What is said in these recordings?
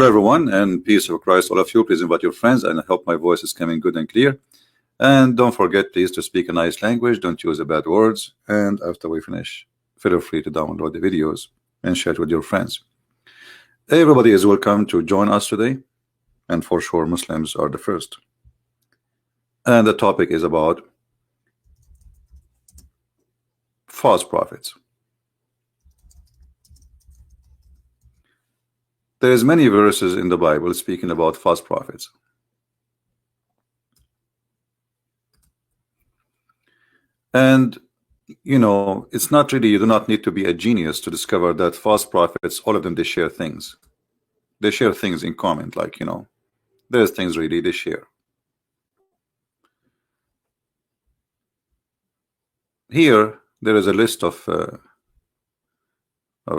Hello everyone, and peace of Christ all of you. Please invite your friends, and I hope my voice is coming good and clear. And don't forget, please, to speak a nice language. Don't use bad words. And after we finish, feel free to download the videos and share it with your friends. Everybody is welcome to join us today, and for sure Muslims are the first. And the topic is about false prophets. There is many verses in the Bible speaking about false prophets. And you know, it's not really, you do not need to be a genius to discover that false prophets, all of them, they share things. They share things in common, like, you know, there's things really they share. Here, there is a list of, or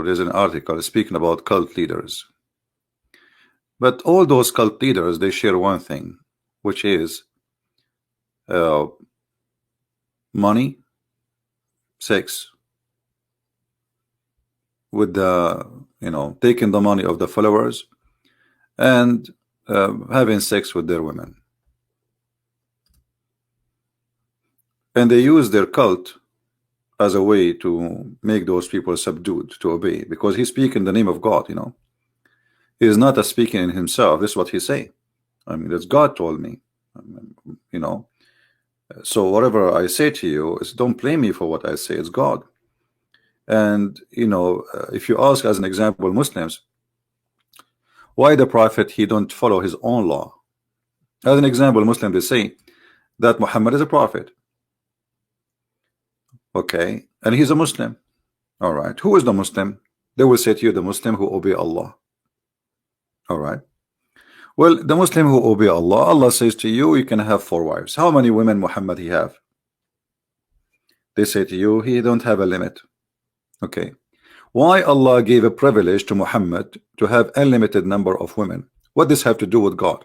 there's an article speaking about cult leaders. But all those cult leaders, they share one thing, which is money, sex, with the, you know, taking the money of the followers and having sex with their women. And they use their cult as a way to make those people subdued, to obey, because he speaks in the name of God, you know. He is not a speaking in himself. This is what he say. I mean, that's God told me, you know. So whatever I say to you is, don't blame me for what I say. It's God. And you know, if you ask, as an example, Muslims, why the prophet, he don't follow his own law? As an example, Muslims, they say that Muhammad is a prophet. Okay, and he's a Muslim. All right, who is the Muslim? They will say to you, the Muslim who obey Allah. All right. Well, the Muslim who obey Allah, Allah says to you, you can have 4 wives. How many women Muhammad he have? They say to you, he don't have a limit. Okay. Why Allah gave a privilege to Muhammad to have unlimited number of women? What does this have to do with God?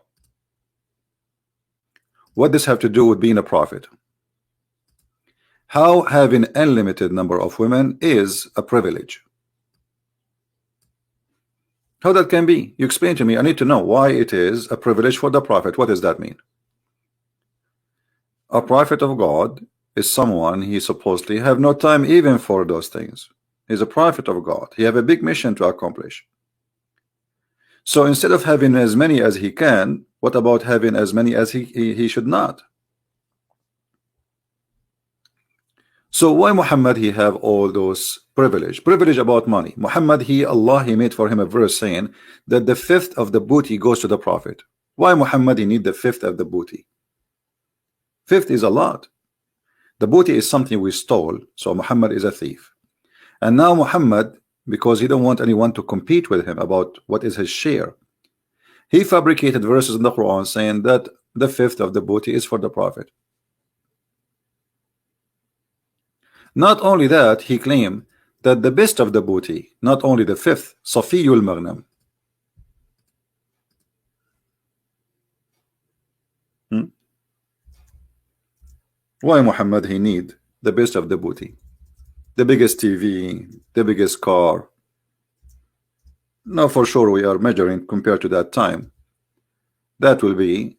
What does this have to do with being a prophet? How having unlimited number of women is a privilege? How that can be? You explain to me. I need to know why it is a privilege for the prophet. What does that mean? A prophet of God is someone, he supposedly have no time even for those things. He's a prophet of God. He have a big mission to accomplish. So instead of having as many as he can, what about having as many as he should not? So why Muhammad he have all those privilege about money? Muhammad, Allah made for him a verse saying that the 5th of the booty goes to the prophet. Why Muhammad he need the 5th of the booty? 5th is a lot. The booty is something we stole, so Muhammad is a thief. And now Muhammad, because he don't want anyone to compete with him about what is his share, he fabricated verses in the Quran saying that the 5th of the booty is for the prophet. Not only that, he claimed that the best of the booty, not only the 5th, Safiyul Maghnam. Why Muhammad he need the best of the booty? The biggest TV, the biggest car. Now for sure we are measuring compared to that time. That will be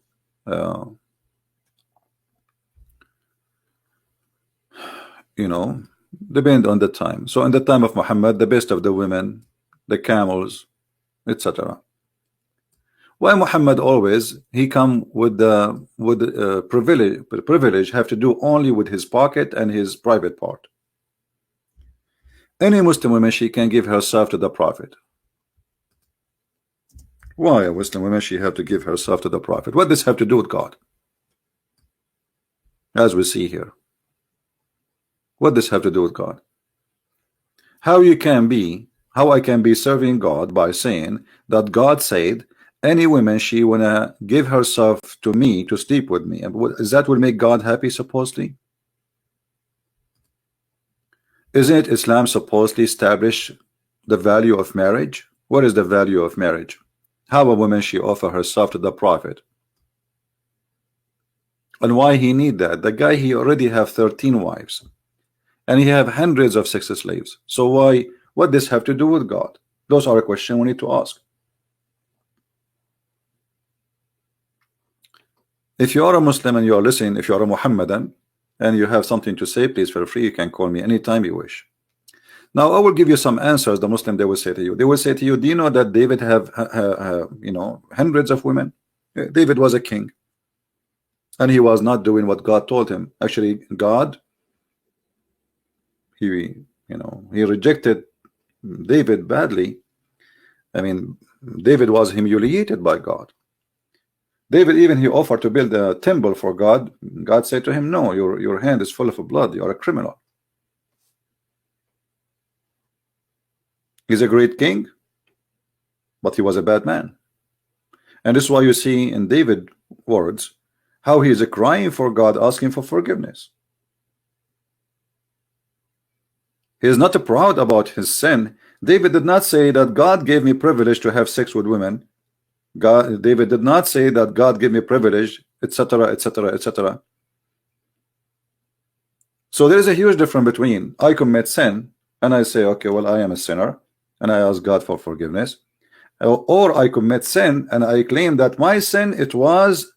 you know, depend on the time. So in the time of Muhammad, the best of the women, the camels, etc. Why Muhammad always he come with the privilege have to do only with his pocket and his private part? Any Muslim woman, she can give herself to the prophet. Why a Muslim woman she have to give herself to the prophet? What does this have to do with God? As we see here, what does this have to do with God? How I can be serving God by saying that God said any woman she wanna give herself to me to sleep with me, and is that will make God happy supposedly? Isn't Islam supposedly establish the value of marriage? What is the value of marriage? How a woman she offer herself to the prophet? And why he need that? The guy he already have 13 wives and he have hundreds of sex slaves. So why, what does this have to do with God? Those are a question we need to ask. If you are a Muslim and you are listening, if you are a Muhammadan and you have something to say, please feel free. You can call me anytime you wish. Now I will give you some answers. The Muslim, they will say to you, do you know that David have you know, hundreds of women? David was a king and he was not doing what God told him. Actually, God, he rejected David badly. I mean, David was humiliated by God. David, even he offered to build a temple for God. God said to him, no, your hand is full of blood. You are a criminal. He's a great king, but he was a bad man. And this is why you see in David's words how he is crying for God, asking for forgiveness. He is not proud about his sin. David did not say that God gave me privilege to have sex with women. David did not say that God gave me privilege, etc., etc., etc. So there is a huge difference between I commit sin and I say, okay, well, I am a sinner and I ask God for forgiveness, or I commit sin and I claim that my sin, it was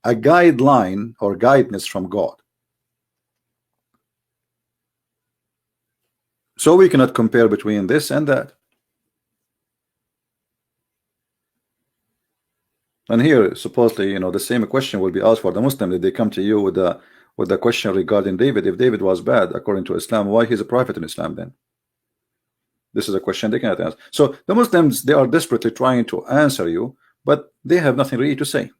a guideline or guidance from God. So we cannot compare between this and that. And here, supposedly, you know, the same question will be asked for the Muslim. Did they come to you with the question regarding David? If David was bad according to Islam, why he's a prophet in Islam then? This is a question they cannot answer. So the Muslims, they are desperately trying to answer you, but they have nothing really to say.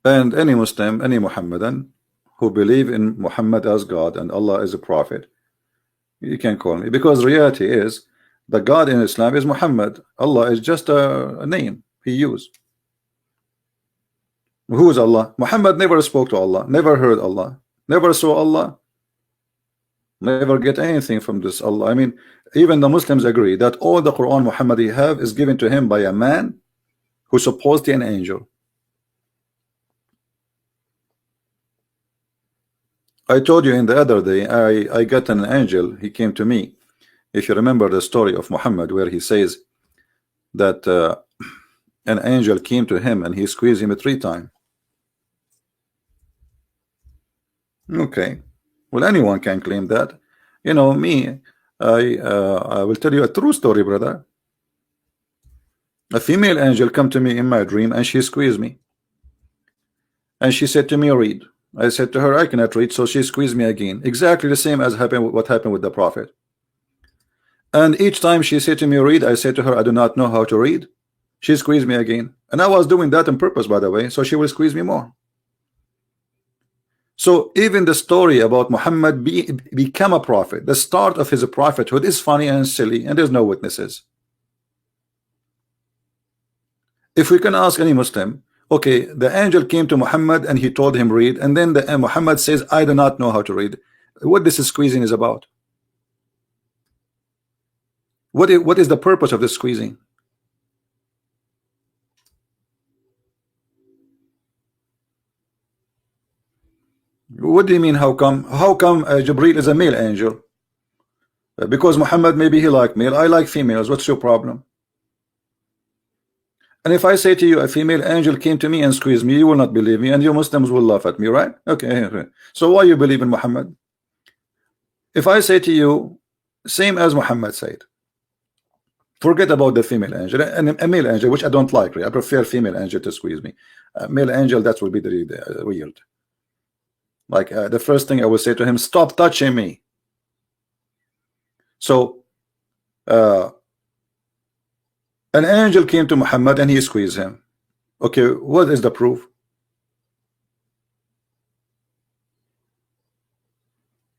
And any Muslim, any Muhammadan who believe in Muhammad as God and Allah as a prophet, you can call me, because reality is the God in Islam is Muhammad. Allah is just a name he used. Who is Allah? Muhammad never spoke to Allah, never heard Allah, never saw Allah, never get anything from this Allah. I mean, even the Muslims agree that all the Quran Muhammad have is given to him by a man who supposedly an angel. I told you in the other day, I got an angel, he came to me. If you remember the story of Muhammad where he says that an angel came to him and he squeezed him 3 times. Okay, well, anyone can claim that. You know, me, I will tell you a true story, brother. A female angel come to me in my dream and she squeezed me. And she said to me, read. I said to her, I cannot read, so she squeezed me again. Exactly the same as what happened with the prophet. And each time she said to me, read, I said to her, I do not know how to read. She squeezed me again. And I was doing that on purpose, by the way, so she will squeeze me more. So even the story about Muhammad become a prophet, the start of his prophethood is funny and silly, and there's no witnesses. If we can ask any Muslim, okay, the angel came to Muhammad and he told him read, and then Muhammad says, I do not know how to read. What this squeezing is about? What is the purpose of this squeezing? What do you mean, how come? How come Jibreel is a male angel? Because Muhammad, maybe he like male, I like females. What's your problem? And if I say to you, a female angel came to me and squeezed me, you will not believe me, and you Muslims will laugh at me, right? Okay. So why you believe in Muhammad? If I say to you, same as Muhammad said, forget about the female angel and a male angel, which I don't like. Really. I prefer female angel to squeeze me. Male angel, that will be the weird. Like the first thing I will say to him, stop touching me. So an angel came to Muhammad and he squeezed him. Okay, what is the proof?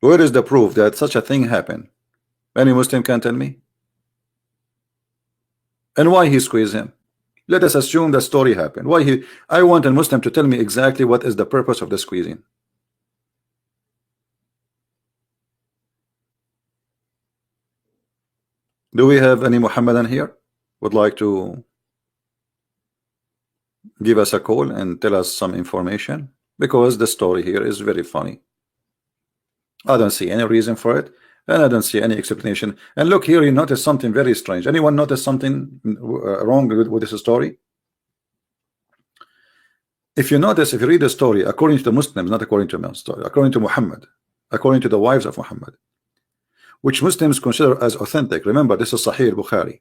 Where is the proof that such a thing happened? Any Muslim can tell me? And why he squeezed him? Let us assume the story happened. Why I want a Muslim to tell me exactly what is the purpose of the squeezing. Do we have any Muhammadan here would like to give us a call and tell us some information? Because the story here is very funny. I don't see any reason for it, and I don't see any explanation. And look here, you notice something very strange. Anyone notice something wrong with this story? if you notice, if you read the story according to the Muslims, not according to Muhammad's story, according to Muhammad, according to the wives of Muhammad, which Muslims consider as authentic. Remember, this is Sahih Bukhari.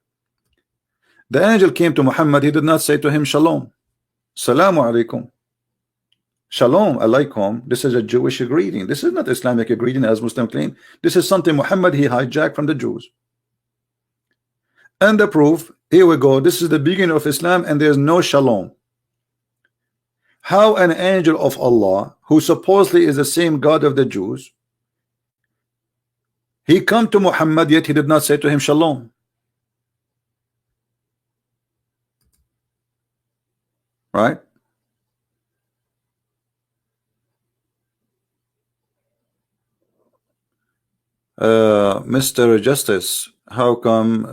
The angel came to Muhammad. He did not say to him Shalom, Salamu alaikum, Shalom alaikum. This is a Jewish greeting. This is not Islamic greeting as Muslims claim. This is something Muhammad he hijacked from the Jews. And the proof, here we go. This is the beginning of Islam, and there's no Shalom. How an angel of Allah, who supposedly is the same God of the Jews, he come to Muhammad, yet he did not say to him Shalom. Right? Mr. Justice, how come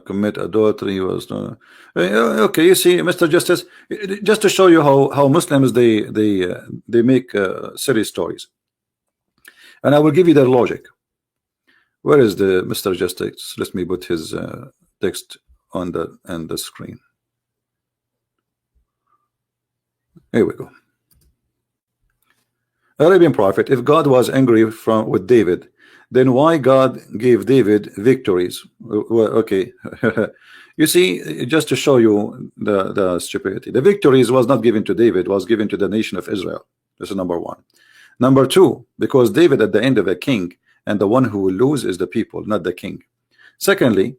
commit adultery was not okay? You see, Mr. Justice, just to show you how Muslims they make silly stories, and I will give you their logic. Where is the Mr. Justice? Let me put his text on the screen. Here we go. Arabian prophet, if God was angry with David, then why God gave David victories? Well, okay. You see, just to show you the stupidity, the victories was not given to David, was given to the nation of Israel. This is number one. Number two, because David at the end of a king, and the one who will lose is the people, not the king. Secondly,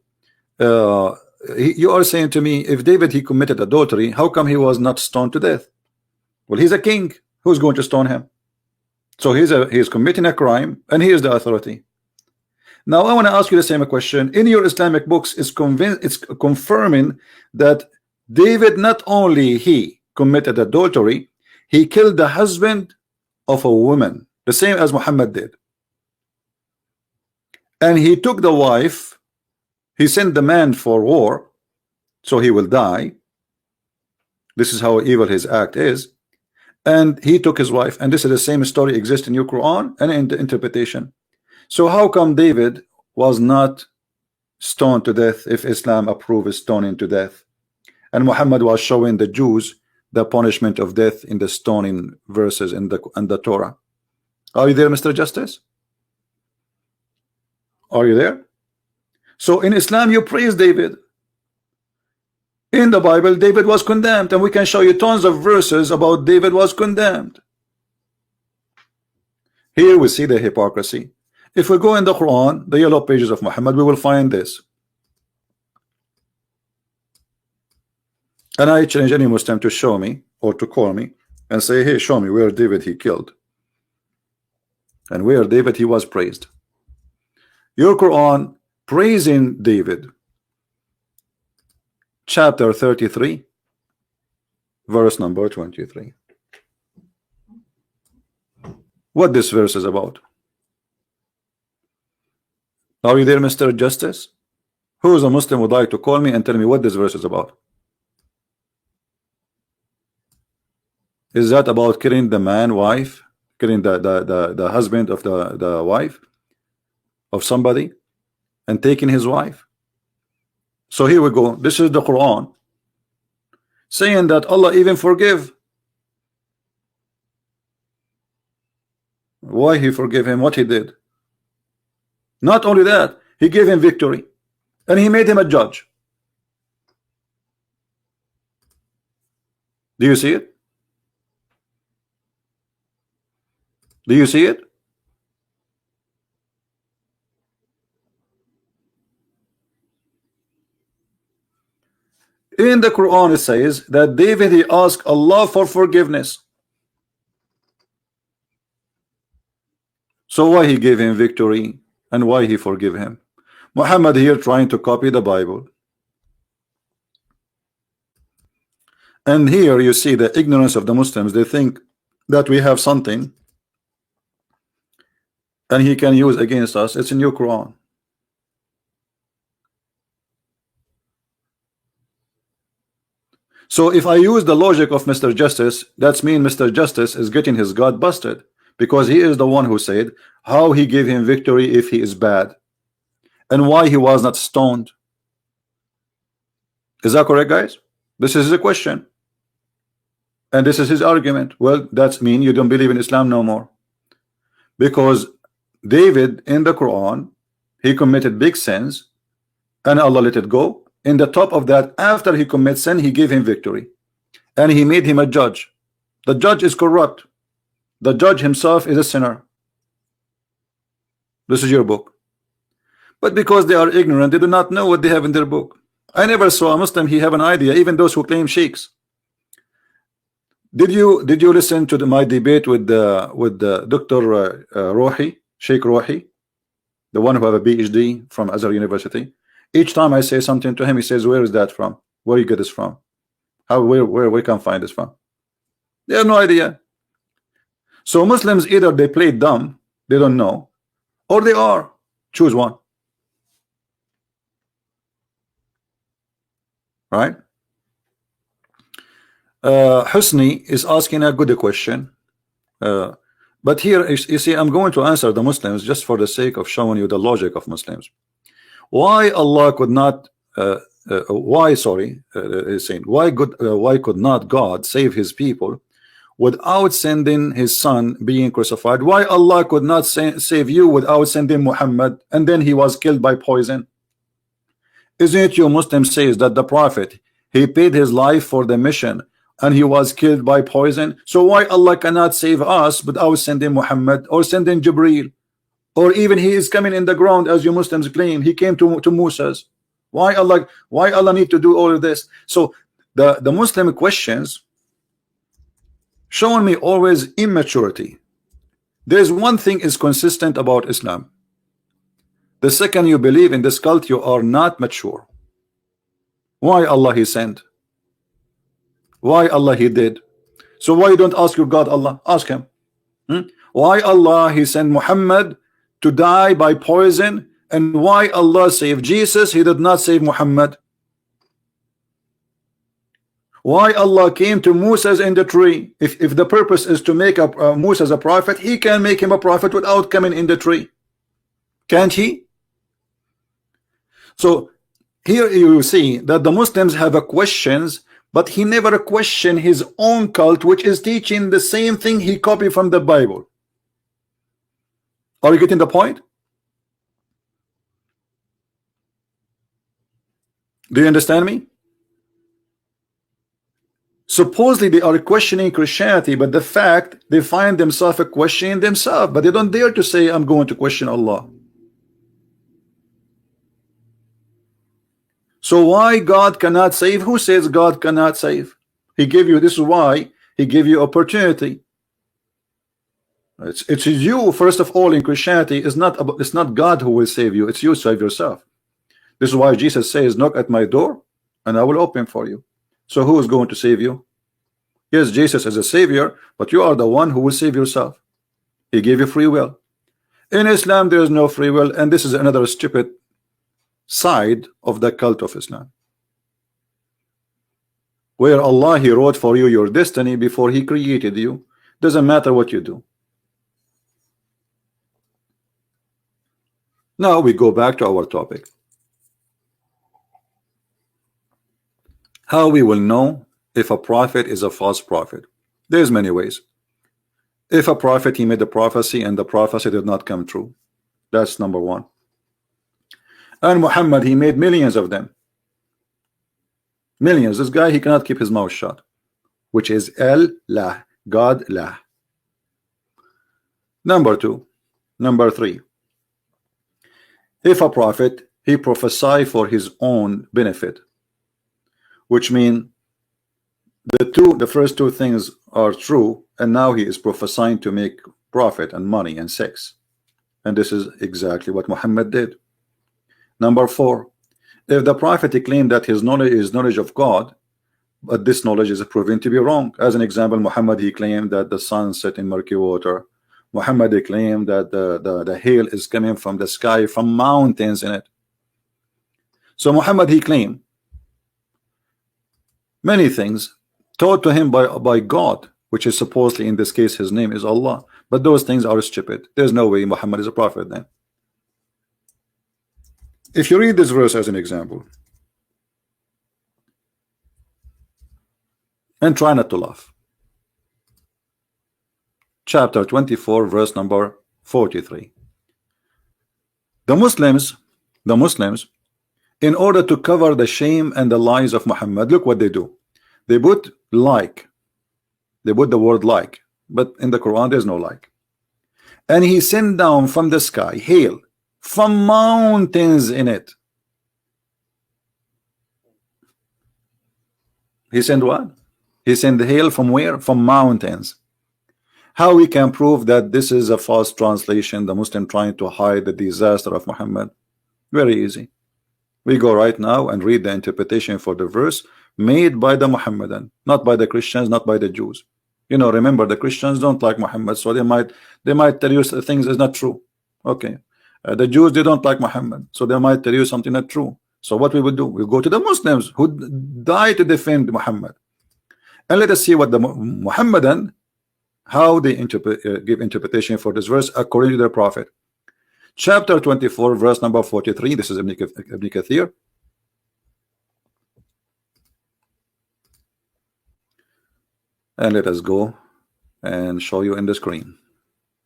you are saying to me, if David he committed adultery, how come he was not stoned to death? Well, he's a king. Who's going to stone him? So he's committing a crime, and he is the authority. Now I want to ask you the same question. In your Islamic books, it's confirming that David not only he committed adultery, he killed the husband of a woman, the same as Muhammad did. And he took the wife, he sent the man for war, so he will die. This is how evil his act is. And he took his wife, and this is the same story exists in your Quran and in the interpretation. So how come David was not stoned to death if Islam approves stoning to death, and Muhammad was showing the Jews the punishment of death in the stoning verses in the Torah? Are you there, Mr. Justice? Are you there? So in Islam you praise David. In the Bible, David was condemned, and we can show you tons of verses about David was condemned. Here we see the hypocrisy. If we go in the Quran, the yellow pages of Muhammad, we will find this. And I challenge any Muslim to show me or to call me and say, hey, show me where David he killed and where David he was praised. Your Quran praising David, chapter 33, verse number 23. What this verse is about? Are you there, Mr. Justice? Who is a Muslim would like to call me and tell me what this verse is about? Is that about killing the man wife, killing the husband of the wife of somebody and taking his wife? So here we go. This is the Quran saying that Allah even forgive. Why he forgive him? What he did? Not only that, he gave him victory and he made him a judge. Do you see it? Do you see it? In the Quran it says that David he asked Allah for forgiveness. So why he gave him victory and why he forgive him? Muhammad here trying to copy the Bible. And here you see the ignorance of the Muslims. They think that we have something and he can use against us. It's in your Quran. So if I use the logic of Mr. Justice, that's mean Mr. Justice is getting his God busted, because he is the one who said how he gave him victory if he is bad and why he was not stoned. Is that correct, guys? This is the question. And this is his argument. Well, that's mean you don't believe in Islam no more. Because David in the Quran, he committed big sins and Allah let it go. In the top of that, after he commits sin, he gave him victory. And he made him a judge. The judge is corrupt. The judge himself is a sinner. This is your book. But because they are ignorant, they do not know what they have in their book. I never saw a Muslim he have an idea, even those who claim sheikhs. Did you listen to my debate with the Dr. Rohi, Sheikh Rohi, the one who have a PhD from Azhar University? Each time I say something to him, he says, "Where is that from? Where you get this from? How where we can find this from?" They have no idea. So Muslims, either they play dumb, they don't know, or they are. Choose one. Right? Husni is asking a good question. But here, you see, I'm going to answer the Muslims just for the sake of showing you the logic of Muslims. Why Allah could not, why could not God save his people without sending his son being crucified? Why Allah could not save you without sending Muhammad and then he was killed by poison? Isn't it you Muslim says that the prophet, he paid his life for the mission and he was killed by poison? So why Allah cannot save us without sending Muhammad or sending Jibreel? Or even he is coming in the ground as you Muslims claim. He came to Moses. Why Allah need to do all of this? So the Muslim questions showing me always immaturity. There is one thing is consistent about Islam. The second you believe in this cult, you are not mature. Why Allah he sent? Why Allah he did? So why you don't ask your God Allah? Ask him. Why Allah he sent Muhammad to die by poison, and why Allah saved Jesus, he did not save Muhammad? Why Allah came to Moses in the tree? If the purpose is to make Moses a prophet, he can make him a prophet without coming in the tree. Can't he? So here you see that the Muslims have a questions, but he never questioned his own cult, which is teaching the same thing he copied from the Bible. Are you getting the point? Do you understand me? Supposedly they are questioning Christianity, but the fact they find themselves questioning themselves, but they don't dare to say, I'm going to question Allah. So why God cannot save? Who says God cannot save? He gave you, this is why he gave you opportunity. It's you first of all in Christianity. It's not God who will save you, it's you save yourself. This is why Jesus says, knock at my door and I will open for you. So who is going to save you? Yes, Jesus is a savior, but you are the one who will save yourself. He gave you free will. In Islam there is no free will, and this is another stupid side of the cult of Islam, where Allah he wrote for you your destiny before he created you. Doesn't matter what you do. Now we go back to our topic. How we will know if a prophet is a false prophet? There's many ways. If a prophet he made a prophecy and the prophecy did not come true, that's number one. And Muhammad he made millions of them. Millions. This guy he cannot keep his mouth shut, which is El-Lah, God-Lah. Number two. Number three. If a prophet he prophesy for his own benefit, which means the first two things are true, and now he is prophesying to make profit and money and sex, and this is exactly what Muhammad did. Number four, if the prophet claimed that his knowledge is knowledge of God, but this knowledge is proven to be wrong. As an example, Muhammad he claimed that the sun set in murky water. Muhammad he claimed that the hail is coming from the sky from mountains in it. So Muhammad he claimed many things taught to him by God, which is supposedly in this case his name is Allah, but those things are stupid. There's no way Muhammad is a prophet then. If you read this verse as an example and try not to laugh, chapter 24, verse number 43. The Muslims, in order to cover the shame and the lies of Muhammad, look what they do. They put like. They put the word like, but in the Quran there's no like. And he sent down from the sky hail from mountains in it. He sent what? He sent hail from where? From mountains. How we can prove that this is a false translation, the Muslim trying to hide the disaster of Muhammad? Very easy. We go right now and read the interpretation for the verse made by the Muhammadan, not by the Christians, not by the Jews. You know, remember, the Christians don't like Muhammad, so they might tell you things is not true. Okay, the Jews, they don't like Muhammad, so they might tell you something not true. So what we would do, we go to the Muslims who died to defend Muhammad, and let us see what the Muhammadan, how they give interpretation for this verse according to their prophet. Chapter 24, verse number 43. This is Ibn Kathir. And let us go and show you in the screen.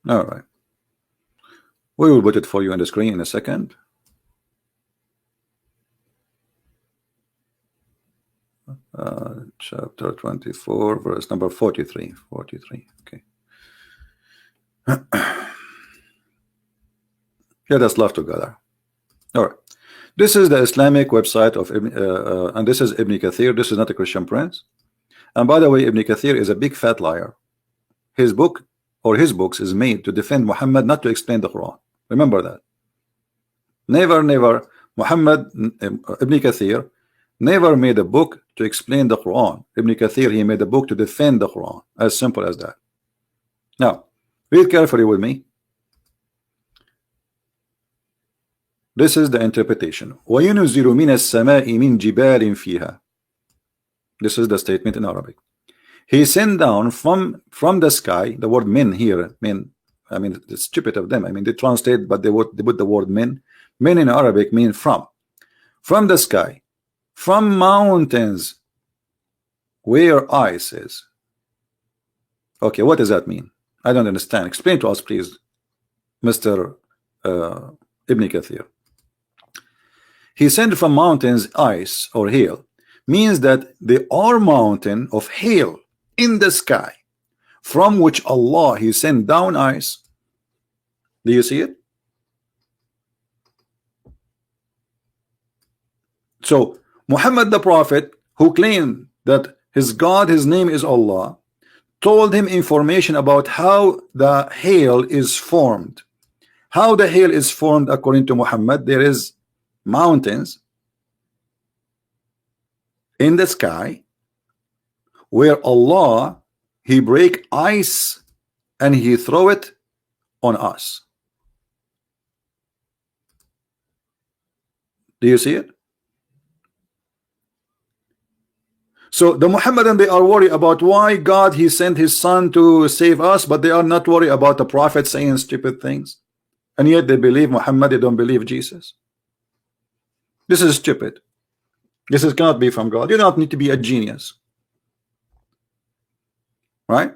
All right, we will put it for you in the screen in a second. Chapter 24, verse number 43. Okay. Let us laugh together. All right, this is the Islamic website of and this is Ibn Kathir. This is not a Christian prince. And by the way, Ibn Kathir is a big fat liar. His book or his books is made to defend Muhammad, not to explain the Quran. Remember that. Never Muhammad, Ibn Kathir never made a book to explain the Quran. Ibn Kathir, he made a book to defend the Quran. As simple as that. Now, read carefully with me. This is the interpretation. وَيُنْزِلُ مِنَ السَّمَاءِ مِنْ جِبَالٍ فِيهَا. This is the statement in Arabic. He sent down from the sky. The word min here, min. I mean, it's stupid of them. I mean, they translate, but they put the word min. Min in Arabic mean from the sky, from mountains where ice is. Okay, what does that mean? I don't understand. Explain to us, please, Mr. Ibn Kathir. He sent from mountains ice or hail. Means that there are mountain of hail in the sky from which Allah he sent down ice. Do you see it? So Muhammad the prophet, who claimed that his God, his name is Allah, told him information about how the hail is formed. How the hail is formed according to Muhammad, there is mountains in the sky where Allah he break ice and he throw it on us. Do you see it? So the Muhammadan, they are worried about why God he sent his son to save us, but they are not worried about the prophet saying stupid things, and yet they believe Muhammad, they don't believe Jesus. This is stupid. This cannot be from God. You don't need to be a genius, right?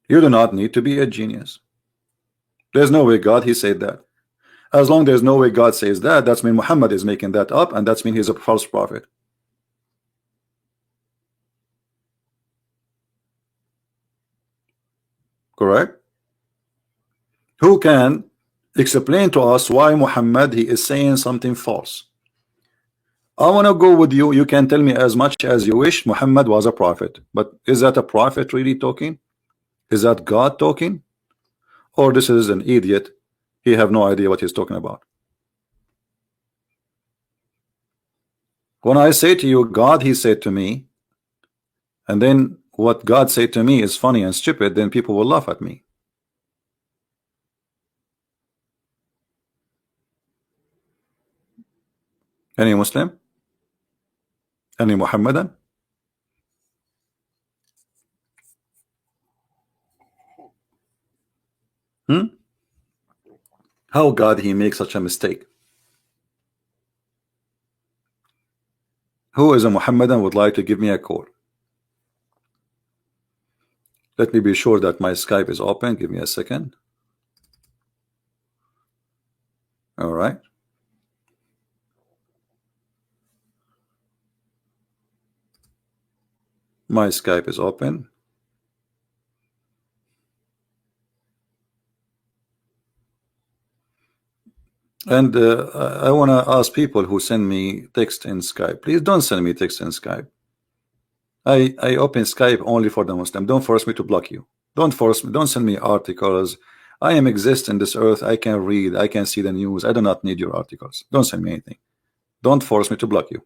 You do not need to be a genius. There's no way God he said that. As long there's no way God says that, that's mean Muhammad is making that up, and that's mean he's a false prophet. Correct? Who can explain to us why Muhammad he is saying something false? I want to go with you. You can tell me as much as you wish Muhammad was a prophet, but is that a prophet really talking? Is that God talking? Or this is an idiot, he have no idea what he's talking about? When I say to you God he said to me, and then what God said to me is funny and stupid, then people will laugh at me. Any Muslim? Any Muhammadan? How God he makes such a mistake? Who is a Muhammadan would like to give me a call? Let me be sure that my Skype is open. Give me a second. All right. My Skype is open. And I want to ask people who send me text in Skype, please don't send me text in Skype. I open Skype only for the Muslim. Don't force me to block you. Don't force me. Don't send me articles. I am exist in this earth. I can read. I can see the news. I do not need your articles. Don't send me anything. Don't force me to block you.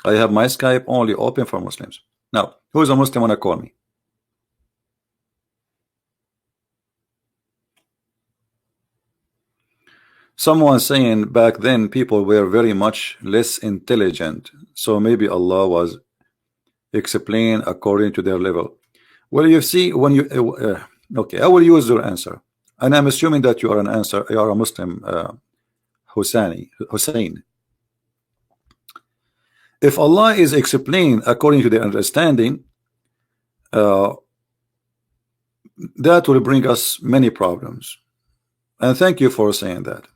I have my Skype only open for Muslims. Now, who is a Muslim want to call me? Someone saying back then people were very much less intelligent, so maybe Allah was explain according to their level. Well, you see, when you okay, I will use your answer, and I'm assuming that you are an answer. You are a Muslim, Hussein. If Allah is explained according to their understanding, that will bring us many problems. And thank you for saying that.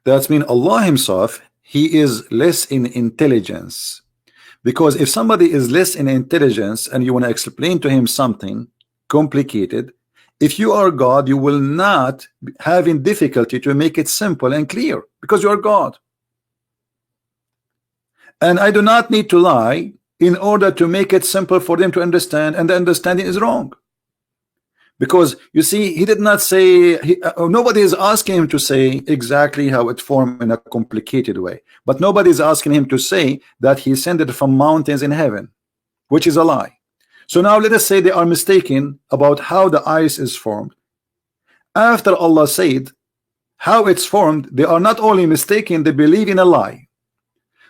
That means Allah Himself, He is less in intelligence. Because if somebody is less in intelligence and you want to explain to him something complicated, if you are God, you will not having difficulty to make it simple and clear because you are God. And I do not need to lie in order to make it simple for them to understand, and the understanding is wrong. Because you see, he did not say, nobody is asking him to say exactly how it formed in a complicated way. But nobody is asking him to say that he sent it from mountains in heaven, which is a lie. So now let us say they are mistaken about how the ice is formed. After Allah said how it's formed, they are not only mistaken, they believe in a lie.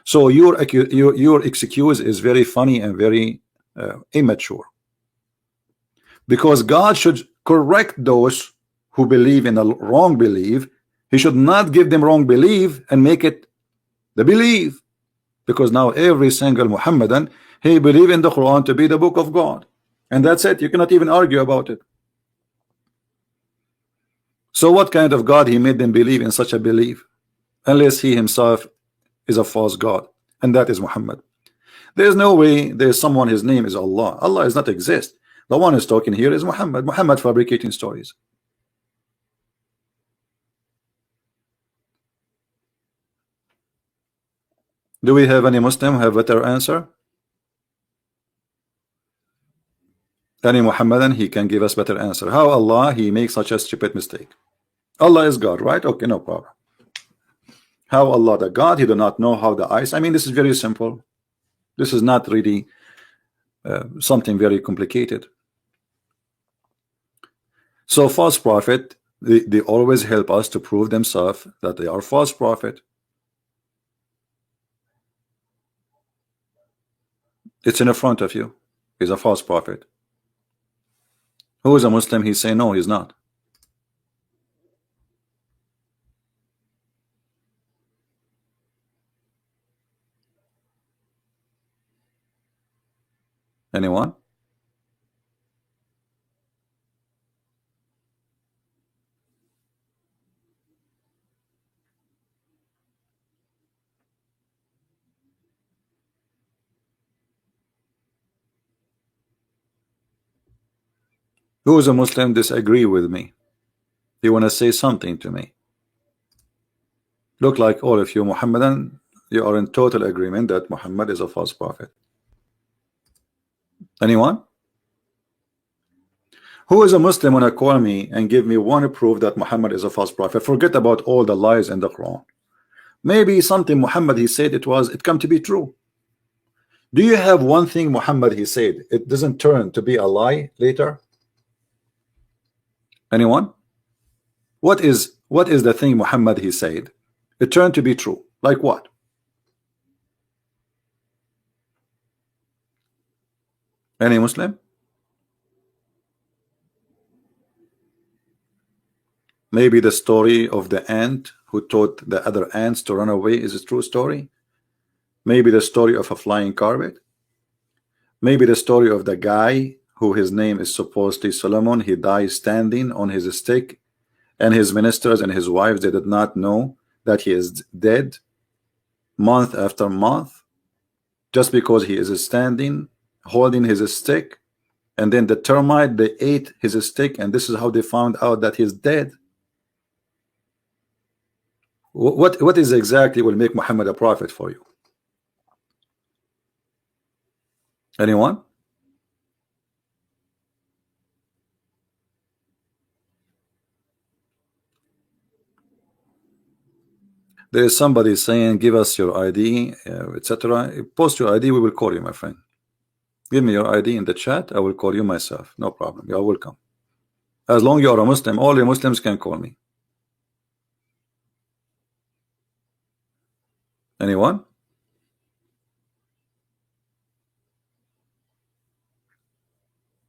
So your excuse is very funny and very immature. Because God should correct those who believe in a wrong belief. He should not give them wrong belief and make it the belief. Because now every single Muhammadan, he believe in the Quran to be the book of God. And that's it. You cannot even argue about it. So what kind of God he made them believe in such a belief? Unless he himself is a false God. And that is Muhammad. There is no way there is someone, his name is Allah. Allah does not exist. The one who's talking here is Muhammad. Muhammad fabricating stories. Do we have any Muslim who have a better answer? Any Muhammadan, he can give us better answer. How Allah, he makes such a stupid mistake? Allah is God, right? Okay, no problem. How Allah, the God, he do not know how the ice. I mean, this is very simple. This is not really something very complicated. So false prophet, they always help us to prove themselves that they are false prophet. It's in the front of you. He's a false prophet. Who is a Muslim? He say no, he's not. Anyone? Who is a Muslim disagree with me? You want to say something to me? Look like all of you Muhammadan, you are in total agreement that Muhammad is a false prophet. Anyone? Who is a Muslim want to call me and give me one proof that Muhammad is a false prophet? Forget about all the lies in the Quran. Maybe something Muhammad he said it come to be true. Do you have one thing Muhammad he said it doesn't turn to be a lie later? Anyone? What is the thing Muhammad he said it turned to be true? Like what? Any Muslim? Maybe the story of the ant who taught the other ants to run away is a true story. Maybe the story of a flying carpet. Maybe the story of the guy who his name is supposedly Solomon, he died standing on his stick, and his ministers and his wives, they did not know that he is dead month after month, just because he is standing holding his stick, and then the termite, they ate his stick, and this is how they found out that he's dead. What is exactly will make Muhammad a prophet for you? Anyone? There is somebody saying, give us your ID, etc. Post your ID, we will call you, my friend. Give me your ID in the chat, I will call you myself. No problem. You are welcome. As long you are a Muslim, all the Muslims can call me. Anyone?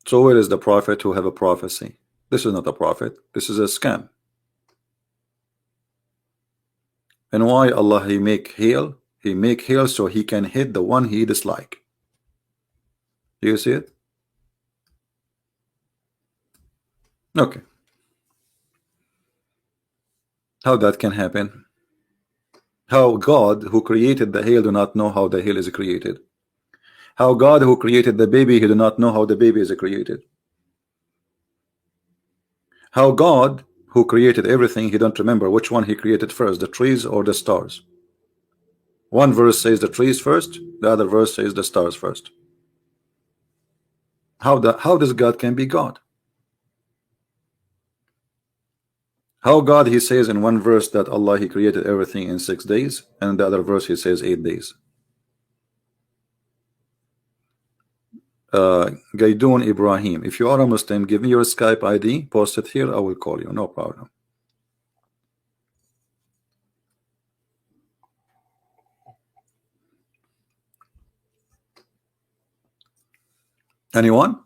So where is the prophet who have a prophecy? This is not a prophet. This is a scam. And why Allah he make hail? He make hail so he can hit the one he dislike. Do you see it? Okay. How that can happen? How God who created the hail do not know how the hail is created? How God who created the baby, he do not know how the baby is created? How God who created everything, he don't remember which one he created first, the trees or the stars? One verse says the trees first, the other verse says the stars first. How does God can be God? How God he says in one verse that Allah he created everything in 6 days, and in the other verse he says 8 days. Gaidun Ibrahim, if you are a Muslim, give me your Skype ID, post it here, I will call you, no problem. Anyone?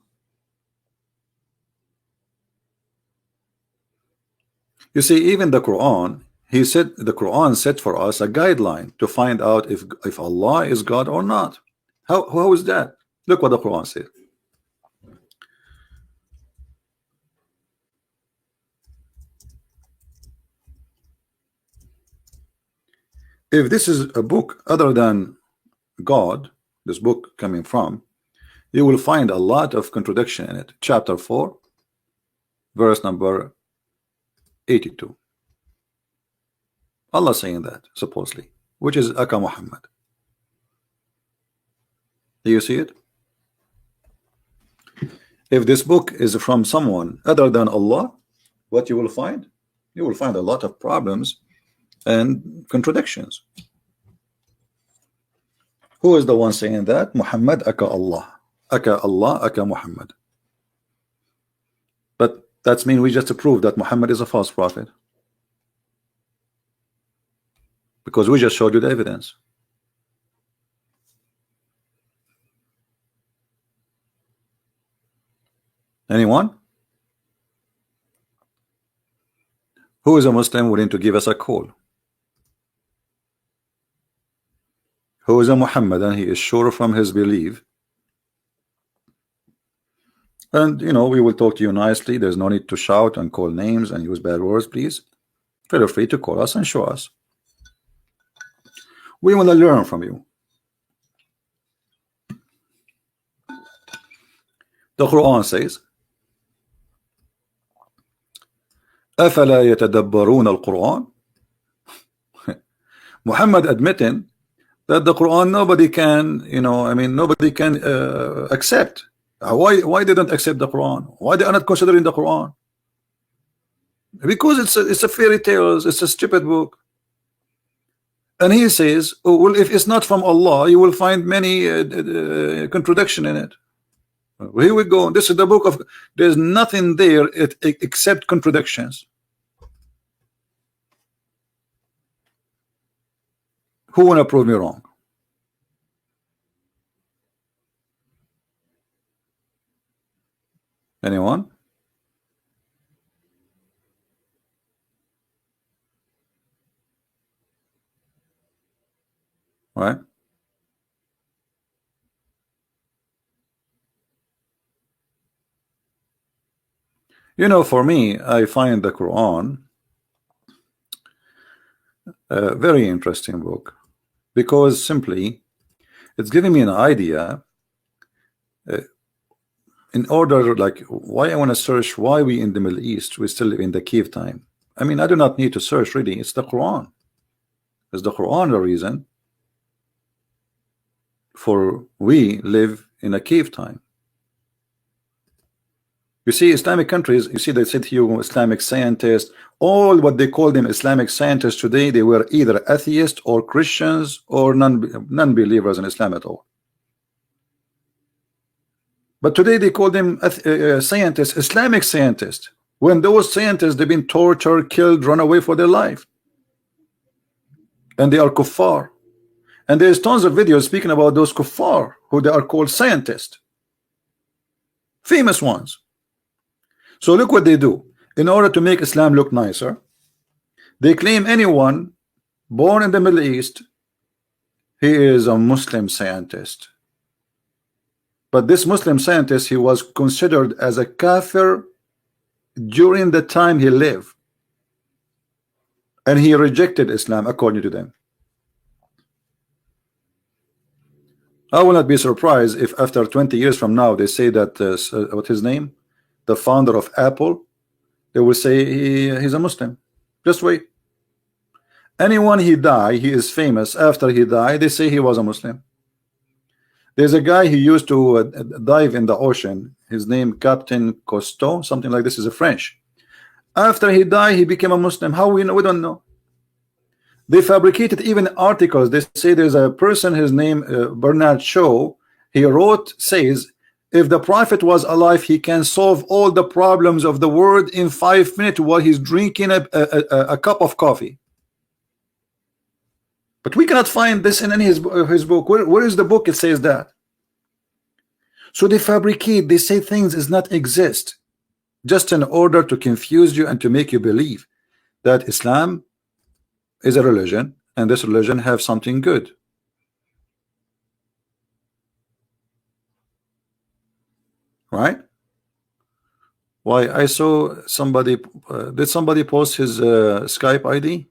You see, even the Quran, he said the Quran set for us a guideline to find out if Allah is God or not. How is that? Look what the Quran said. If this is a book other than God, this book coming from, you will find a lot of contradiction in it. Chapter 4, verse number 82. Allah saying that, supposedly, which is Aka Muhammad. Do you see it? If this book is from someone other than Allah, what you will find? You will find a lot of problems and contradictions. Who is the one saying that? Muhammad Aka Allah. Aka Allah, Aka Muhammad. But that means we just prove that Muhammad is a false prophet. Because we just showed you the evidence. Anyone? Who is a Muslim willing to give us a call? Who is a Muhammadan? He is sure from his belief. And you know, we will talk to you nicely. There's no need to shout and call names and use bad words, please. Feel free to call us and show us. We want to learn from you. The Quran says, أَفَلَا يَتَدَبَّرُونَ الْقُرْآنَ. Muhammad admitting that the Quran nobody can, you know, I mean, nobody can accept. Why they don't accept the Quran? Why they are not considering the Quran? Because it's a fairy tales, it's a stupid book. And he says, oh, well, if it's not from Allah, you will find many contradiction in it. Well, here we go. This is the book of, there's nothing there except contradictions. Who wanna prove me wrong? Anyone? Right? You know, for me, I find the Quran a very interesting book, because simply it's giving me an idea in order, like, why I want to search why we in the Middle East we still live in the cave time. I mean, I do not need to search, really. It's the Quran. Is the Quran the reason for we live in a cave time? You see, Islamic countries, you see, they said to you, Islamic scientists, all what they call them Islamic scientists today, they were either atheists or Christians or non-believers in Islam at all. But today they call them scientists, Islamic scientists, when those scientists, they've been tortured, killed, run away for their life. And they are kuffar. And there's tons of videos speaking about those kuffar, who they are called scientists. Famous ones. So look what they do. In order to make Islam look nicer, they claim anyone born in the Middle East, he is a Muslim scientist. But this Muslim scientist, he was considered as a kafir during the time he lived. And he rejected Islam according to them. I will not be surprised if after 20 years from now they say that what his name, the founder of Apple, they will say he's a Muslim. Just wait. Anyone he die, he is famous. After he died, they say he was a Muslim. There's a guy who used to dive in the ocean. His name Captain Cousteau, something like this, is a French. After he died, he became a Muslim. How we know? We don't know. They fabricated even articles. They say there's a person, his name Bernard Shaw. He wrote, says, if the Prophet was alive, he can solve all the problems of the world in 5 minutes while he's drinking a cup of coffee. But we cannot find this in any of his book. Where is the book? It says that. So they fabricate. They say things does not exist, just in order to confuse you and to make you believe that Islam is a religion, and this religion have something good. Right? Why, I saw somebody did somebody post his Skype ID?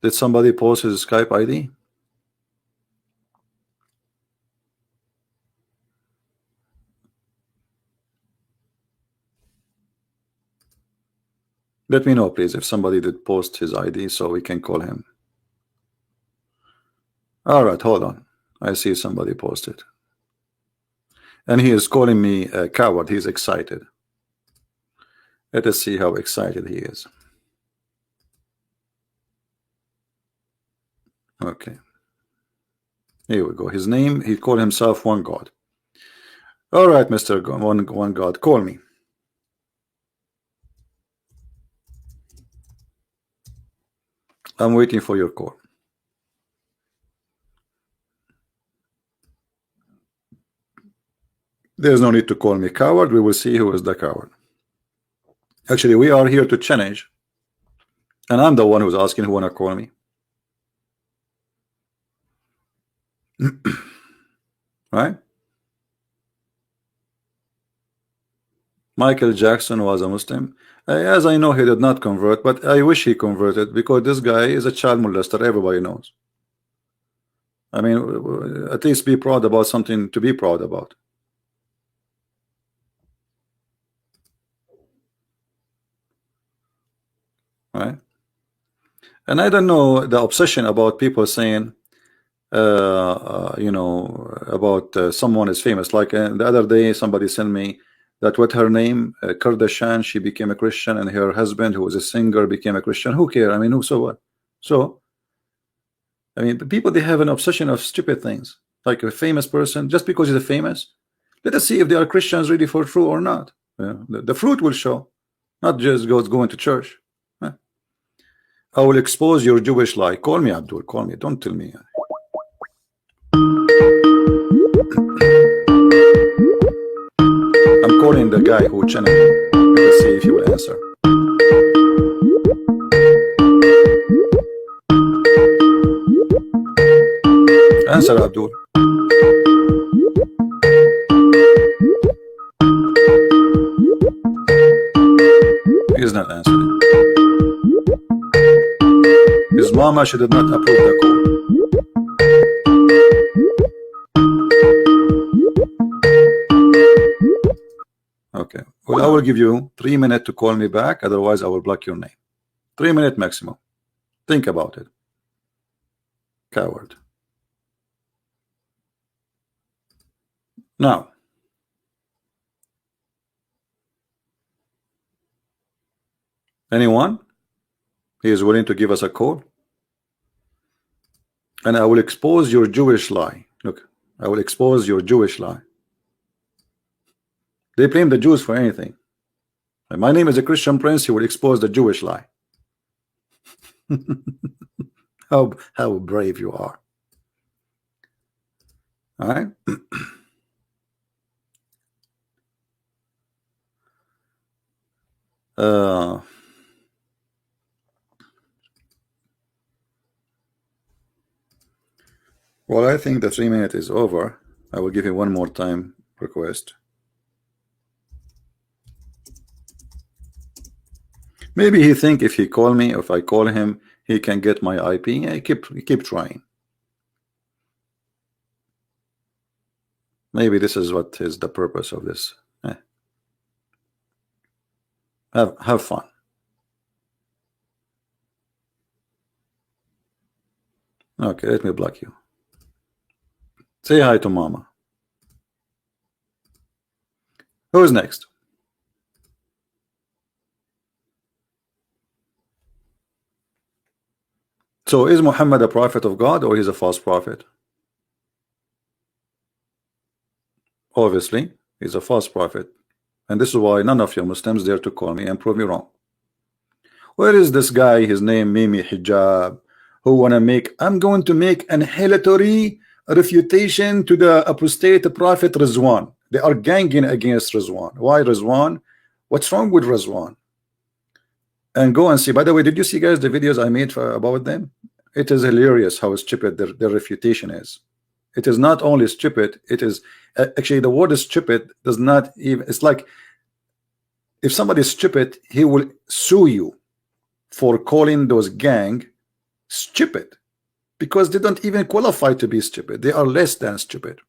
Did somebody post his Skype ID? Let me know, please, if somebody did post his ID so we can call him. All right, hold on. I see somebody posted. And he is calling me a coward. He's excited. Let us see how excited he is. Okay. Here we go. His name, he called himself One God. All right, Mr. One God, call me. I'm waiting for your call. There's no need to call me coward. We will see who is the coward. Actually, we are here to challenge. And I'm the one who's asking who wanna call me. Right? Michael Jackson was a Muslim. As I know, he did not convert, but I wish he converted, because this guy is a child molester. Everybody knows. I mean, at least be proud about something to be proud about. Right? And I don't know the obsession about people saying, you know, about someone is famous. Like the other day, somebody sent me that what her name, Kardashian, she became a Christian, and her husband, who was a singer, became a Christian. Who cares? I mean, who, so what? So, I mean, people, they have an obsession of stupid things. Like a famous person, just because he's a famous, let us see if they are Christians really for true or not. The fruit will show, not just going to church. I will expose your Jewish lie. Call me, Abdul. Call me. Don't tell me. I'm calling the guy who channeled me. Let's see if he will answer. Answer, Abdul. Mama, she did not approve the call. Okay. Well, I will give you 3 minutes to call me back. Otherwise, I will block your name. 3 minutes maximum. Think about it. Coward. Now, anyone? He is willing to give us a call, and I will expose your Jewish lie. Look, I will expose your Jewish lie. They blame the Jews for anything. And my name is a Christian Prince. He will expose the Jewish lie. How brave you are. All right. Well, I think the 3 minutes is over. I will give you one more time request. Maybe he think if he call me, if I call him, he can get my IP. Yeah, keep trying. Maybe this is what is the purpose of this. Have fun. Okay, let me block you. Say hi to Mama. Who's next? So is Muhammad a prophet of God, or he's a false prophet? Obviously, he's a false prophet. And this is why none of you Muslims dare to call me and prove me wrong. Where is this guy, his name Mimi Hijab, who wanna make, I'm going to make an hilatory refutation to the apostate prophet Rizwan. They are ganging against Rizwan. Why Rizwan? What's wrong with Rizwan? And go and see. By the way, did you see, guys, the videos I made about them? It is hilarious how stupid their refutation is. It is not only stupid, it is actually, the word is stupid does not even, it's like if somebody is stupid, he will sue you for calling those gang stupid, because they don't even qualify to be stupid. They are less than stupid.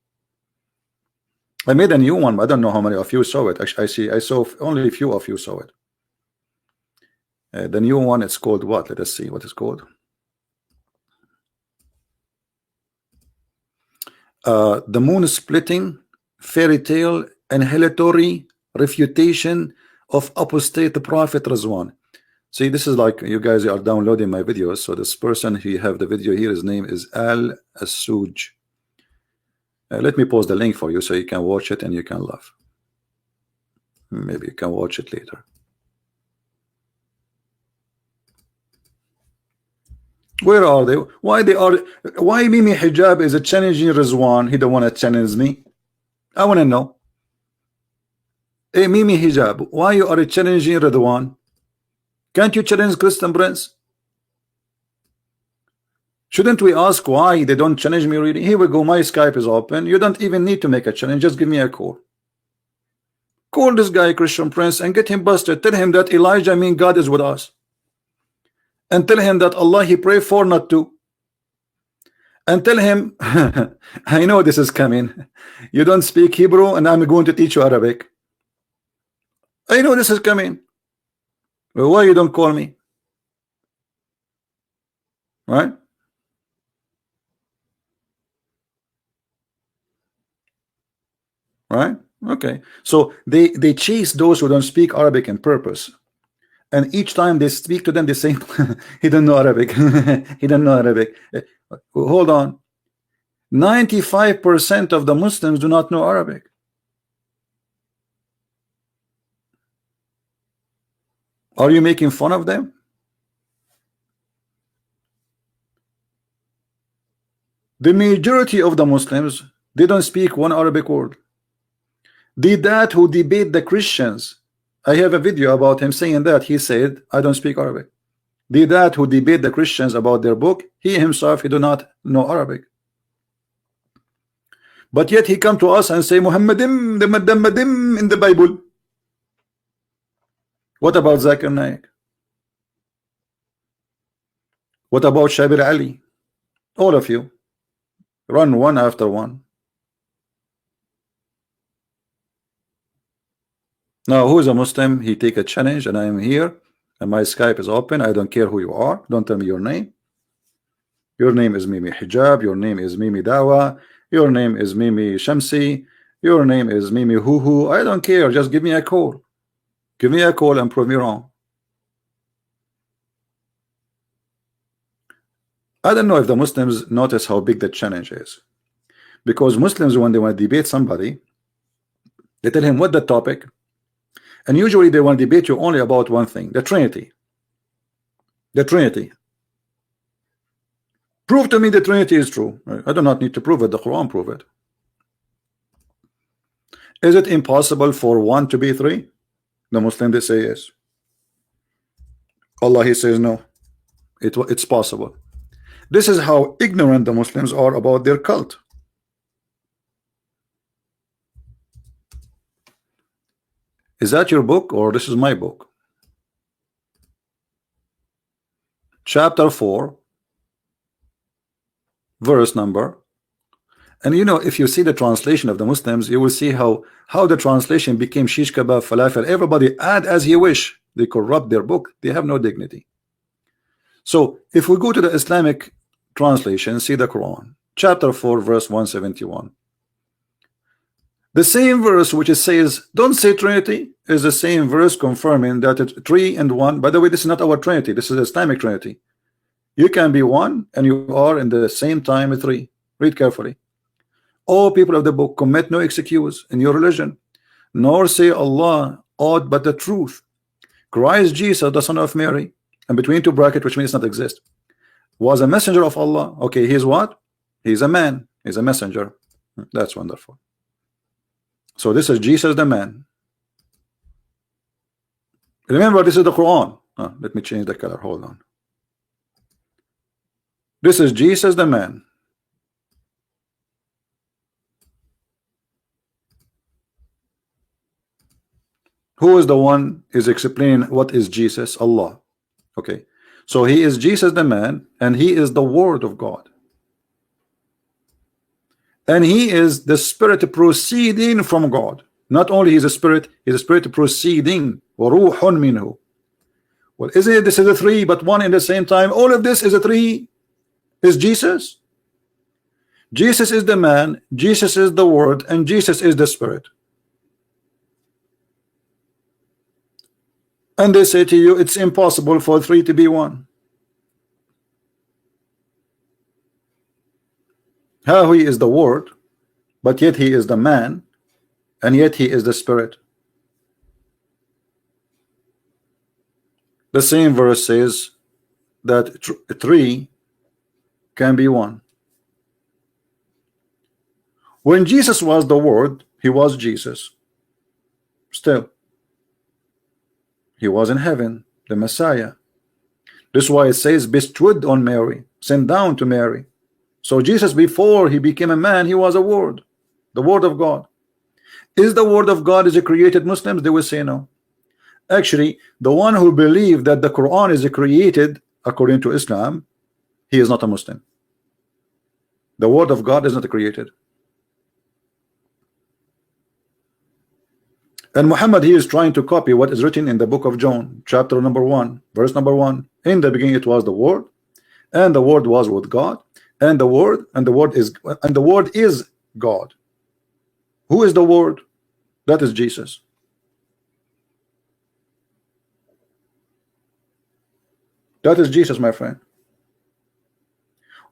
I made a new one, but I don't know how many of you saw it. Actually, I saw only a few of you saw it. The new one, it's called what? Let us see what it's called. The moon splitting fairy tale annihilatory refutation of apostate prophet Rizwan. See, this is like you guys are downloading my videos. So this person, he have the video here, his name is Al Asuj. Let me post the link for you so you can watch it and you can laugh. Maybe you can watch it later. Where are they? Why Mimi Hijab is a challenging Rizwan? He don't want to challenge me. I want to know. Hey Mimi Hijab, why you are challenging Rizwan? Can't you challenge Christian Prince? Shouldn't we ask why they don't challenge me really? Here we go, my Skype is open. You don't even need to make a challenge, just give me a call. Call this guy Christian Prince and get him busted. Tell him that Elijah mean God is with us. And tell him that Allah he pray for not to. And tell him, I know this is coming. You don't speak Hebrew and I'm going to teach you Arabic. I know this is coming. Well, why you don't call me? Right? Right? Okay. So they chase those who don't speak Arabic on purpose. And each time they speak to them, they say, he don't know Arabic. He don't know Arabic. Hold on. 95% of the Muslims do not know Arabic. Are you making fun of them? The majority of the Muslims, they don't speak one Arabic word. That who debate the Christians, I have a video about him saying that. He said, I don't speak Arabic. That who debate the Christians about their book, he himself, he do not know Arabic. But yet he come to us and say, Muhammadim in the Bible. What about Zakir Naik? What about Shabir Ali? All of you run one after one. Now, who is a Muslim? He take a challenge, and I am here, and my Skype is open. I don't care who you are. Don't tell me your name. Your name is Mimi Hijab. Your name is Mimi Dawa. Your name is Mimi Shamsi. Your name is Mimi Hoo. I don't care. Just give me a call. Give me a call and prove me wrong. I don't know if the Muslims notice how big the challenge is, because Muslims, when they want to debate somebody, they tell him what the topic, and usually they want to debate you only about one thing: the Trinity. The Trinity. Prove to me the Trinity is true. I do not need to prove it. The Quran prove it. Is it impossible for one to be three? The Muslim, they say yes. Allah, he says no. It's possible. This is how ignorant the Muslims are about their cult. Is that your book or this is my book? Chapter 4, verse number. And you know, if you see the translation of the Muslims, you will see how the translation became shish kebab, falafel. Everybody add as he wish. They corrupt their book. They have no dignity. So if we go to the Islamic translation, see the Quran, chapter 4, verse 171. The same verse which it says, don't say Trinity, is the same verse confirming that it's 3 and 1. By the way, this is not our Trinity. This is the Islamic Trinity. You can be one and you are in the same time 3. Read carefully. All people of the book, commit no excuse in your religion, nor say Allah aught but the truth. Christ Jesus, the son of Mary, and between two brackets, which means not exist, was a messenger of Allah. Okay, he's what? He's a man. He's a messenger. That's wonderful. So this is Jesus the man. Remember, this is the Quran. Let me change the color. Hold on. This is Jesus the man. Who is the one is explaining what is Jesus? Allah. Okay. So he is Jesus the man, and he is the word of God. And he is the spirit proceeding from God. Not only is a spirit, he's a spirit proceeding. وَرُوحٌ مِّنْهُ. Well, isn't it this is a 3 but 1 in the same time? All of this is a 3 is Jesus. Jesus is the man, Jesus is the word, and Jesus is the spirit. And they say to you, it's impossible for 3 to be 1. How he is the word, but yet he is the man, and yet he is the spirit. The same verse says that 3 can be 1. When Jesus was the word, he was Jesus. Still, he was in heaven, the Messiah. This is why it says bestowed on Mary, sent down to Mary. So Jesus, before he became a man, he was a word, the word of God. Is the word of God is a created Muslims? They will say no. Actually, the one who believes that the Quran is a created according to Islam, he is not a Muslim. The word of God is not created. And Muhammad, he is trying to copy what is written in the book of John, chapter number 1, verse number 1. In the beginning it was the word, and the word was with God, and the word is God. Who is the word? That is Jesus. That is Jesus, my friend.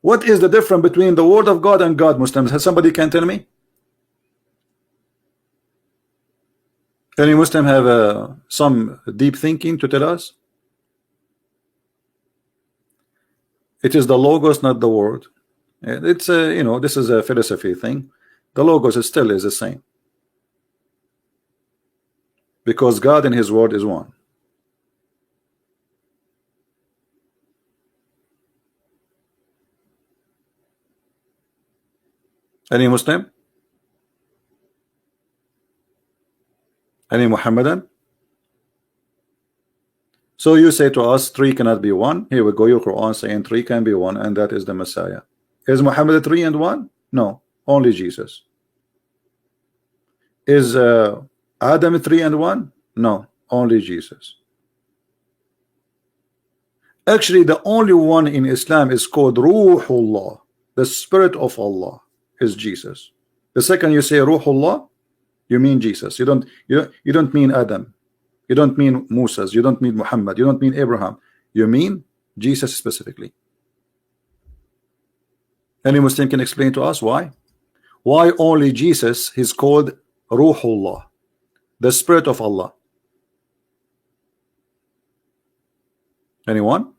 What is the difference between the word of God and God, Muslims? Has somebody can tell me? Any Muslim have some deep thinking to tell us? It is the logos, not the word. It's a, you know, this is a philosophy thing. The logos is still is the same, because God and his word is one. Any Muslim? Any Muhammadan? So you say to us, three cannot be one. Here we go, your Quran saying three can be one, and that is the Messiah. Is Muhammad three and one? No, only Jesus. Is Adam three and one? No, only Jesus. Actually, the only one in Islam is called Ruhullah, the Spirit of Allah is Jesus. The second you say Ruhullah, you mean Jesus. You don't mean Adam. You don't mean Moses. You don't mean Muhammad. You don't mean Abraham. You mean Jesus specifically. Any Muslim can explain to us why? Why only Jesus is called Ruhullah, the Spirit of Allah? Anyone?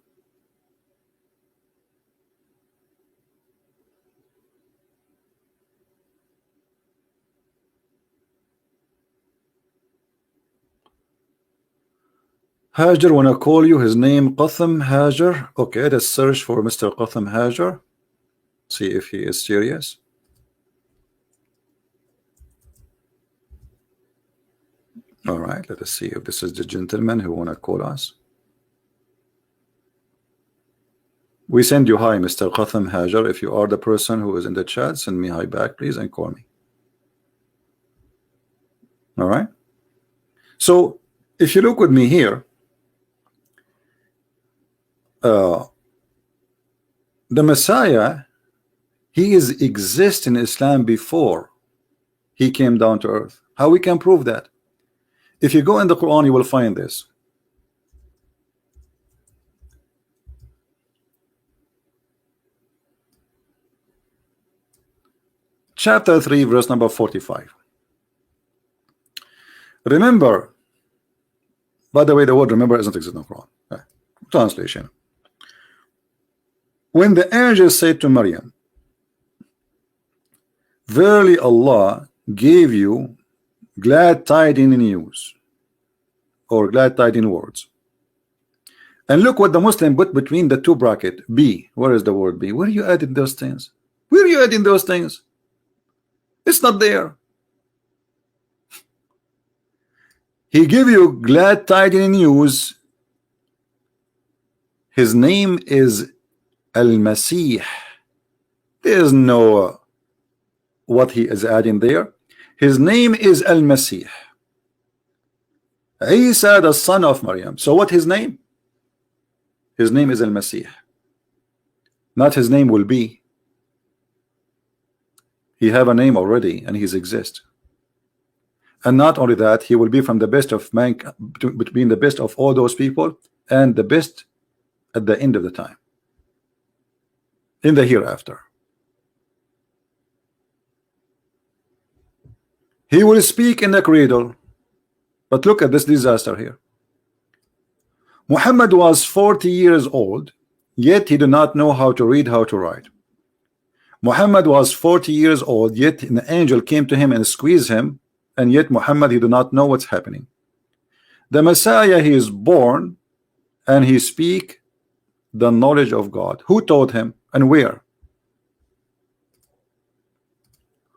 Hajar wanna call you, his name Qatham Hajar. Okay, let's search for Mr. Qatham Hajar. See if he is serious. All right, let us see if this is the gentleman who wanna call us. We send you hi, Mr. Qatham Hajar. If you are the person who is in the chat, send me hi back, please, and call me. All right. So if you look with me here, the Messiah, he is exist in Islam before he came down to earth. How we can prove that? If you go in the Quran, you will find this. Chapter 3, verse number 45. Remember, by the way, the word remember doesn't exist in the Quran. Translation. When the angel said to Maryam, verily Allah gave you glad tidings news, or glad tidings words. And look what the Muslim put between the two brackets. B. Where is the word B? Where are you adding those things? Where are you adding those things? It's not there. He gave you glad tidings news. His name is Al-Masih. There's no what he is adding there. His name is Al-Masih, Isa, the son of Maryam. So what his name? His name is Al-Masih. Not his name will be. He have a name already, and he's exist. And not only that, he will be from the best of man, between the best of all those people, and the best at the end of the time, in the hereafter. He will speak in the cradle. But look at this disaster here. Muhammad was 40 years old, yet he did not know how to read, how to write. Muhammad was 40 years old, yet an angel came to him and squeezed him, and yet Muhammad, he did not know what's happening. The Messiah, he is born and he speak the knowledge of God. Who taught him and where?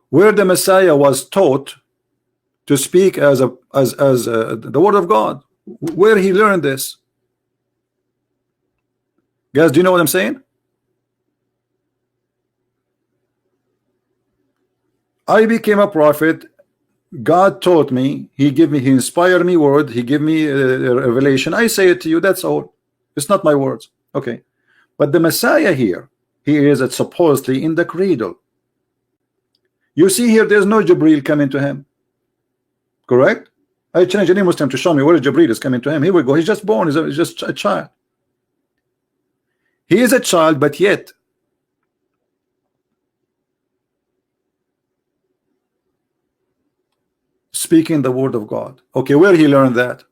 Where the Messiah was taught to speak as the word of God? Where he learned this? Guys, do you know what I'm saying? I became a prophet. God taught me. He inspired me word. He gave me a revelation. I say it to you. That's all. It's not my words. Okay. But the Messiah here, he is supposedly in the cradle. You see here, there's no Jibril coming to him. Correct? I challenge any Muslim to show me where Jibril is coming to him. Here we go. He's just born. He's just a child. He is a child, but yet speaking the word of God. Okay, where he learned that?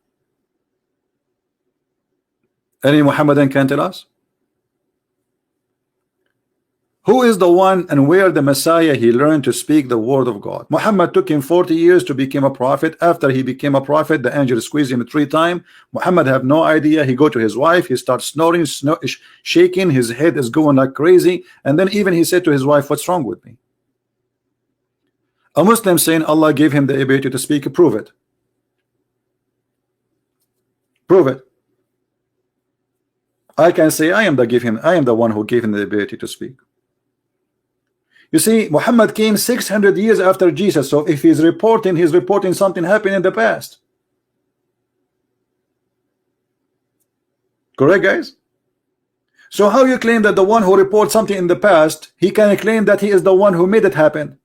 Any Muhammadan can tell us? Who is the one and where the Messiah he learned to speak the word of God? Muhammad took him 40 years to become a prophet. After he became a prophet, the angel squeezed him 3 times. Muhammad have no idea. He go to his wife. He starts snoring, shaking. His head is going like crazy. And then even he said to his wife, what's wrong with me? A Muslim saying Allah gave him the ability to speak. Prove it. Prove it. I can say I am the one who gave him the ability to speak. You see, Muhammad came 600 years after Jesus, so if he's reporting something happened in the past. Correct, guys? So how you claim that the one who reports something in the past, he can claim that he is the one who made it happen?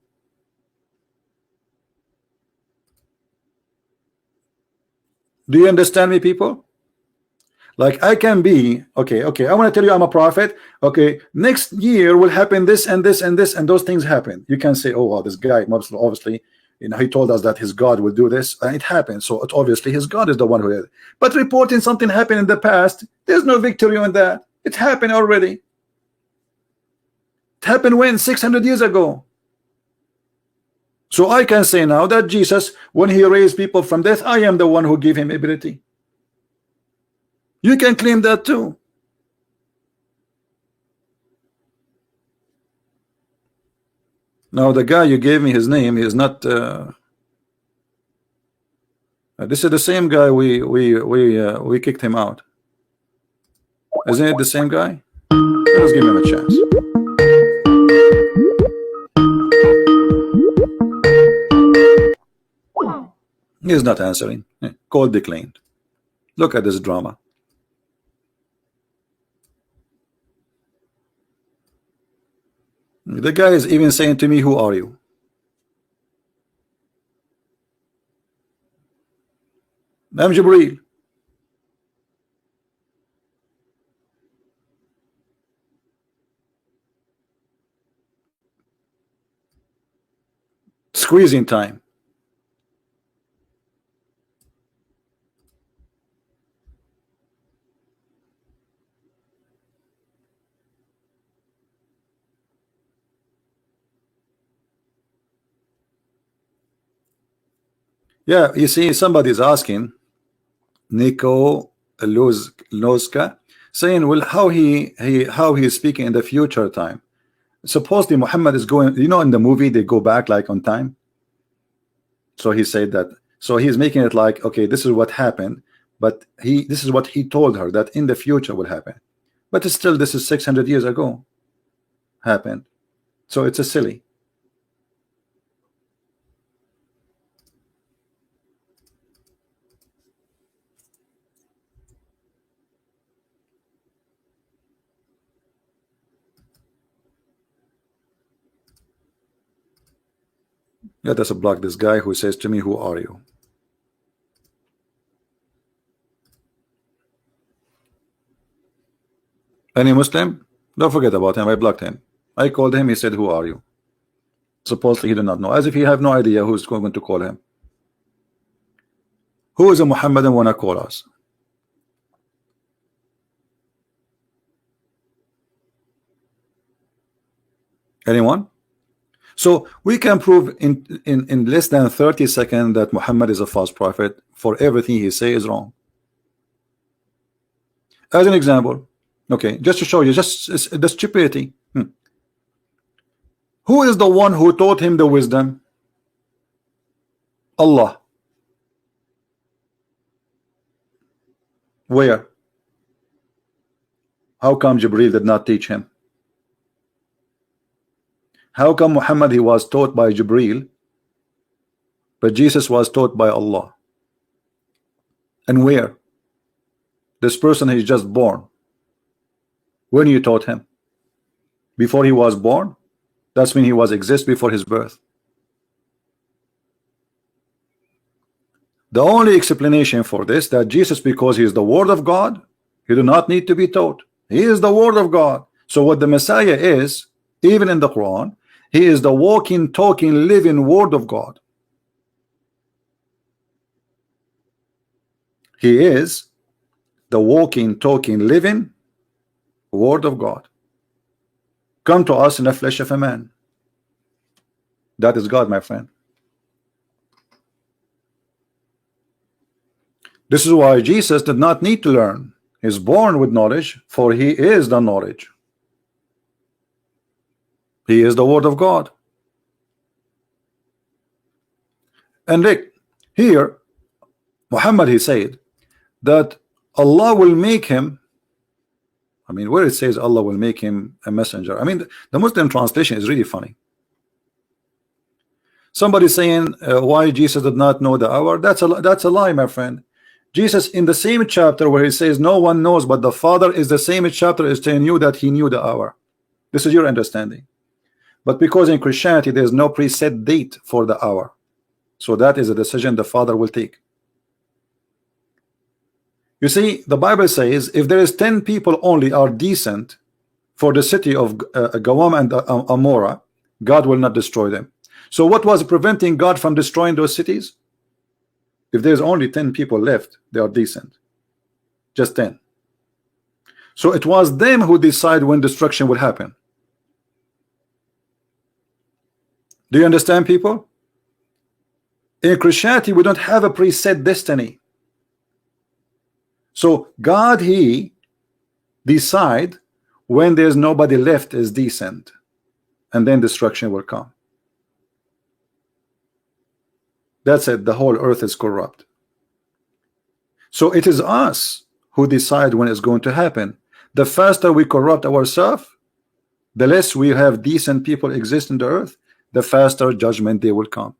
Do you understand me, people? Like I can be, okay, I want to tell you I'm a prophet. Okay, next year will happen this and this and this, and those things happen. You can say, oh, well, this guy, obviously, you know, he told us that his God will do this, and it happened. So it, obviously his God is the one who did it. But reporting something happened in the past, there's no victory on that. It happened already. It happened when? 600 years ago. So I can say now that Jesus, when he raised people from death, I am the one who gave him ability. You can claim that too. Now the guy you gave me his name is not. This is the same guy we kicked him out. Isn't it the same guy? Let's give him a chance. He's not answering. Call declined. Look at this drama. The guy is even saying to me, who are you? I'm Jibreel. Squeezing time. Yeah, you see, somebody's asking, Nico Lozka, saying, well, how he's speaking in the future time. Supposedly Muhammad is going, you know, in the movie they go back like on time. So he said that, so he's making it like, okay, this is what happened, but this is what he told her that in the future will happen. But still, this is 600 years ago happened. So it's a silly. Let us block this guy who says to me, who are you? Any Muslim? Don't forget about him. I blocked him. I called him. He said, who are you? Supposedly he did not know, as if he have no idea who's going to call him. Who is a Muhammadan wanna call us? Anyone? So we can prove in less than 30 seconds that Muhammad is a false prophet, for everything he says is wrong. As an example, okay, just to show you just the stupidity. Who is the one who taught him the wisdom? Allah. Where? How come Jibreel did not teach him? How come Muhammad, he was taught by Jibreel, but Jesus was taught by Allah? And where? This person is just born. When you taught him? Before he was born? That's when he was exist before his birth. The only explanation for this, that Jesus, because he is the word of God, he do not need to be taught. He is the word of God. So what the Messiah is, even in the Quran, he is the walking, talking, living word of God. He is the walking, talking, living word of God, come to us in the flesh of a man. That is God, my friend. This is why Jesus did not need to learn. He is born with knowledge, for he is the knowledge. He is the word of God. And Rick, here Muhammad, he said that Allah will make him I mean, where it says Allah will make him a messenger. I mean, the Muslim translation is really funny. Somebody saying why Jesus did not know the hour. That's a lie, my friend. Jesus, in the same chapter where he says no one knows but the Father, is the same chapter is telling you that he knew the hour. This is your understanding. But because in Christianity there is no preset date for the hour, so that is a decision the Father will take. You see, the Bible says if there is 10 people only are decent for the city of Gawam and Amora, God will not destroy them. So what was preventing God from destroying those cities? If there's only 10 people left, they are decent. Just 10. So it was them who decide when destruction will happen. Do you understand, people? In Christianity, we don't have a preset destiny. So God, he decide when there's nobody left is decent, and then destruction will come. That's it. The whole earth is corrupt. So it is us who decide when it's going to happen. The faster we corrupt ourselves, the less we have decent people exist in the earth, the faster judgment day will come.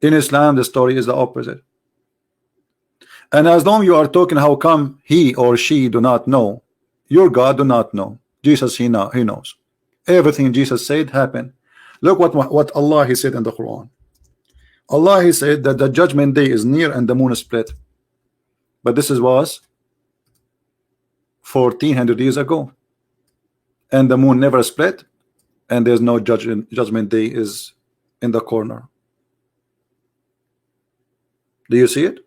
In Islam, the story is the opposite. And as long you are talking how come he or she do not know, your God do not know. Jesus, he knows. Everything Jesus said happened. Look what Allah he said in the Quran. Allah he said that the judgment day is near and the moon is split. But this was 1400 years ago, and the moon never split, and there's no judgment day is in the corner. Do you see it?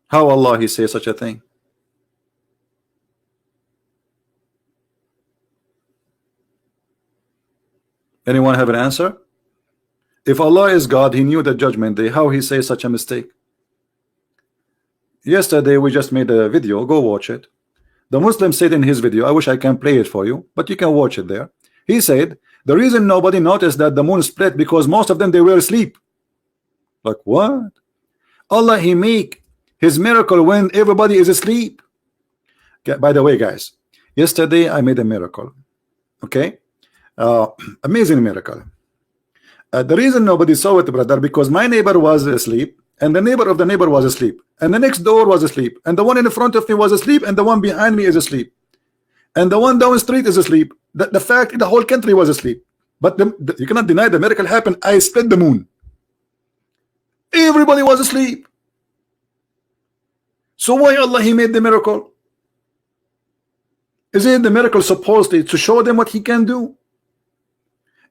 How Allah he says such a thing? Anyone have an answer? If Allah is God, he knew the judgment day. How he says such a mistake? Yesterday we just made a video. Go watch it. The Muslim said in his video, I wish I can play it for you, but you can watch it there. He said the reason nobody noticed that the moon split because most of them they were asleep. Like what? Allah he make his miracle when everybody is asleep. By the way, guys, yesterday I made a miracle. Okay, amazing miracle. The reason nobody saw it, brother, because my neighbor was asleep, and the neighbor of the neighbor was asleep, and the next door was asleep, and the one in front of me was asleep, and the one behind me is asleep, and the one down the street is asleep. The fact the whole country was asleep. But you cannot deny the miracle happened. I split the moon. Everybody was asleep. So why Allah he made the miracle? Isn't the miracle supposedly to show them what he can do?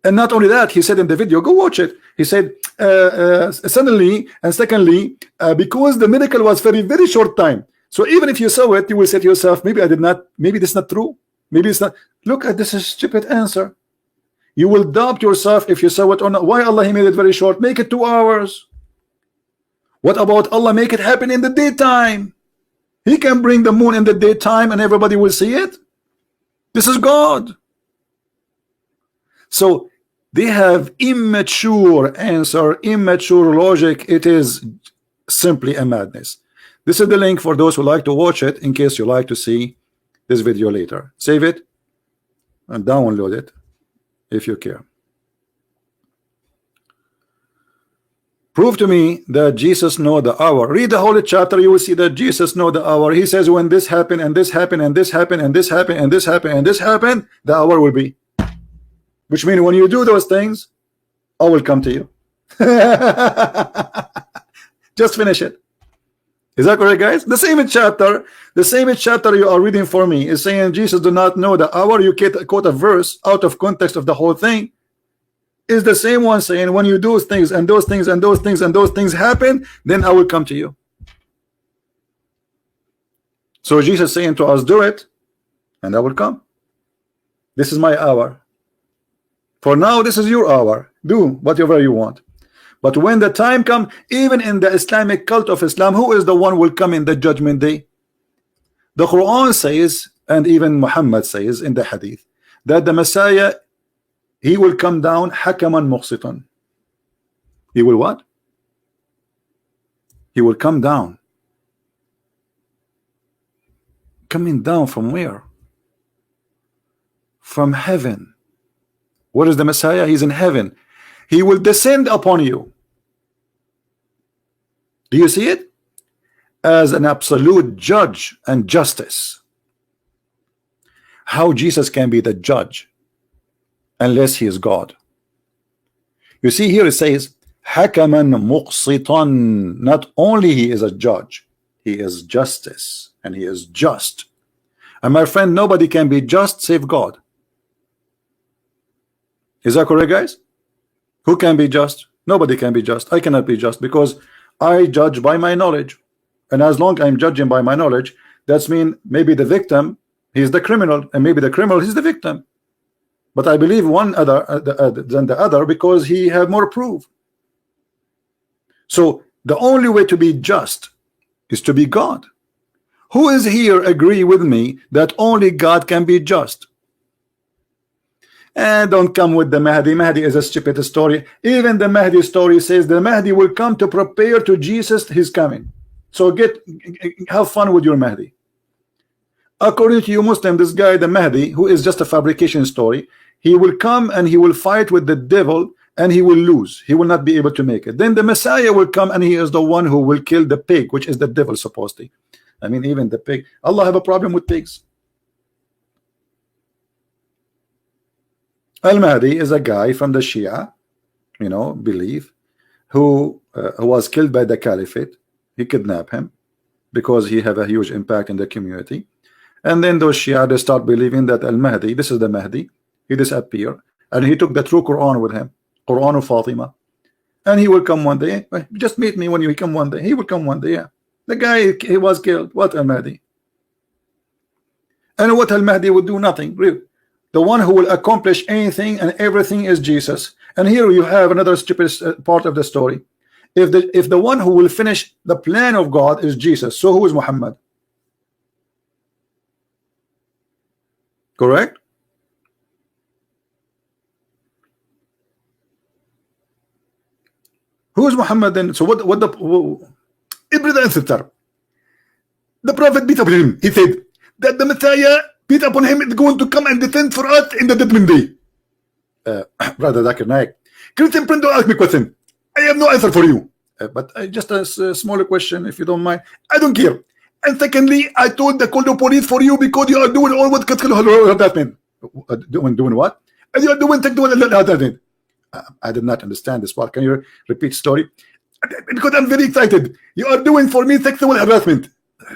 And not only that, he said in the video, go watch it. He said, suddenly and secondly, because the miracle was very short time. So even if you saw it, you will say to yourself, maybe I did not, maybe this is not true. Maybe it's not. Look at this stupid answer. You will doubt yourself if you saw it or not. Why Allah he made it very short? Make it 2 hours. What about Allah make it happen in the daytime? He can bring the moon in the daytime and everybody will see it. This is God. So they have immature answer, immature logic. It is simply a madness. This is the link for those who like to watch it in case you like to see this video later. Save it and download it if you care. Prove to me that Jesus know the hour. Read the whole chapter, you will see that Jesus know the hour. He says when this happened and this happened and this happened and this happened and this happened and this happened, the hour will be. Which means when you do those things, I will come to you. Just finish it. Is that correct, guys? The same chapter you are reading for me is saying Jesus do not know the hour. You quote a verse out of context of the whole thing. Is the same one saying when you do things and those things and those things and those things happen, then I will come to you. So Jesus saying to us, do it and I will come. This is my hour. For now, this is your hour. Do whatever you want. But when the time comes, even in the Islamic cult of Islam, who is the one who will come in the judgment day? The Quran says, and even Muhammad says in the hadith, that the Messiah, he will come down hakaman muqsitan. He will what? He will come down Coming down from where? From heaven. What is the Messiah? He's in heaven. He will descend upon you. Do you see it? As an absolute judge and justice. How Jesus can be the judge unless he is God? You see here it says Hakaman muqsitan. Not only he is a judge, he is justice, and he is just. And my friend, nobody can be just save God. Is that correct, guys? Who can be just? Nobody can be just. I cannot be just because I judge by my knowledge. And as long as I'm judging by my knowledge, that's mean maybe the victim, he's the criminal, and maybe the criminal is the victim. But I believe one other than the other because he have more proof. So the only way to be just is to be God. Who is here agree with me that only God can be just? And don't come with the Mahdi. Mahdi is a stupid story. Even the Mahdi story says the Mahdi will come to prepare to Jesus his coming. So have fun with your Mahdi. According to you Muslim, this guy the Mahdi, who is just a fabrication story, he will come and he will fight with the devil and he will lose. He will not be able to make it. Then the Messiah will come and he is the one who will kill the pig, which is the devil supposedly. I mean, even the pig. Allah have a problem with pigs. Al-Mahdi is a guy from the Shia, belief, who was killed by the Caliphate. He kidnapped him because he have a huge impact in the community. And then those Shia, they start believing that Al-Mahdi, this is the Mahdi, he disappeared. And he took the true Quran with him, Quran of Fatima. And he will come one day. Just meet me when you come one day. He will come one day, yeah. The guy, he was killed. What Al-Mahdi? And what Al-Mahdi would do? Nothing, really. The one who will accomplish anything and everything is Jesus. And here you have another stupid part of the story. If the one who will finish the plan of God is Jesus, so who is Muhammad? Correct? Who is Muhammad then? So what Ibn answer. The Prophet beat upon him. He said that the Messiah beat upon him is going to come and descend for us in the judgment day. Brother Zakir Naik, Christian friend, don't ask me question. I have no answer for you. But just a smaller question, if you don't mind. I don't care. And secondly, I told the call the police for you because you are doing all what harassment. Doing what? And you are doing sexual harassment. I did not understand this part. Can you repeat story? Because I'm very excited. You are doing for me sexual harassment.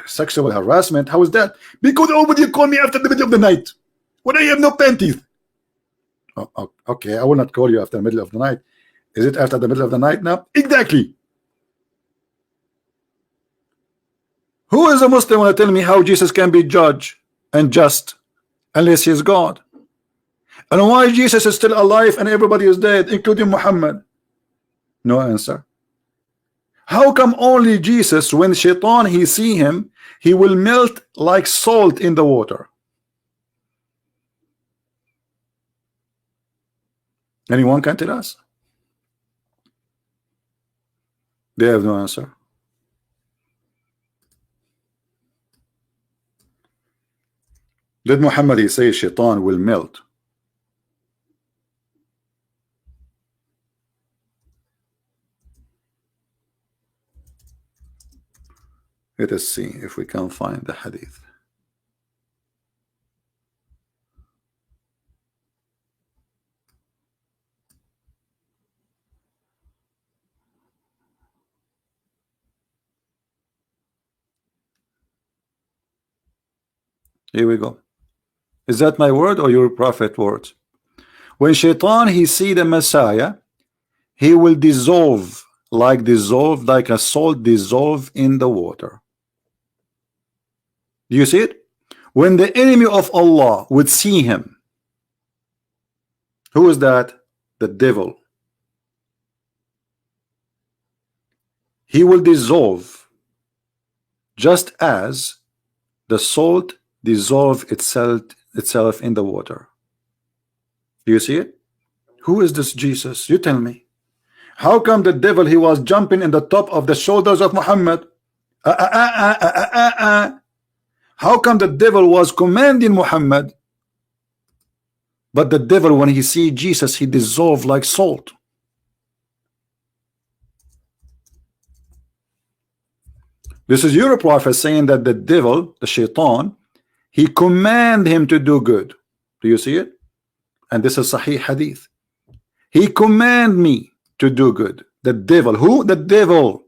Sexual harassment? How is that? Because always you call me after the middle of the night when I have no panties. Oh, okay, I will not call you after the middle of the night. Is it after the middle of the night now? Exactly. Who is a Muslim want to tell me how Jesus can be judge and just unless he is God? And why Jesus is still alive and everybody is dead, including Muhammad? No answer. How come only Jesus, when Shaitan he see him, he will melt like salt in the water? Anyone can tell us? They have no answer. Did Muhammad say Shaitan will melt? Let us see if we can find the hadith. Here we go. Is that my word or your prophet words? When Shaitan he see the Messiah, he will dissolve like a salt dissolve in the water. Do you see it? When the enemy of Allah would see him, who is that? The devil. He will dissolve just as the salt dissolve itself in the water. Do you see it? Who is this Jesus? You tell me. How come the devil he was jumping in the top of the shoulders of Muhammad? How come the devil was commanding Muhammad, but the devil, when he see Jesus, he dissolved like salt? This is your prophet saying that the devil, the shaitan, he command him to do good. Do you see it? And this is Sahih Hadith. He command me to do good. The devil. Who? The devil.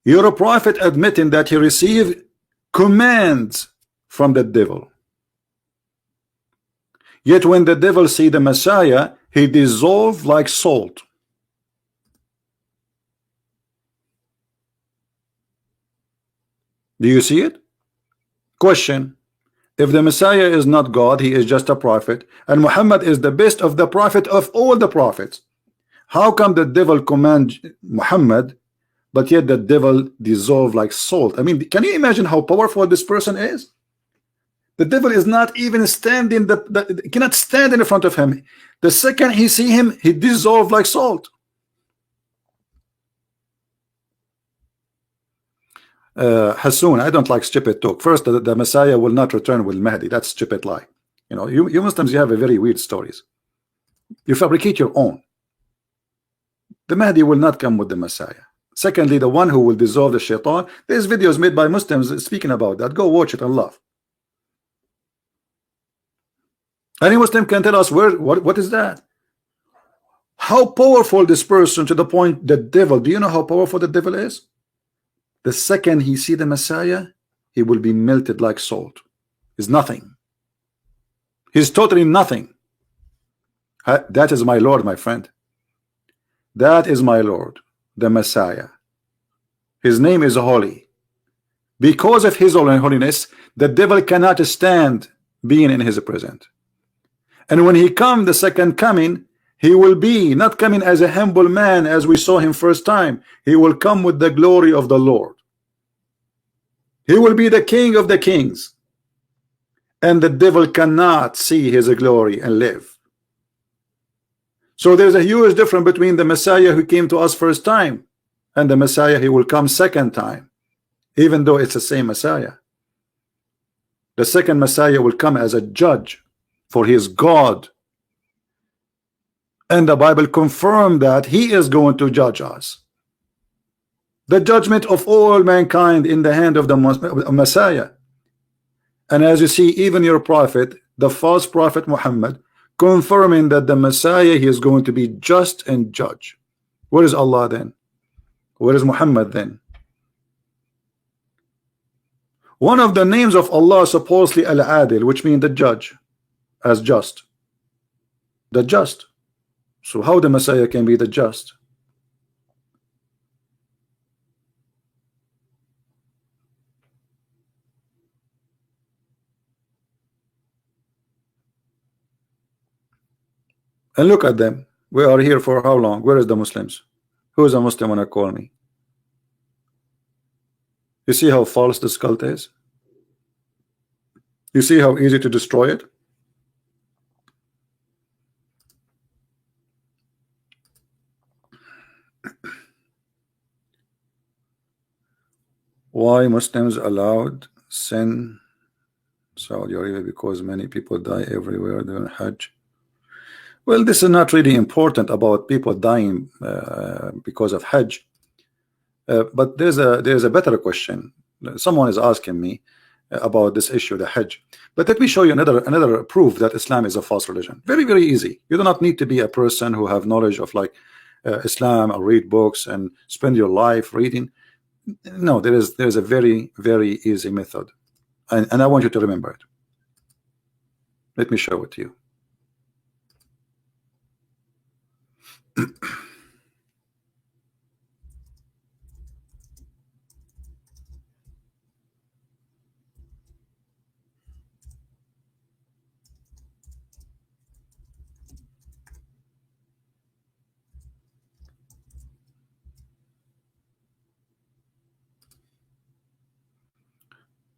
You're a prophet admitting that he received commands from the devil. Yet when the devil see the Messiah, he dissolved like salt. Do you see it? Question. If the Messiah is not God, he is just a prophet, and Muhammad is the best of the prophet of all the prophets, how come the devil command Muhammad, but yet the devil dissolve like salt? I mean, can you imagine how powerful this person is? The devil is not even standing, cannot stand in front of him. The second he see him, he dissolve like salt. Hassoun, I don't like stupid talk. First, the Messiah will not return with Mahdi. That's stupid lie. You know, you Muslims, you have a very weird stories. You fabricate your own. The Mahdi will not come with the Messiah. Secondly, the one who will dissolve the shaitan. There's videos made by Muslims speaking about that. Go watch it and laugh. Any Muslim can tell us what is that? How powerful this person, to the point the devil. Do you know how powerful the devil is? The second he see the Messiah, he will be melted like salt. He's nothing. He's totally nothing. That is my Lord, my friend. That is my Lord, the Messiah. His name is holy. Because of his holiness, the devil cannot stand being in his presence. And when he come, the second coming, he will be not coming as a humble man as we saw him first time. He will come with the glory of the Lord. He will be the King of the kings. And the devil cannot see his glory and live. So there's a huge difference between the Messiah who came to us first time and the Messiah he will come second time, even though it's the same Messiah. The second Messiah will come as a judge, for he is God. And the Bible confirmed that he is going to judge us. The judgment of all mankind in the hand of the Messiah. And as you see, even your prophet, the false prophet Muhammad, confirming that the Messiah, he is going to be just and judge. Where is Allah then? Where is Muhammad then? One of the names of Allah supposedly Al-Adil, which means the judge, as just. The just. So how the Messiah can be the just? And look at them. We are here for how long? Where is the Muslims? Who is a Muslim when I call me? You see how false this cult is? You see how easy to destroy it? Why Muslims allowed sin Saudi Arabia? Because many people die everywhere during Hajj. Well, this is not really important about people dying because of Hajj, but there's a better question. Someone is asking me about this issue, the Hajj. But let me show you another proof that Islam is a false religion. Very, very easy. You do not need to be a person who have knowledge of like Islam or read books and spend your life reading. No, there's a very, very easy method, and I want you to remember it. Let me show it to you.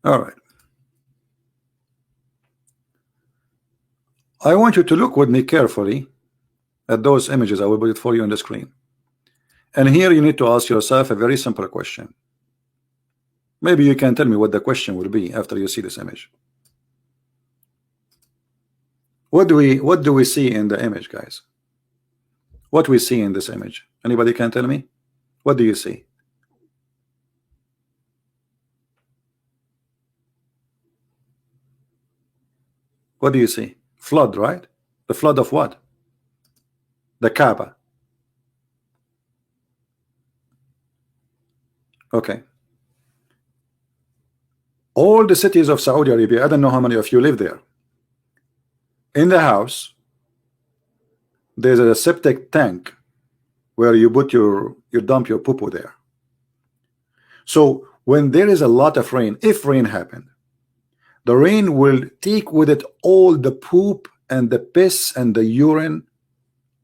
All right. I want you to look with me carefully at those images. I will put it for you on the screen. And here you need to ask yourself a very simple question. Maybe you can tell me what the question will be after you see this image. What do we see in the image, guys? What we see in this image? Anybody can tell me? What do you see? What do you see? Flood, right? The flood of what? The Kaaba. Okay. All the cities of Saudi Arabia, I don't know how many of you live there. In the house, there's a septic tank where you put you dump your poo-poo there. So when there is a lot of rain, if rain happened, the rain will take with it all the poop and the piss and the urine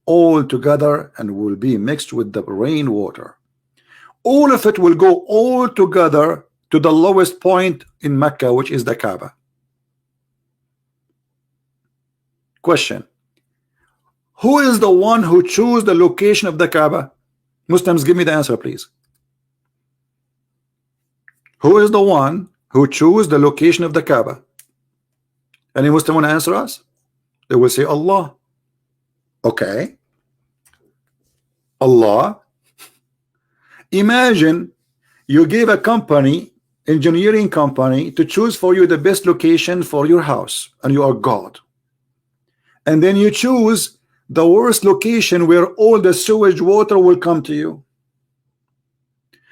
all together and will be mixed with the rainwater. All of it will go all together to the lowest point in Mecca, which is the Kaaba. Question: who is the one who chose the location of the Kaaba? Muslims, give me the answer, please. Who is the one who chose the location of the Kaaba? Any Muslim want to answer us? They will say Allah. Okay. Allah. Imagine you gave a company, engineering company, to choose for you the best location for your house, and you are God. And then you choose the worst location where all the sewage water will come to you.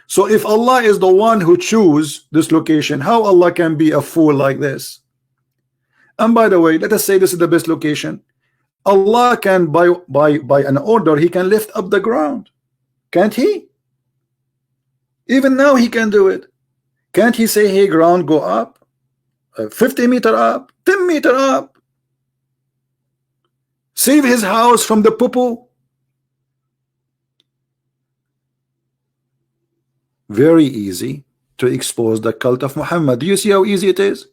So if Allah is the one who choose this location, how Allah can be a fool like this? And by the way, let us say this is the best location. Allah can by an order, he can lift up the ground. Can't he? Even now he can do it. Can't he say, hey ground, go up 50 meter up, 10 meter up, save his house from the poo-poo? Very easy to expose the cult of Muhammad. Do you see how easy it is?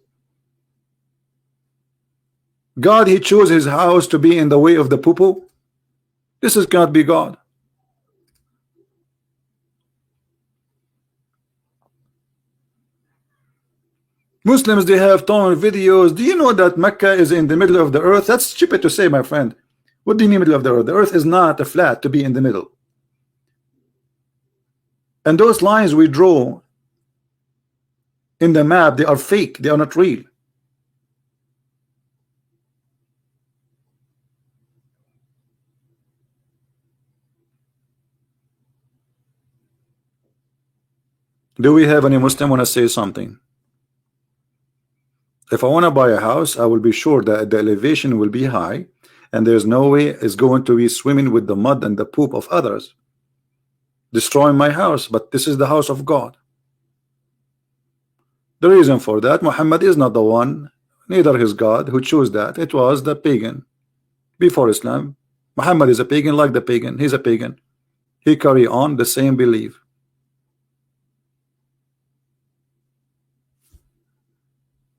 God, he chose his house to be in the way of the poo-poo. This is cannot be God. Muslims, they have torn videos. Do you know that Mecca is in the middle of the earth? That's stupid to say, my friend. What do you mean middle of the earth? The earth is not a flat to be in the middle. And those lines we draw in the map, they are fake. They are not real. Do we have any Muslim want to say something? If I want to buy a house, I will be sure that the elevation will be high, and there's no way it's going to be swimming with the mud and the poop of others, destroying my house. But this is the house of God. The reason for that, Muhammad is not the one, neither his God, who chose that. It was the pagan before Islam. Muhammad is a pagan like the pagan. He's a pagan. He carry on the same belief.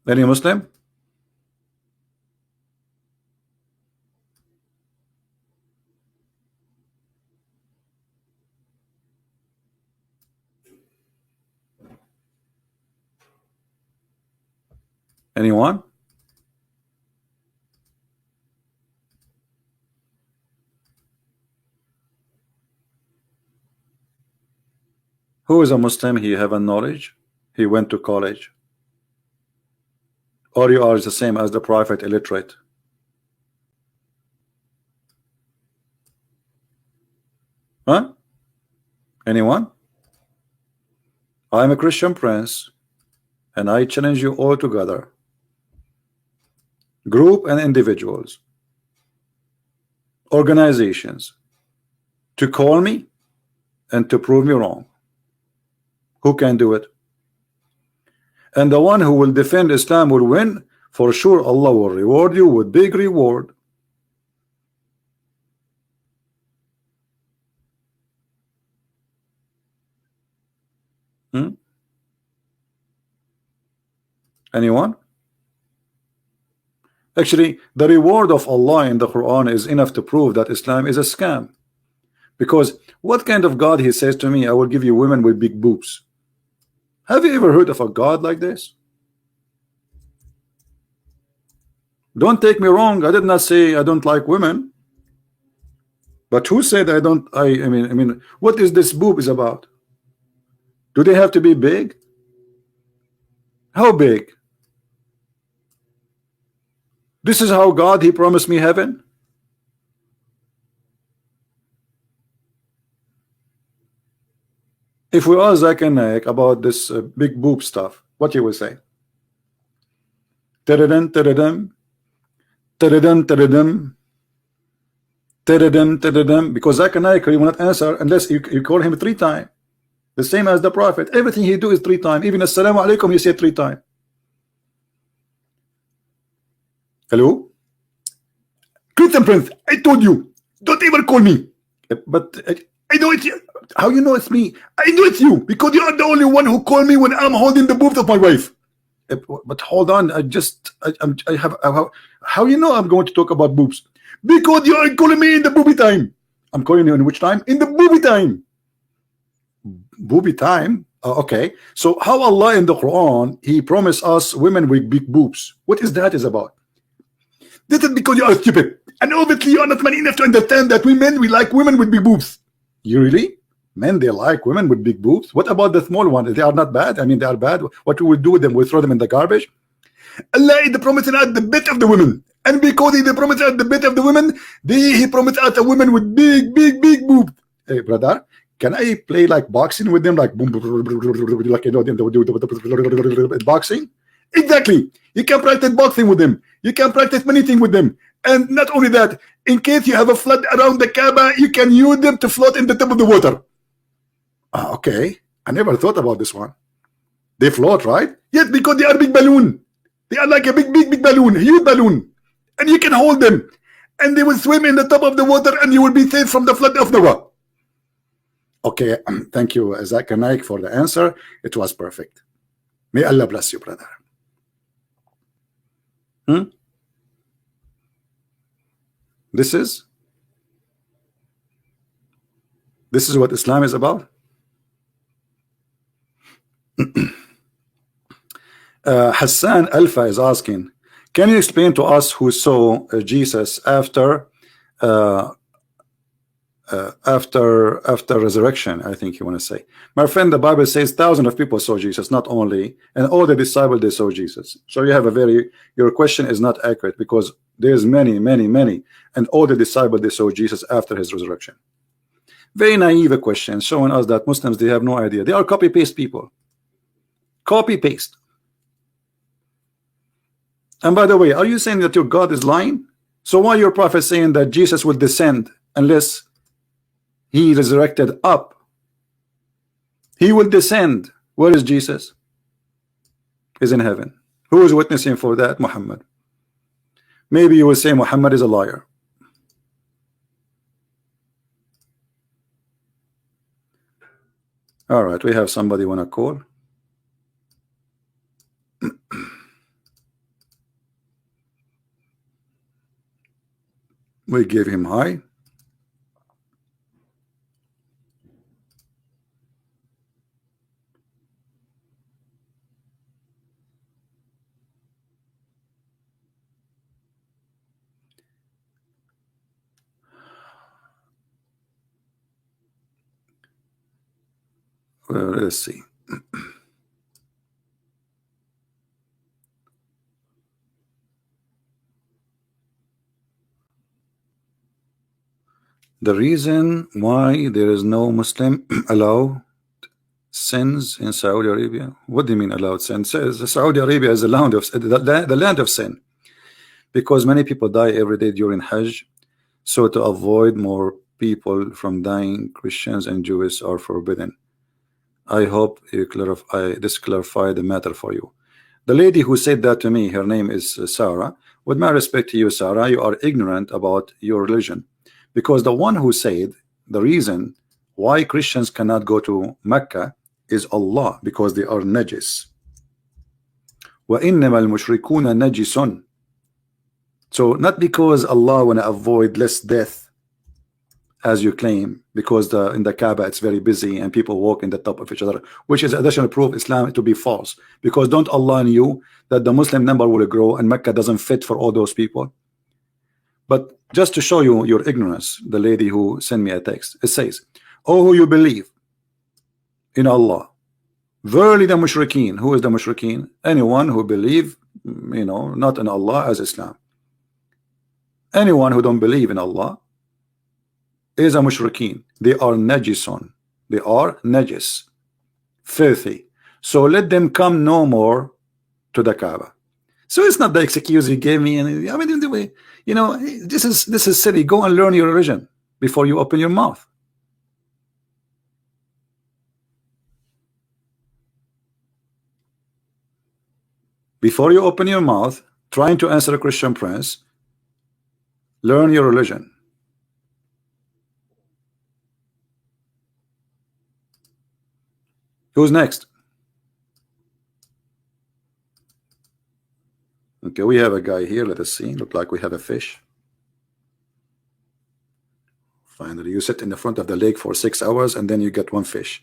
Any Muslim? Anyone? Who is a Muslim? He have a knowledge. He went to college. Or you are the same as the prophet, illiterate. Huh? Anyone? I am a Christian prince, and I challenge you all together, group and individuals, organizations, to call me and to prove me wrong. Who can do it? And the one who will defend Islam will win. For sure, Allah will reward you with big reward. Anyone? Actually, the reward of Allah in the Quran is enough to prove that Islam is a scam. Because what kind of God he says to me, I will give you women with big boobs? Have you ever heard of a God like this? Don't take me wrong. I did not say I don't like women. But who said I don't? I mean, what is this boob is about? Do they have to be big? How big? This is how God, he promised me heaven. If we ask Zach and Naik about this big boob stuff, what you will say? Tadadam, tadadam, tadadam, tadadam, tadadam, tadadam. Because Zach and Naik, he will not answer unless you call him 3 times. The same as the Prophet. Everything he do is 3 times. Even Assalamu alaikum, he said 3 times. Hello? Christian Prince, I told you, don't ever call me. But I know it's you. How you know it's me? I know it's you because you are the only one who call me when I'm holding the boob of my wife. But hold on, I have how you know I'm going to talk about boobs? Because you are calling me in the booby time. I'm calling you in which time? In the booby time. Booby time. Okay. So how Allah in the Quran, he promised us women with big boobs. What is that is about? This is because you are stupid. And obviously you are not man enough to understand that we like women with big boobs. You really? Men, they like women with big boobs. What about the small ones? They are not bad. I mean, they are bad. What we will do with them? We throw them in the garbage. Allah is the promising at the bit of the women. And because he the promised at the bit of the women, he promised at a woman with big boobs. Hey, brother, can I play like boxing with them? Like boom, like you know, them boxing? Exactly. You can practice boxing with them. You can practice many things with them. And not only that, in case you have a flood around the Kaaba, you can use them to float in the top of the water. Okay. I never thought about this one. They float, right? Yes, because they are big balloon. They are like a big balloon, a huge balloon. And you can hold them. And they will swim in the top of the water and you will be saved from the flood of Noah. Okay. Thank you, Zakir Naik, for the answer. It was perfect. May Allah bless you, brother. This is what Islam is about. Hassan Alpha is asking, can you explain to us who saw Jesus after resurrection? I think you want to say, my friend, the Bible says thousands of people saw Jesus, not only, and all the disciples, they saw Jesus. So you have your question is not accurate, because there's many, and all the disciples, they saw Jesus after his resurrection. Very naive question, showing us that Muslims, they have no idea. They are copy paste people. Copy paste. And by the way, are you saying that your God is lying? So why your prophet saying that Jesus will descend unless he resurrected up? He will descend. Where is Jesus? He's in heaven. Who is witnessing for that? Muhammad. Maybe you will say Muhammad is a liar. All right, we have somebody want to call. We give him hi. Let's see. The reason why there is no Muslim allow sins in Saudi Arabia. What do you mean allowed sin? Says Saudi Arabia is the land of sin, because many people die every day during Hajj. So to avoid more people from dying, Christians and Jews are forbidden. I hope you clarify the matter for you. The lady who said that to me, her name is Sarah. With my respect to you, Sarah, you are ignorant about your religion, because the one who said the reason why Christians cannot go to Mecca is Allah, because they are najis. وَإِنَّمَا الْمُشْرِكُونَ نَجِسٌ. So not because Allah want to avoid less death as you claim, because in the Kaaba it's very busy and people walk in the top of each other, which is additional proof Islam to be false. Because don't Allah knew that the Muslim number will grow and Mecca doesn't fit for all those people? But just to show you your ignorance, the lady who sent me a text, it says, "Oh, who you believe in Allah, verily the mushrikeen." Who is the mushrikeen? Anyone who believe, not in Allah as Islam. Anyone who don't believe in Allah is a mushrikeen. They are najison. They are najis, filthy. So let them come no more to the Kaaba. So it's not the excuse he gave me. And I mean, the way, this is silly. Go and learn your religion before you open your mouth. Before you open your mouth trying to answer a Christian prince, learn your religion. Who's next? Okay, we have a guy here. Let us see. Look like we have a fish. Finally, you sit in the front of the lake for 6 hours and then you get one fish.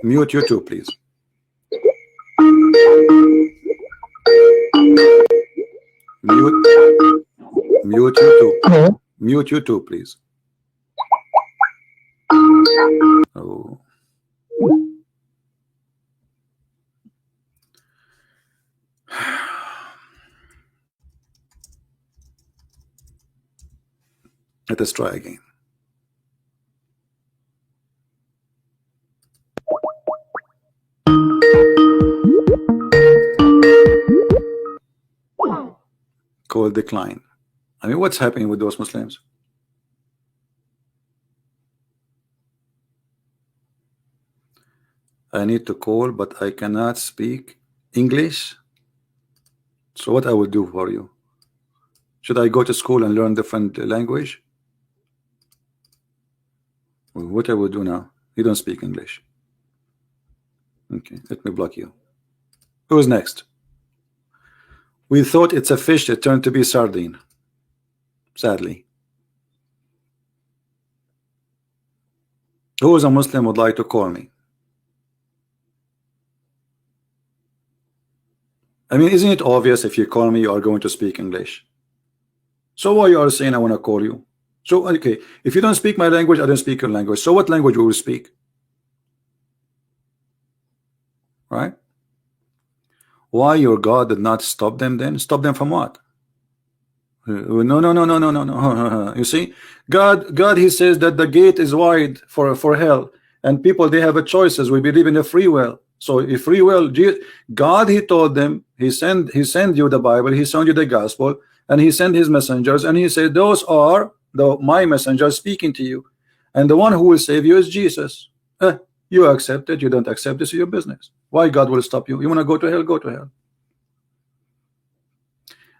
Mute YouTube, please. Mute YouTube. Hello. Mute YouTube, please. Oh. Let us try again. Call decline. I mean, what's happening with those Muslims? I need to call, but I cannot speak English. So what I will do for you? Should I go to school and learn different language? Well, what I will do now? You don't speak English. Okay, let me block you. Who's next? We thought it's a fish that turned to be sardine. Sadly. Who is a Muslim would like to call me? I mean, isn't it obvious if you call me you are going to speak English? So why you are saying I want to call you? So okay, if you don't speak my language, I don't speak your language. So what language will we speak? Right? Why your God did not stop them then? Stop them from what? No. You see, God, He says that the gate is wide for hell, and people they have a choices. We believe in a free will. So if free will, God, He told them, He sent you the Bible, He sent you the gospel, and He sent His messengers, and He said those are my messengers speaking to you, and the one who will save you is Jesus. You accept it, you don't accept this is your business. Why God will stop you? You want to go to hell, go to hell.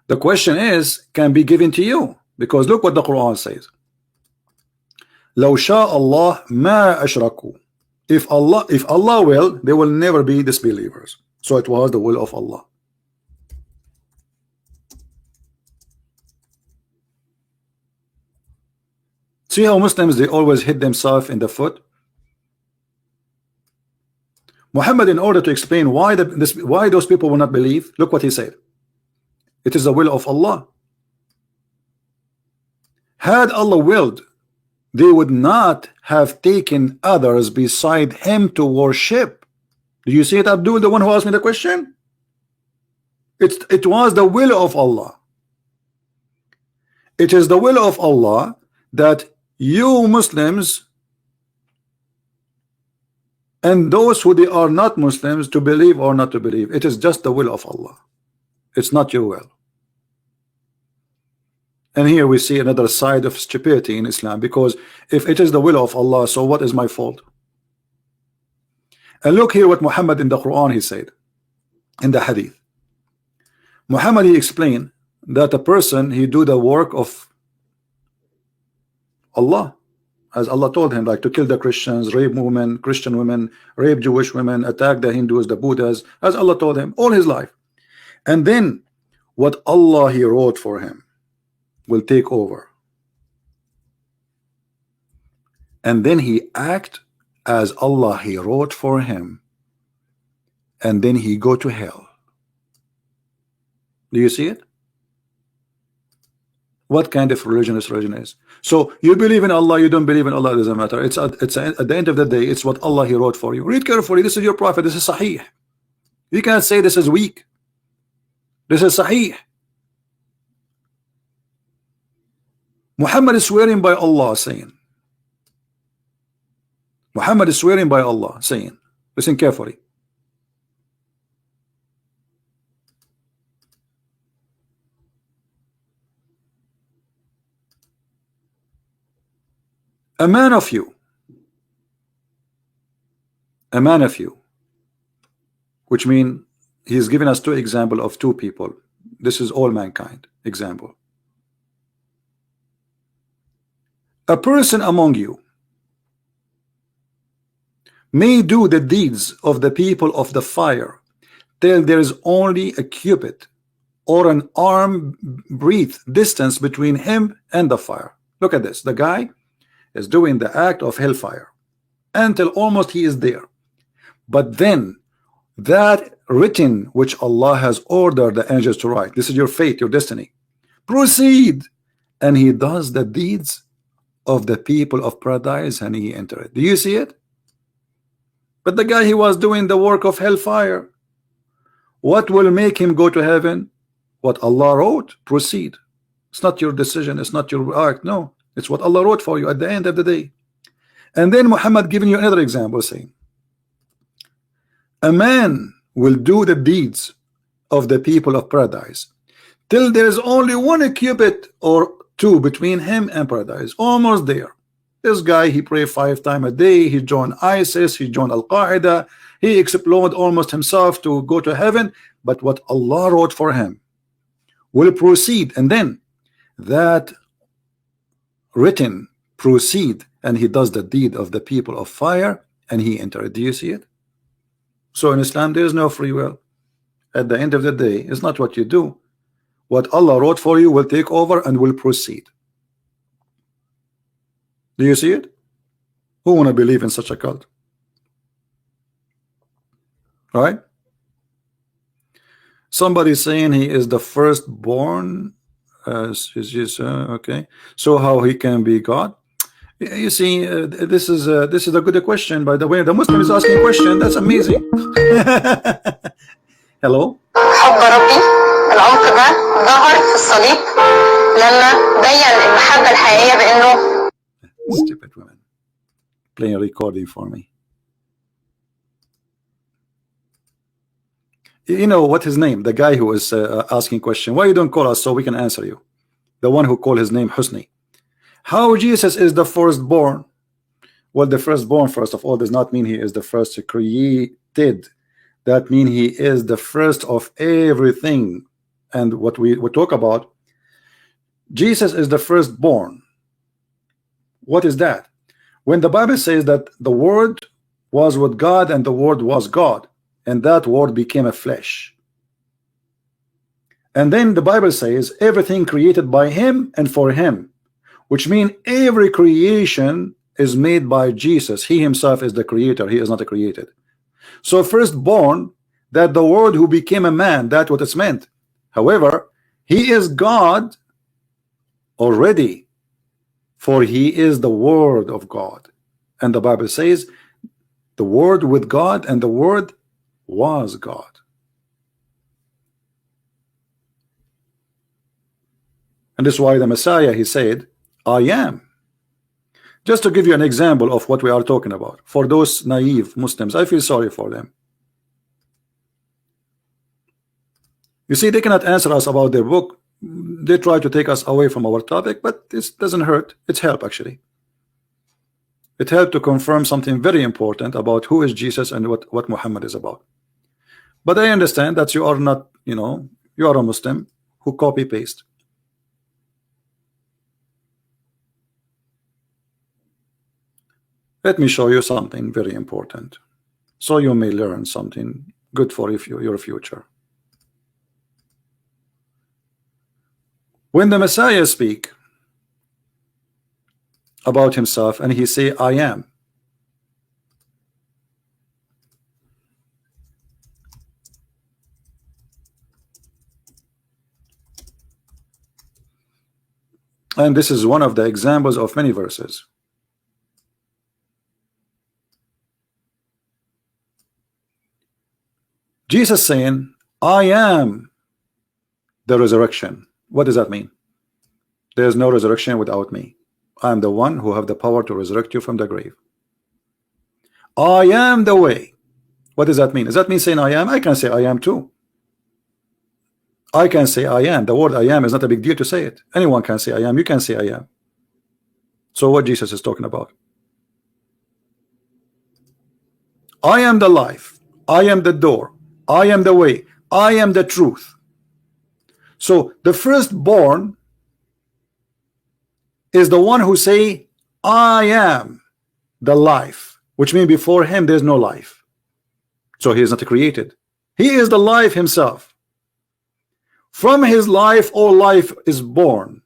The question is, can be given to you, because look what the Quran says. لو شاء الله ما أشركوا. If Allah will, they will never be disbelievers. So it was the will of Allah. See how Muslims they always hit themselves in the foot. Muhammad, in order to explain why those people will not believe, look what he said. It is the will of Allah. Had Allah willed, they would not have taken others beside Him to worship. Do you see it, Abdul, the one who asked me the question? It was the will of Allah. It is the will of Allah that you Muslims and those who they are not Muslims to believe or not to believe. It is just the will of Allah. It's not your will. And here we see another side of stupidity in Islam, because if it is the will of Allah, so what is my fault? And look here what Muhammad in the Quran he said in the hadith. Muhammad he explained that a person he do the work of Allah, as Allah told him, like to kill the Christians, rape women, Christian women, rape Jewish women, attack the Hindus, the Buddhas, as Allah told him all his life. And then what Allah he wrote for him will take over, and then he act as Allah he wrote for him, and then he go to hell. Do you see it? What kind of religion this religion is? So you believe in Allah, you don't believe in Allah, it doesn't matter. It's at the end of the day, it's what Allah he wrote for you. Read carefully. This is your prophet. This is Sahih. You can't say this is weak. This is Sahih. Muhammad is swearing by Allah, saying, Muhammad is swearing by Allah, saying, listen carefully. A man of you, which means he's giving us two examples of two people. This is all mankind example. A person among you may do the deeds of the people of the fire till there is only a cubit or an arm breadth distance between him and the fire. Look at this. The guy is doing the act of hellfire until almost he is there, but then that written which Allah has ordered the angels to write, this is your fate, your destiny, proceed, and he does the deeds of the people of paradise and he entered. Do you see it? But the guy, he was doing the work of hellfire. What will make him go to heaven? What Allah wrote, proceed. It's not your decision, it's not your act, no. It's what Allah wrote for you at the end of the day. And then Muhammad giving you another example, saying, a man will do the deeds of the people of paradise till there is only one cubit or two between him and paradise. Almost there. This guy, he pray 5 times a day, he joined ISIS, he joined Al-Qaeda, he exploded almost himself to go to heaven, but what Allah wrote for him will proceed, and then that written proceed, and he does the deed of the people of fire and he entered. Do you see it? So in Islam there is no free will. At the end of the day, it's not what you do. What Allah wrote for you will take over and will proceed. Do you see it? Who want to believe in such a cult? Right? Somebody saying he is the firstborn. Okay. So how he can be God? You see, this is a good question. By the way, the Muslim is asking a question. That's amazing. Hello. حب ربي العمق ده ظهر في الصليب لما بين المحبة الحقيقية بأنه. Stupid woman. Playing a recording for me. You know what his name? The guy who was asking question. Why you don't call us so we can answer you? The one who called his name Husni. How Jesus is the firstborn? Well, the firstborn, first of all, does not mean he is the first created. That means he is the first of everything. And what we talk about, Jesus is the firstborn. What is that? When the Bible says that the Word was with God and the Word was God, and that Word became a flesh. And then the Bible says everything created by him and for him, which means every creation is made by Jesus. He himself is the creator. He is not a created. So firstborn, that the Word who became a man, that's what it's meant. However, he is God already, for he is the Word of God. And the Bible says the Word with God and the Word was God. And this is why the Messiah, he said, I am. Just to give you an example of what we are talking about, for those naive Muslims, I feel sorry for them. You see, they cannot answer us about their book. They try to take us away from our topic, but this doesn't hurt. It's help, actually. It helped to confirm something very important about who is Jesus and what Muhammad is about. But I understand that you are not, you know, you are a Muslim who copy paste. Let me show you something very important, so you may learn something good for your future. When the Messiah speak about himself and he say, I am, and this is one of the examples of many verses. Jesus saying, I am the resurrection. What does that mean? There is no resurrection without me. I am the one who have the power to resurrect you from the grave. I am the way. What does that mean? Does that mean saying I am? I can say I am too. I can say I am. The word I am is not a big deal to say it. Anyone can say I am. You can say I am. So what Jesus is talking about? I am the life. I am the door. I am the way. I am the truth. So the firstborn is the one who say I am the life, which means before him there's no life. So he is not created. He is the life himself. From his life all life is born.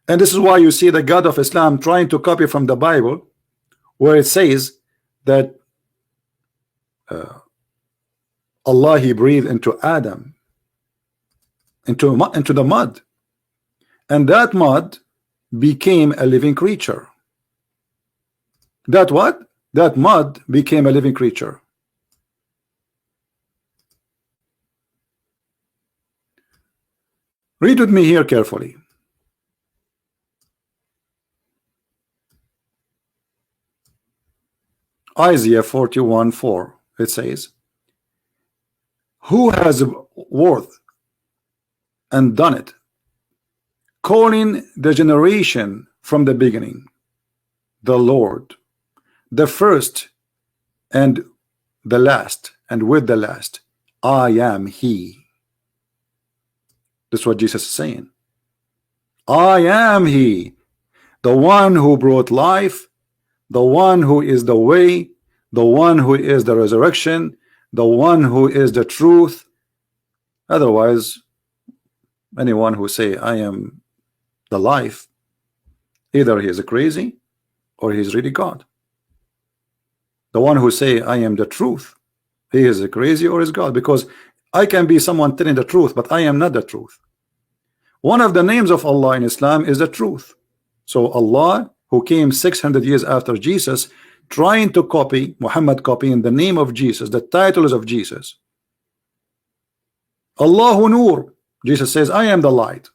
And this is why you see the God of Islam trying to copy from the Bible, where it says that Allah, he breathed into Adam, into the mud, and that mud became a living creature. That what? That mud became a living creature. Read with me here carefully. Isaiah 41:4. It says, who has worth and done it, calling the generation from the beginning, the Lord, the first and the last, and with the last, I am he. That's what Jesus is saying. I am he, the one who brought life, the one who is the way, the one who is the resurrection, the one who is the truth. Otherwise, anyone who say I am the life, either he is crazy or he is really God. The one who say I am the truth, he is crazy or is God, because I can be someone telling the truth, but I am not the truth. One of the names of Allah in Islam is the truth. So Allah, who came 600 years after Jesus, trying to copy Muhammad, copying the name of Jesus, the titles of Jesus. Allahu Nur, Jesus says I am the light.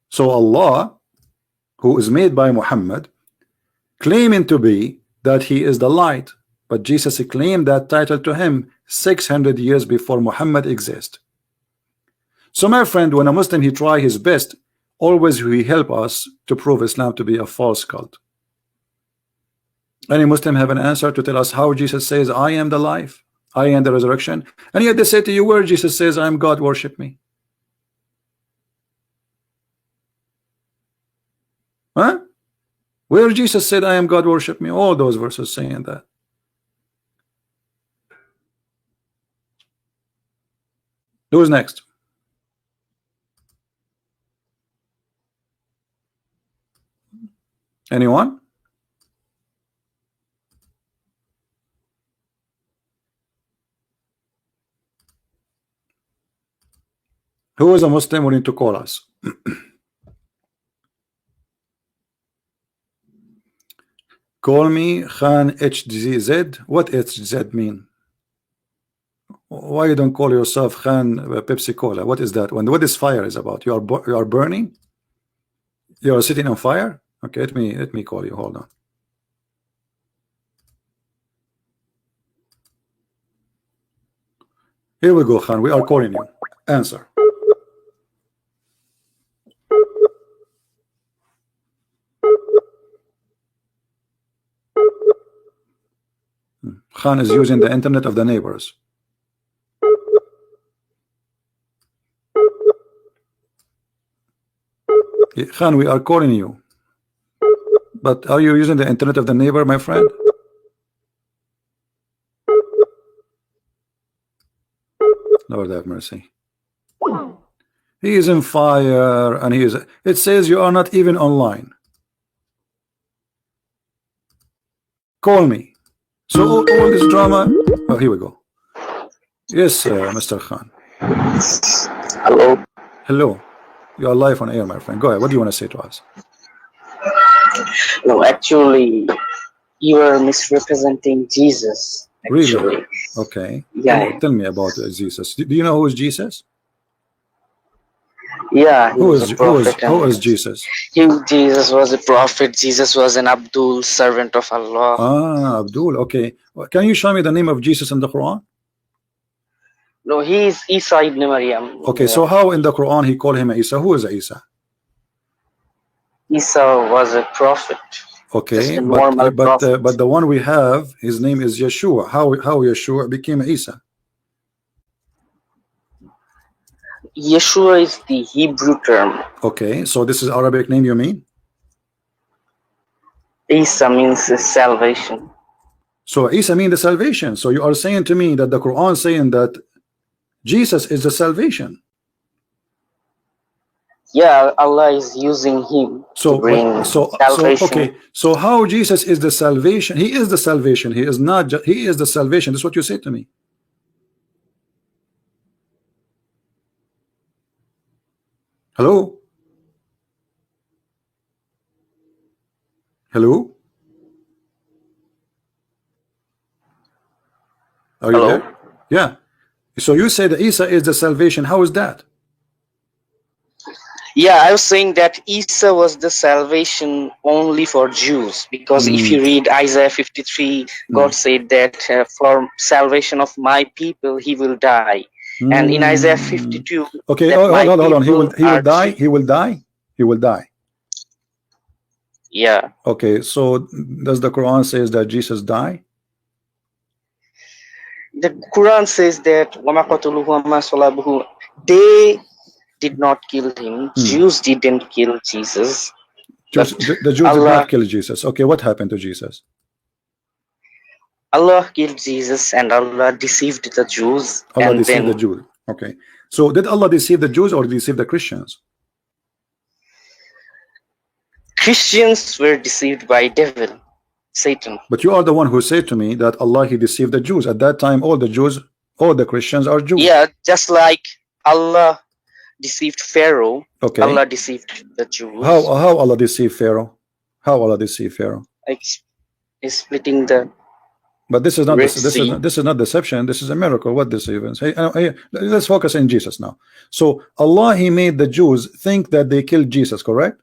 So Allah, who is made by Muhammad, claiming to be that he is the light, but Jesus claimed that title to him 600 years before Muhammad exists. So my friend, when a Muslim he try his best, always he help us to prove Islam to be a false cult. Any Muslim have an answer to tell us how Jesus says I am the life, I am the resurrection, and yet they say to you where Jesus says I am God, worship me? Huh? Where Jesus said I am God, worship me? All those verses saying that. Who's next? Anyone? Who is a Muslim willing to call us? Call me Khan HZ. What HZ mean? Why you don't call yourself Khan Pepsi Cola? What is that? What this fire is about? You are burning? You are sitting on fire? Okay, let me call you. Hold on. Here we go, Khan. We are calling you. Answer. Khan is using the internet of the neighbors. Khan, we are calling you. But are you using the internet of the neighbor, my friend? Lord have mercy. He is in fire, and he is. It says you are not even online. Call me. So all this drama. Oh, here we go. Yes, Mr. Khan. Hello. Hello. You are live on air, my friend. Go ahead. What do you want to say to us? No, actually, you are misrepresenting Jesus. Actually. Really? Okay. Yeah. Tell me about Jesus. Do you know who is Jesus? Yeah. Who is Jesus? Jesus was a prophet. Jesus was an Abdul, servant of Allah. Ah, Abdul. Okay. Can you show me the name of Jesus in the Quran? No, he is Isa ibn Maryam. Okay, so how in the Quran he called him Isa? Who is Isa? Isa was a prophet. Okay, but the one we have, his name is Yeshua. How Yeshua became Isa? Yeshua is the Hebrew term. Okay, so this is Arabic name you mean? Isa means salvation. So Isa means the salvation. So you are saying to me that the Quran is saying that Jesus is the salvation. Yeah, Allah is using him to bring salvation. Okay, so how Jesus is the salvation? He is the salvation. He is not just, he is the salvation. That's what you say to me. Hello? Hello? Are you there? Yeah. So you say that Isa is the salvation. How is that? Yeah, I was saying that Isa was the salvation only for Jews, because if you read Isaiah 53, God said that for salvation of my people he will die. And in Isaiah 52, okay, hold on. He will die. He will die. He will die. Yeah. Okay, so does the Quran says that Jesus died? The Quran says that they did not kill him. Jews didn't kill Jesus. The Jews did not kill Jesus. Okay, what happened to Jesus? Allah killed Jesus, and Allah deceived the Jews. Allah deceived the Jews. Okay, so did Allah deceive the Jews or deceive the Christians? Christians were deceived by devil, Satan. But you are the one who said to me that Allah he deceived the Jews. At that time, all the Jews, all the Christians are Jews. Yeah, just like Allah deceived Pharaoh. Okay. Allah deceived the Jews. How Allah deceived Pharaoh? How Allah deceived Pharaoh? Like splitting the. But this is not this is not deception. This is a miracle. What deceivance? Hey, let's focus on Jesus now. So Allah he made the Jews think that they killed Jesus, correct?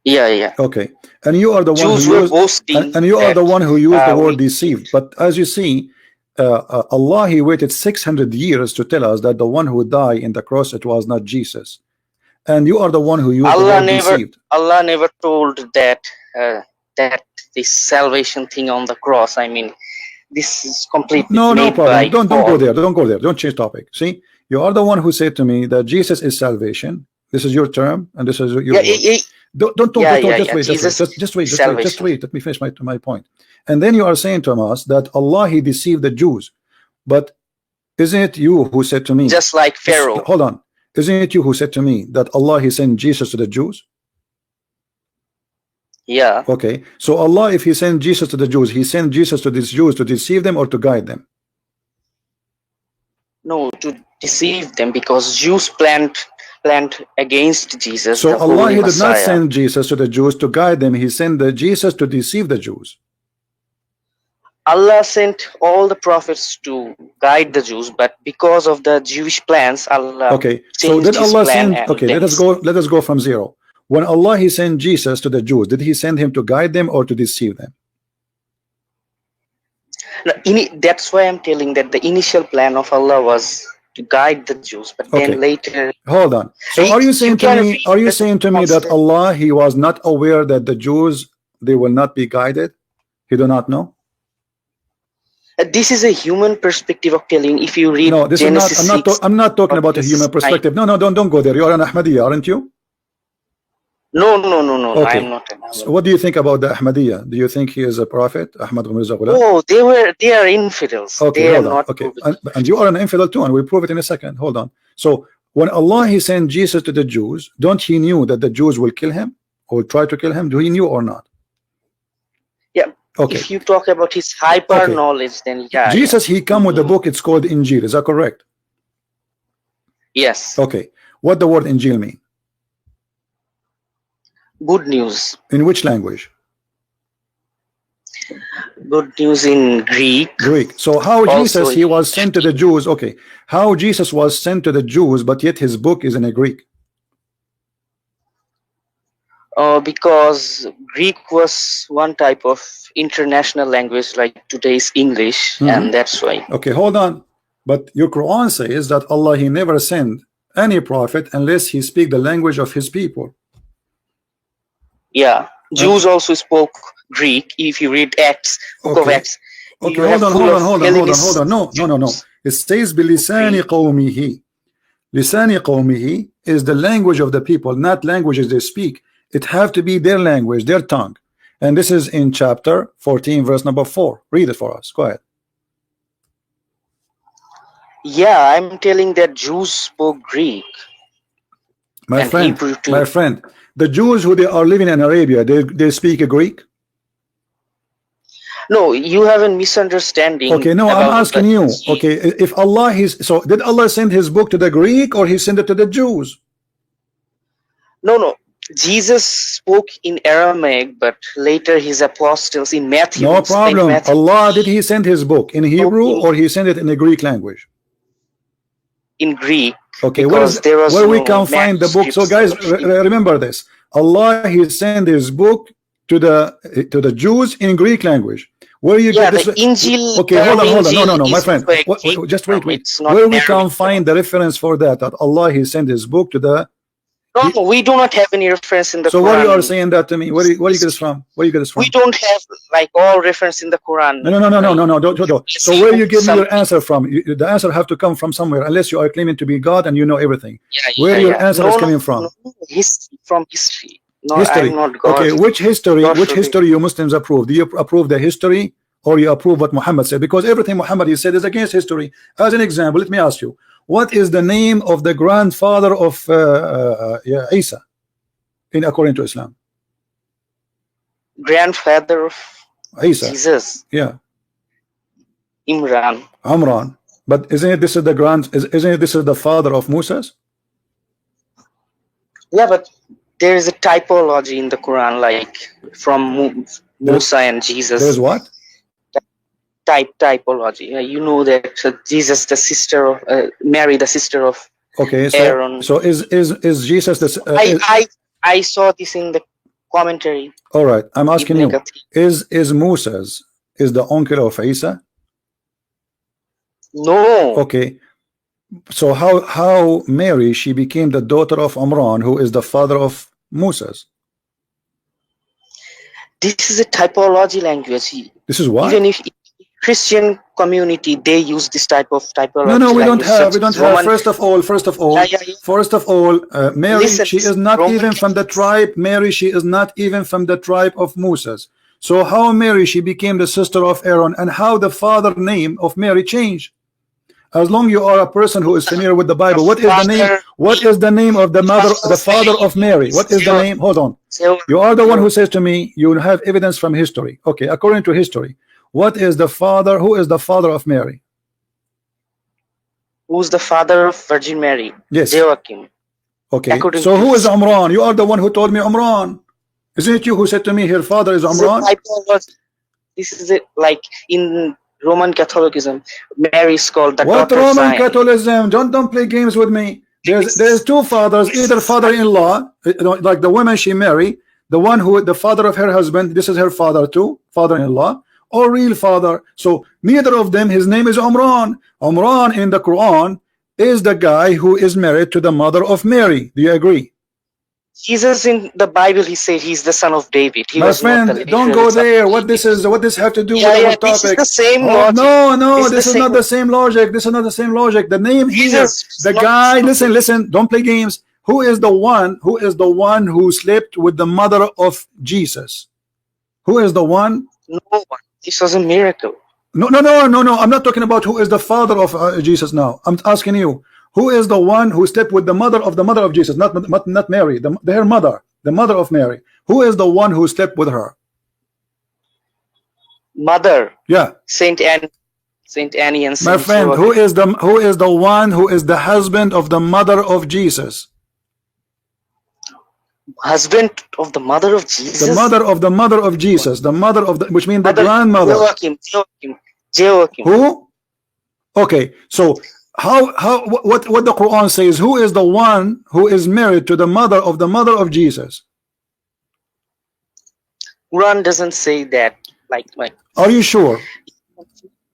Yeah. Okay, and you are the Jews one who used, boasting and you are the one who used the word deceived. But as you see, Allah he waited 600 years to tell us that the one who died in the cross, it was not Jesus, and you are the one who used the word deceived. Allah never told that that this salvation thing on the cross. I mean, this is completely no problem. Don't go there. Don't go there. Don't change topic. See, you are the one who said to me that Jesus is salvation. This is your term, and this is your word. Don't just wait. Let me finish my point. And then you are saying to us that Allah he deceived the Jews, but isn't it you who said to me, just like Pharaoh? Hold on, isn't it you who said to me that Allah he sent Jesus to the Jews? Yeah. Okay, so Allah, if he sent Jesus to the Jews, he sent Jesus to these Jews to deceive them or to guide them? No, to deceive them, because Jews planned against Jesus. So Allah he did not send Jesus to the Jews to guide them. He sent the Jesus to deceive the Jews. Allah sent all the prophets to guide the Jews, but because of the Jewish plans, Allah. Okay, so did Allah send? Okay, let us go from zero. When Allah he sent Jesus to the Jews, did he send him to guide them or to deceive them? No, that's why I'm telling that the initial plan of Allah was to guide the Jews, but then later. Hold on. So are you saying to me? Are you saying to me that Allah he was not aware that the Jews they will not be guided? He do not know. This is a human perspective of telling. If you read Genesis is not. I'm not talking about a human perspective. No, don't go there. You are an Ahmadiyya, aren't you? No, I Okay. am not an So Ahmadi. what do you think about the Ahmadiyya? Do you think he is a prophet, Ahmad Mirza Ghulam? Oh, they are infidels. Okay, They are hold on. not Okay, proven. and you are an infidel too, and we'll prove it in a second. Hold on. So when Allah he sent Jesus to the Jews, don't he knew that the Jews will kill him or try to kill him? Do he knew or not? Yeah. Okay. If you talk about his hyper Okay. knowledge, then yeah. Jesus he come with the book. It's called Injil. Is that correct? Yes. Okay. What the word Injil mean? Good news. In which language? Good news in Greek. Greek. So how Also Jesus he was sent to the Jews? Okay. How Jesus was sent to the Jews, but yet his book is in a Greek? Because Greek was one type of international language like today's English, and that's why. Okay, hold on. But your Quran says that Allah he never sent any prophet unless he speak the language of his people. Yeah. Jews also spoke Greek. If you read Acts, book of Okay. Acts. Okay, you have full of hold Hellenist- on. No. It says bilisani qawmihi. Lisani qawmihi is the language of the people, not languages they speak. It have to be their language, their tongue. And this is in chapter 14, verse number 4. Read it for us. Go ahead. Yeah, I'm telling that Jews spoke Greek. My And friend, Hebrew too. my friend, the Jews who they are living in Arabia, they speak Greek? No, you have a misunderstanding. Okay, no, I'm about asking the- you. Okay, if Allah so did Allah send his book to the Greek or he sent it to the Jews? No. Jesus spoke in Aramaic, but later his apostles in Matthew. No explained problem. Matthew. Allah, did he send his book in Hebrew or he sent it in the Greek language? In Greek. Okay, Because there was where we no can find the book? So guys, remember this. Allah he sent his book to the Jews in Greek language. Where you Yeah, get this? the Injil. Okay, hold on. No, Injil my is friend. Greek Just from- wait. it's not Where we can Arabic find the reference for that Allah he sent his book to the. No, we do not have any reference in the So Quran. what you are saying that to me? Where do you get this from? Where you get this from? We don't have like all reference in the Quran. No. Don't. So where you give me your answer from? The answer have to come from somewhere, unless you are claiming to be God and you know everything. Where your answer is coming from? No, from history. No, History. I'm not God. Okay, which history? God Which forbid. history you Muslims approve? Do you approve the history or you approve what Muhammad said? Because everything Muhammad he said is against history. As an example, let me ask you: what is the name of the grandfather of Isa, according to Islam? Grandfather of Isa. Jesus, Yeah, Imran. Amran. But isn't it this is the father of Moses? Yeah, but there is a typology in the Quran, like from Musa and Jesus. There's what? Typology. You know that Jesus, the sister of Mary, the sister of Okay, so Aaron. is Jesus the? I saw this in the commentary. All right, I'm asking you: Ibn is Moses the uncle of Isa? No. Okay, so how Mary she became the daughter of Amran, who is the father of Moses? This is a typology language. This is what? Even if Christian community they use this type of typology. No, we don't language, have. such We don't as have. Roman- First of all, Mary Listen, she is not Roman even from the tribe. Mary she is not even from the tribe of Moses. So how Mary she became the sister of Aaron, and how the father name of Mary changed? As long you are a person who is familiar with the Bible, what is the name? What is the name of the mother, the father of Mary? What is the name? Hold on. You are the one who says to me, you have evidence from history. Okay, according to history, what is the father? Who is the father of Mary? Who's the father of Virgin Mary? Yes. Joachim. Okay. According So to who is Amran? You are the one who told me Amran. Isn't it you who said to me her father is Amran? This is it. Like in Roman Catholicism, Mary is called the What daughter of Roman Zion. Catholicism? Don't play games with me. There's two fathers, either father-in-law, like the woman she married, the one who the father of her husband, this is her father too, father-in-law, or real father. So neither of them, his name is Amran. Amran in the Quran is the guy who is married to the mother of Mary. Do you agree? Jesus in the Bible, he said he's the son of David. He My was not friend, the don't go there. What this have to do with our topic? This is the same Oh, logic. no, It's this the is not same- the same logic. This is not the same logic. The name here, Jesus, the not- guy, listen, don't play games. who is the one who slept with the mother of Jesus? Who is the one? No one. This was a miracle. No, I'm not talking about who is the father of Jesus now. I'm asking you, who is the one who slept with the mother of Jesus? Not Mary, her mother, the mother of Mary. Who is the one who slept with her? Mother. Yeah. Saint Anne and Saint My friend, who is the one who is the husband of the mother of Jesus? Husband of the mother of Jesus? The mother of the mother of Jesus, the mother of the, which means the grandmother. Joachim. Who? Okay, so what the Quran says, who is the one who is married to the mother of Jesus? Quran doesn't say that. Like are you sure?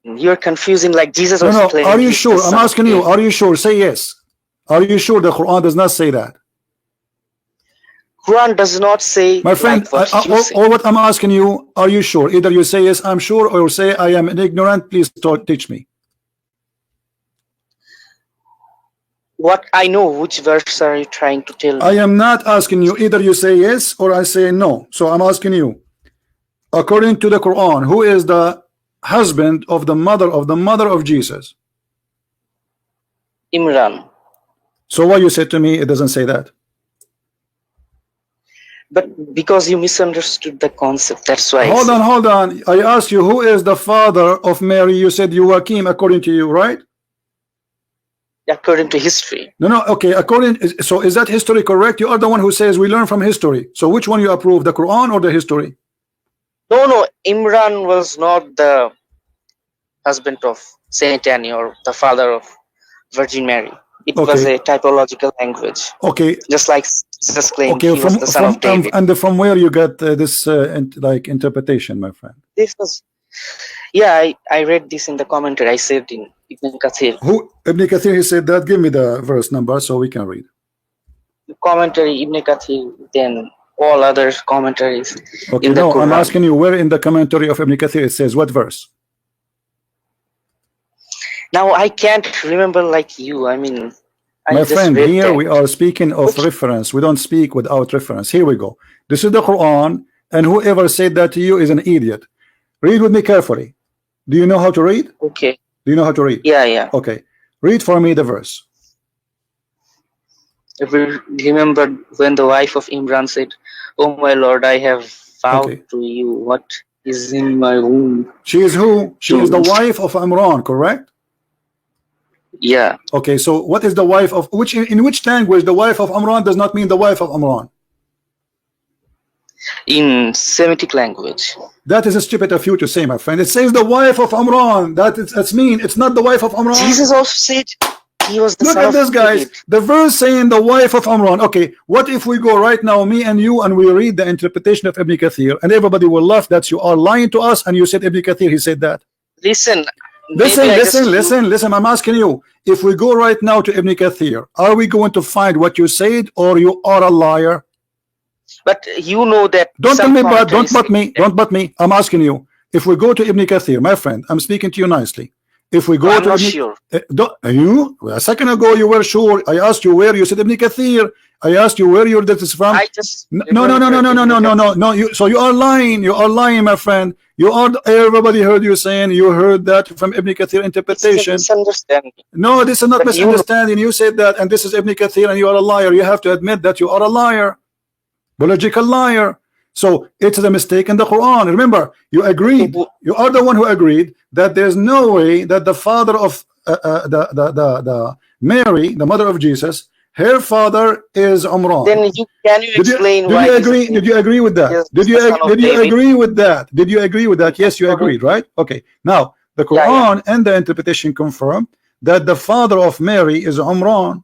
You're confusing, like Jesus was No, playing. are you sure? I'm asking you, are you sure? Say yes. Are you sure the Quran does not say that? Quran does not say. My friend, like or what I'm asking you, are you sure? Either you say yes, I'm sure, or you say I am ignorant, please teach me. What I know, which verse are you trying to tell me? I am not asking you, either you say yes or I say no. So I'm asking you, according to the Quran, who is the husband of the mother of Jesus? Imran. So why you said to me it doesn't say that? But because you misunderstood the concept, that's why. Hold on. I asked you, who is the father of Mary? You said Joachim, according to you, right? According to history. No, okay. So is that history correct? You are the one who says we learn from history. So which one you approve, the Quran or the history? No. Imran was not the husband of Saint Anne or the father of Virgin Mary. It was a typological language. Okay. Just like Jesus claimed he was the son of David. And from where you got this like interpretation, my friend? This was, yeah, I read this in the commentary. I said in Ibn Kathir. Who Ibn Kathir? He said that. Give me the verse number so we can read. The commentary Ibn Kathir, then all other commentaries. Okay, in the Quran. I'm asking you, where in the commentary of Ibn Kathir it says what verse? Now I can't remember like you. I mean, my friend, here we are speaking of reference. We don't speak without reference. Here we go. This is the Quran, and whoever said that to you is an idiot. Read with me carefully. Do you know how to read? Okay. Do you know how to read? Yeah. Okay. Read for me the verse. Remember when the wife of Imran said, "Oh my Lord, I have vowed to you what is in my womb." She is who? She is the wife of Imran, correct? Yeah. Okay, so what is the wife of in which language the wife of Imran does not mean the wife of Imran? In Semitic language. That is stupid of you to say, my friend. It says the wife of Imran. That's mean. It's not the wife of Imran. Jesus also said he was the Look son at of this, guys. David. The verse saying the wife of Imran. Okay, what if we go right now, me and you, and we read the interpretation of Ibn Kathir, and everybody will laugh that you are lying to us, and you said Ibn Kathir, he said that. Listen. Listen. I'm asking you, if we go right now to Ibn Kathir, are we going to find what you said, or you are a liar? But you know that. Don't tell me, but don't but me. I'm asking you, if we go to Ibn Kathir, my friend, I'm speaking to you nicely. If we go I'm to not Ibn, sure. A second ago you were sure. I asked you where, you said Ibn Kathir. I asked you where that is from. I just No. So you are lying. You are lying, my friend. Everybody heard you saying you heard that from Ibn Kathir interpretation. It's a misunderstanding. No, this is not But misunderstanding. You said that, and this is Ibn Kathir, and you are a liar. You have to admit that you are a liar, biological liar. So it's a mistake in the Quran. Remember, you agreed. You are the one who agreed that there's no way that the father of the Mary, the mother of Jesus, her father is Imran. Then can you explain why? Did you agree with that? Yes, Did you agree with that? Did you agree with that? Yes, you agreed, right? Okay. Now the Quran and the interpretation confirm that the father of Mary is Imran.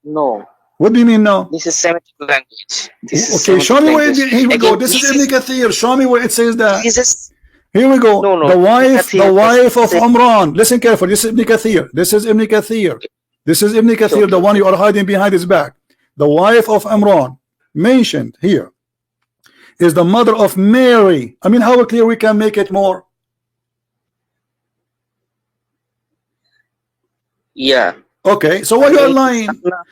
No. What do you mean no? This is Semitic language. Okay, show me where here we go. This is Ibn Kathir. Show me where it says that. Jesus. Here we go. No, the wife of Imran. Listen carefully. This is Ibn Kathir. This is Ibn Kathir. This is Ibn Kathir, the one you are hiding behind his back. The wife of Imran mentioned here is the mother of Mary. I mean, how clear we can make it more? Yeah. Okay, so why you are lying?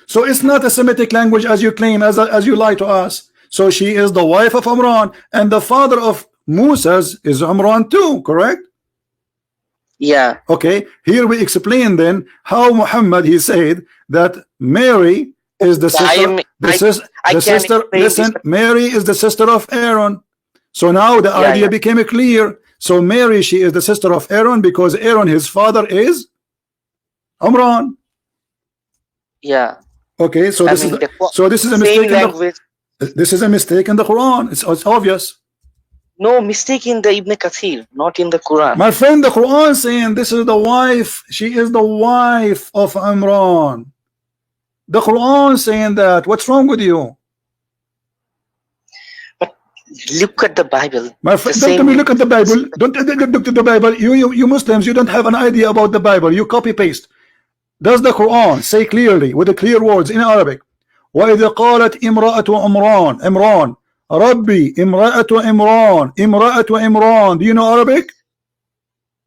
So it's not a Semitic language as you claim, as you lie to us. So she is the wife of Imran, and the father of Moses is Imran too, correct? Yeah. Okay, here we explain then how Muhammad, he said that Mary is the sister. Listen, Mary is the sister of Aaron. So now the idea became clear. So Mary, she is the sister of Aaron because Aaron, his father, is Imran. Yeah. Okay, so this is a mistake. This is a mistake in the Quran. It's obvious. No, mistake in the Ibn Kathir, not in the Quran. My friend, the Quran saying this is the wife. She is the wife of Imran. The Quran saying that. What's wrong with you? But look at the Bible. My friend, don't tell me look at the Bible. Don't look at the Bible. You Muslims, you don't have an idea about the Bible. You copy paste. Does the Quran say clearly with the clear words in Arabic? وَإِذَا قَالَتْ إِمْرَأَةُ Imran Rabbi Imra'atu Imran. Do you know Arabic?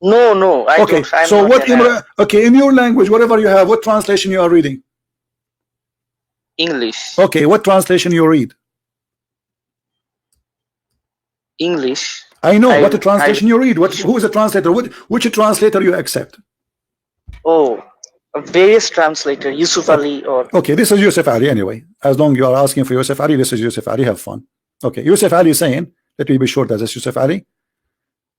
No, I okay, don't. So what okay, in your language, whatever you have, what translation you are reading? English. Okay, what translation you read? English. I know what the translation you read. Who is the translator? Which translator you accept? Oh, various translator, Yusuf Ali or. Okay, this is Yusuf Ali anyway. As long you are asking for Yusuf Ali, this is Yusuf Ali. Have fun. Okay, Yusuf Ali is saying, let me be sure that this is Yusuf Ali.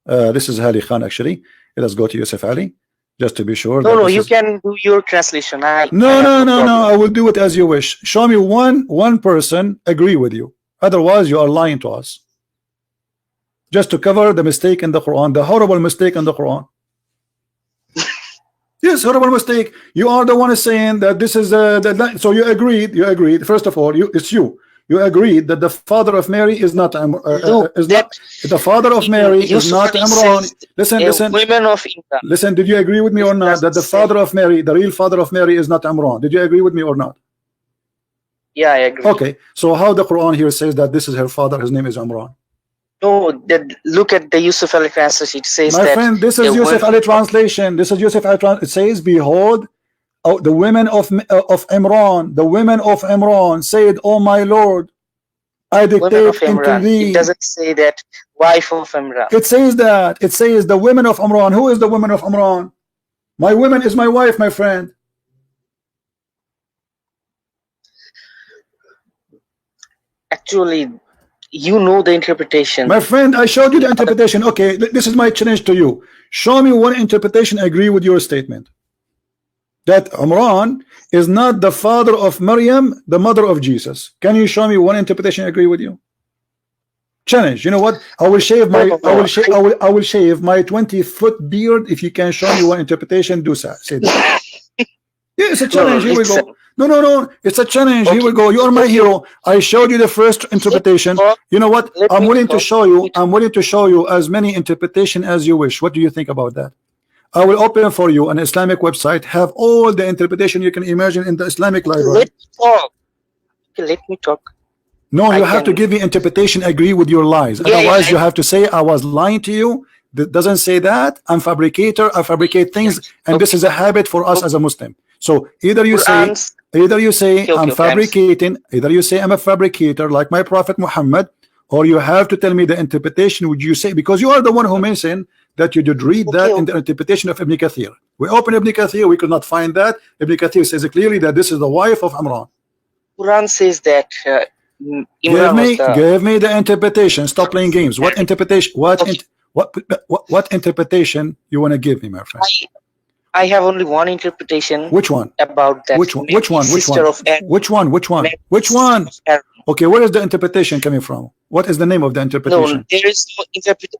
This is Ali Khan actually. Let us go to Yusuf Ali just to be sure. No, you can do your translation. No. I will do it as you wish. Show me one person agree with you. Otherwise, you are lying to us. Just to cover the mistake in the Quran, the horrible mistake in the Quran. Yes, horrible mistake. You are the one saying that this is so you agreed. First of all, it's you. You agreed that the father of Mary is not the father of Mary is not Imran. Listen. Women of Imran. Listen, did you agree with me or not that the father of Mary, the real father of Mary, is not Imran? Did you agree with me or not? Yeah, I agree. Okay, so how the Quran here says that this is her father, his name is Imran? No, look at the Yusuf Ali translation. It says my friend, this is Yusuf Ali translation. This is Yusuf Ali translation. It says, behold, the women of Imran said, oh my Lord, I dictate into thee. It doesn't say that wife of Imran. It says that. It says the women of Imran. Who is the women of Imran? My woman is my wife, my friend. Actually, you know the interpretation. My friend, I showed you the interpretation. Okay, this is my challenge to you. Show me one interpretation agree with your statement. That Imran is not the father of Maryam, the mother of Jesus. Can you show me one interpretation agree with you? Challenge. You know what? I will shave my I will shave my 20-foot beard if you can show me one interpretation. Do so. Say that. Yeah, it's a challenge. Here we go. No. It's a challenge. Here we go. You are my hero. I showed you the first interpretation. You know what? I'm willing to show you. I'm willing to show you as many interpretation as you wish. What do you think about that? I will open for you an Islamic website. Have all the interpretation you can imagine in the Islamic library. Let me talk. No, you have to give me interpretation. Agree with your lies. Otherwise, you have to say I was lying to you. That doesn't say that. I'm fabricator. I fabricate things, and this is a habit for us as a Muslim. So either you say I'm fabricating, either you say I'm a fabricator like my Prophet Muhammad, or you have to tell me the interpretation would you say, because you are the one who mentioned that you did read that in the interpretation of Ibn Kathir. We open Ibn Kathir, we could not find that. Ibn Kathir says clearly that this is the wife of Imran. Quran says that give me the interpretation. Stop playing games. What interpretation? What interpretation you want to give me, my friend? I have only one interpretation. Which one? About that. Which one? Okay, where is the interpretation coming from? What is the name of the interpretation? No,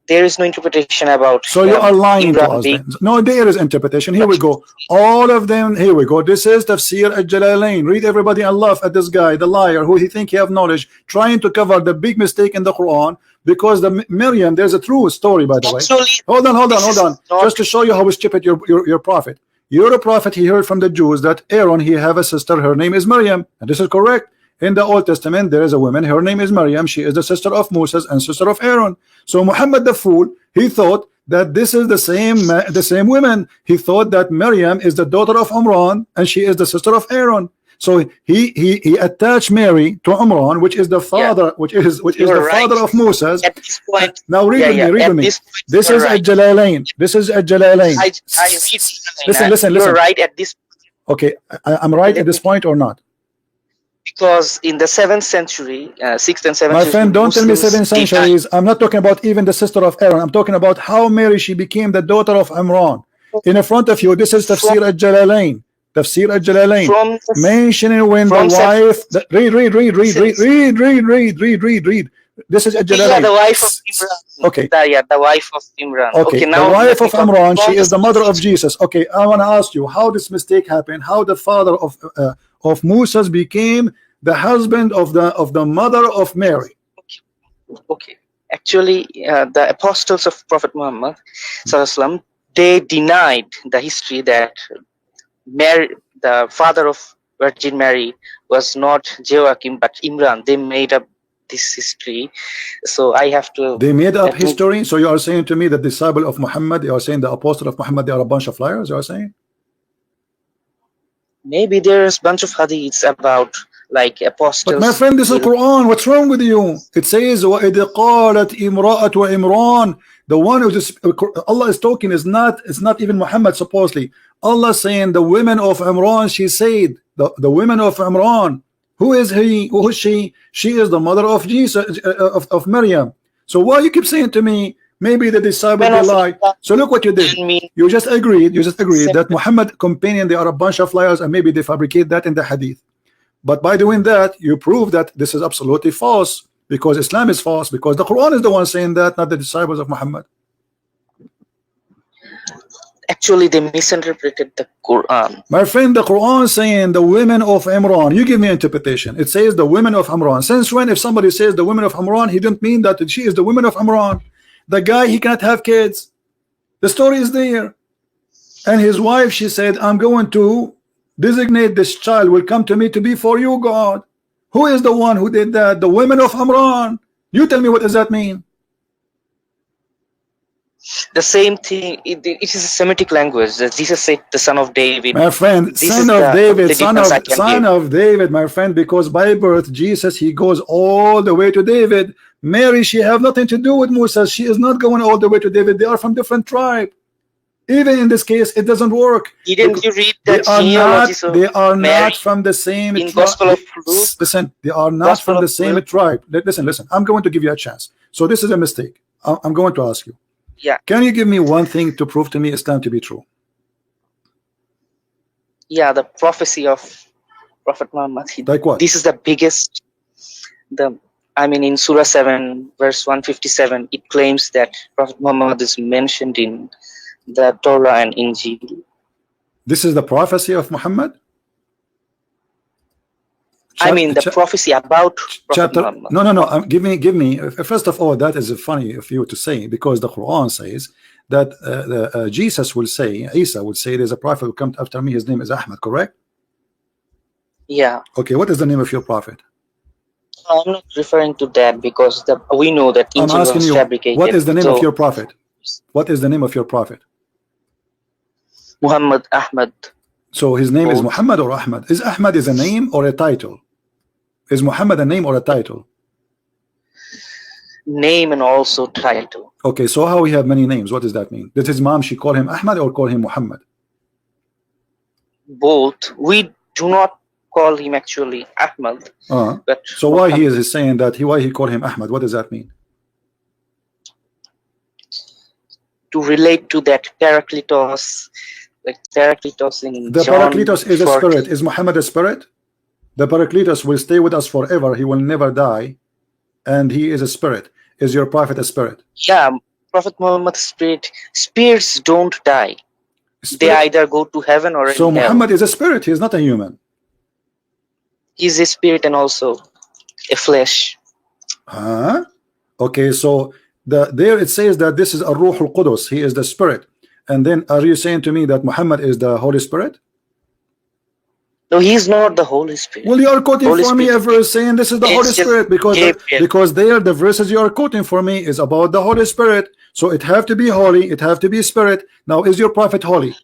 there is no interpretation about. So you are lying to us then. No, there is interpretation. Here we go. All of them. Here we go. This is Tafsir al-Jalalain. Read everybody and laugh at this guy, the liar, who he think he have knowledge, trying to cover the big mistake in the Quran. Because the Miriam, there's a true story, by the way. Hold on. Just to show you how stupid your prophet. Your prophet, he heard from the Jews that Aaron, he have a sister, her name is Miriam, and this is correct. In the Old Testament, there is a woman, her name is Miriam. She is the sister of Moses and sister of Aaron. So Muhammad the fool, he thought that this is the same women. He thought that Miriam is the daughter of Imran and she is the sister of Aaron. So he attached Mary to Imran, which is the father, which is the father of Moses. At this point, Now read with me. This is right. Al-Jalalain. This is Al-Jalalain. I read. Listen. You're right at this. Okay, I'm right at this point or not? Because in the 7th century, 6th and 7th My century, friend, don't tell me 7 Muslims denied- centuries. I'm not talking about even the sister of Aaron. I'm talking about how Mary, she became the daughter of Imran. In front of you, this is Tafsir Al-Jalalain. Tafsir Al-Jalalain. From the- Mentioning when the from wife... Read. This is Al-Jalalain. Yeah, the wife of Imran. Okay. The wife of Imran. Okay, now the wife let of me Imran, talk she about is the mother of Jesus. Okay, I want to ask you how this mistake happened, how the father of Moses became the husband of the mother of Mary. Okay, actually, the apostles of Prophet Muhammad Sallallahu, they denied the history that Mary, the father of Virgin Mary, was not Joachim but Imran. They made up this history, so I have to. They made up history. So you are saying to me that the disciple of Muhammad, you are saying the apostle of Muhammad, they are a bunch of liars. You are saying maybe there's a bunch of hadiths about like apostles. But my friend, this is Quran. What's wrong with you? It says وَإِذْ قَالَتْ إِمْرَأَةُ إِمْرَانَ. The one who just Allah is talking is not, it's not even Muhammad supposedly. Allah saying the women of Imran, she said the women of Imran. Who is he? Who is she? She is the mother of Jesus, of Maryam. So why you keep saying to me maybe the disciple they lied? So look what you did. You just agreed that Muhammad companion, they are a bunch of liars, and maybe they fabricate that in the hadith. But by doing that, you prove that this is absolutely false, because Islam is false, because the Quran is the one saying that, not the disciples of Muhammad. Actually, they misinterpreted the Quran. My friend, the Quran saying the women of Imran. You give me interpretation. It says the women of Imran. Since when, if somebody says the women of Imran, he didn't mean that she is the women of Imran. The guy, he cannot have kids. The story is there. And his wife, she said, I'm going to designate this child will come to me to be for you, God. Who is the one who did that? The women of Imran. You tell me, what does that mean? The same thing. It is a Semitic language. Jesus said the son of David. My friend, son of David, my friend, because by birth Jesus, he goes all the way to David. Mary, she have nothing to do with Moses. She is not going all the way to David. They are from different tribe. Even in this case, it doesn't work. Didn't you read the genealogies of They are Mary not from the same in tribe. Gospel of Luke? Listen, they are not from the same tribe. Listen. I'm going to give you a chance. So this is a mistake. I'm going to ask you. Yeah. Can you give me one thing to prove to me Islam to be true? Yeah, the prophecy of Prophet Muhammad. Like what? This is the biggest. In Surah 7, verse 157, it claims that Prophet Muhammad is mentioned in the Torah and Injil. This is the prophecy of Muhammad? The prophecy about Prophet Muhammad. No. Give me. First of all, that is funny of you to say, because the Quran says that Jesus will say, Isa will say, there's a prophet who comes after me. His name is Ahmad. Correct? Yeah. Okay. What is the name of your prophet? I'm not referring to that, because we know that Injil was fabricated. What is the name of your prophet? What is the name of your prophet? Muhammad Ahmad. So his name is Muhammad or Ahmad? Is Ahmad is a name or a title? Is Muhammad a name or a title? Name and also title. Okay, so how we have many names? What does that mean? Did his mom, she call him Ahmad or call him Muhammad? Both. We do not call him actually Ahmad. But so why he is saying that? Why he call him Ahmad? What does that mean? To relate to that Parakletos. Like Parakletos in the John Parakletos is 40. a spirit. Is Muhammad a spirit? The Parakletos will stay with us forever. He will never die, and he is a spirit. Is your prophet a spirit? Yeah, Prophet Muhammad's spirit. Spirits don't die. They either go to heaven or so in hell. Muhammad is a spirit. He is not a human. He's a spirit and also a flesh. Okay, so there it says that this is Ar-Ruh al-Qudus. He is the spirit. And then are you saying to me that Muhammad is the Holy Spirit? No, he's not the Holy Spirit. Well, you are quoting Holy for me a Spirit verse saying this is the is Holy just Spirit because Gabriel. because there the verses you are quoting for me is about the Holy Spirit. So it have to be holy. It have to be spirit. Now, is your prophet holy?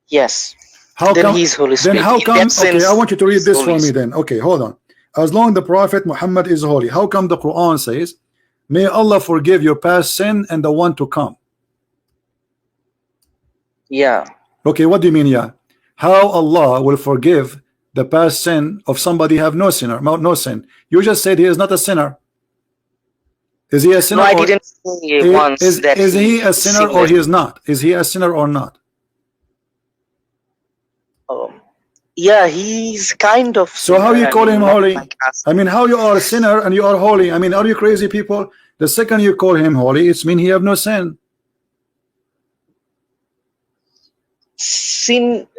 Yes. How Then come? he's Holy Then Spirit. how In come? that Okay, sense, I want you to read he's this for Holy me. Spirit. Then okay, hold on. As long the prophet Muhammad is holy, how come the Quran says, "May Allah forgive your past sin and the one to come"? Yeah. Okay, what do you mean? Yeah, how Allah will forgive the past sin of somebody have no sinner, no sin? You just said he is not a sinner. Is he a No, sinner I or didn't say once that is he a is sinner or sinless. he is not? Is he a sinner or not? Yeah, he's kind of So how sinner. you I call mean, him not holy? like us. I mean, how you are a sinner and you are holy? I mean, are you crazy people? The second you call him holy, it's mean he have no sin.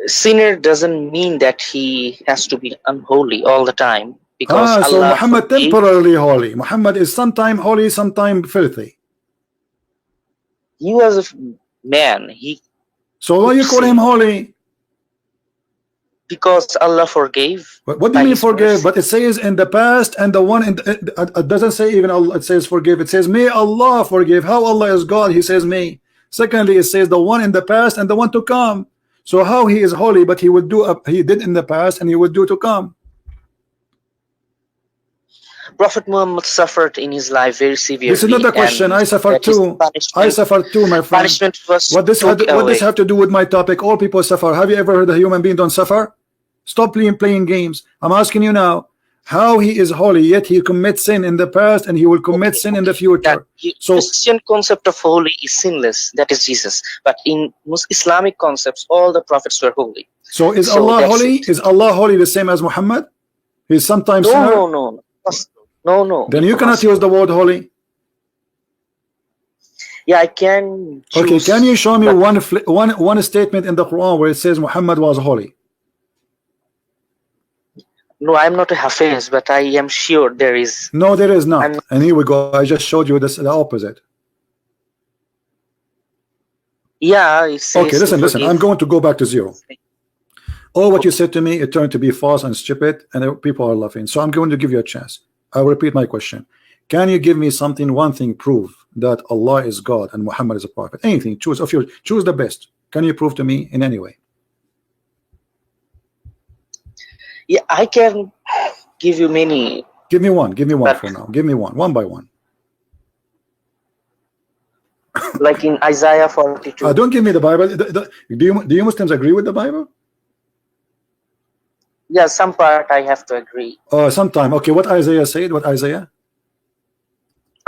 Sinner doesn't mean that he has to be unholy all the time, because So Allah Muhammad forgave. temporarily holy. Muhammad is sometime holy, sometime filthy. He was a man. He So why you call him holy? because Allah forgave. What do by you mean his forgive? mercy. But it says in the past and the one in it doesn't say even Allah, it says forgive. It says may Allah forgive. How Allah is God? He says may. Secondly, it says the one in the past and the one to come. So how he is holy, but he would do he did in the past and he would do to come. Prophet Muhammad suffered in his life very severely. This is not the question. and I suffered that his too. I punishment- suffered too, my friend. Punishment was What this took have to do with my topic? All people suffer. Have you ever heard a human being don't suffer? Stop playing games. I'm asking you now. How he is holy, yet he commits sin in the past and he will commit sin in the future. So Christian concept of holy is sinless. That is Jesus. But in Islamic concepts, all the prophets were holy. so is So Allah that's holy? it. Is Allah holy the same as Muhammad? He's sometimes sinner. No. Then you cannot use the word holy. Yeah, I can choose. Okay, can you show me but- one statement in the Quran where it says Muhammad was holy? No, I'm not a Hafiz, but I am sure there is. No, there is not. I'm- And here we go. I just showed you this, the opposite. Yeah, it says. Okay, listen. I'm going to go back to zero. All what you said to me, it turned to be false and stupid, and people are laughing. So I'm going to give you a chance. I will repeat my question. Can you give me something, one thing, prove that Allah is God and Muhammad is a prophet? Anything, choose. If you choose the best, can you prove to me in any way? Yeah, I can give you many. Give me one. Give me one But- for now. Give me one by one. Like in Isaiah 42. Don't give me the Bible. Do you Muslims agree with the Bible? Yeah, some part I have to agree. Sometime. Okay, what Isaiah said? What Isaiah?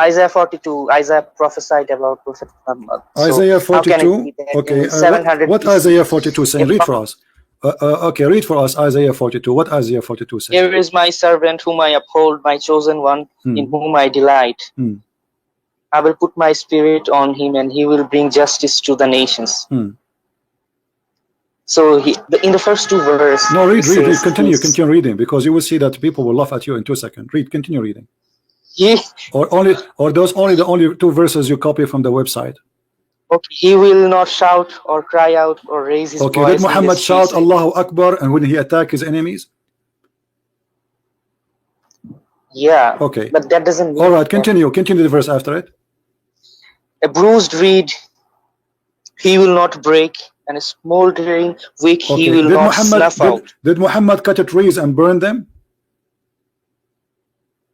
Isaiah 42, Isaiah prophesied about Prophet Muhammad. So Isaiah how can it 42. be that Okay, in 700 what BC, Isaiah 42 saying? a Read for us. Okay, read for us Isaiah 42. What Isaiah 42 says? Here is my servant whom I uphold, my chosen one, in whom I delight. Hmm. I will put my spirit on him, and he will bring justice to the nations. Hmm. So in the first two verses. No, read. Continue reading, because you will see that people will laugh at you in 2 seconds. Read. Continue reading. Or those only two verses you copy from the website. Okay, he will not shout or cry out or raise his Okay, voice. did Muhammad in the shout streets. Allahu Akbar and when he attacked his enemies? Yeah. Okay. But that doesn't mean All right, that continue the verse after it. a bruised reed he will not break, and a smoldering wick he will not snuff out. Did Muhammad cut the trees and burn them?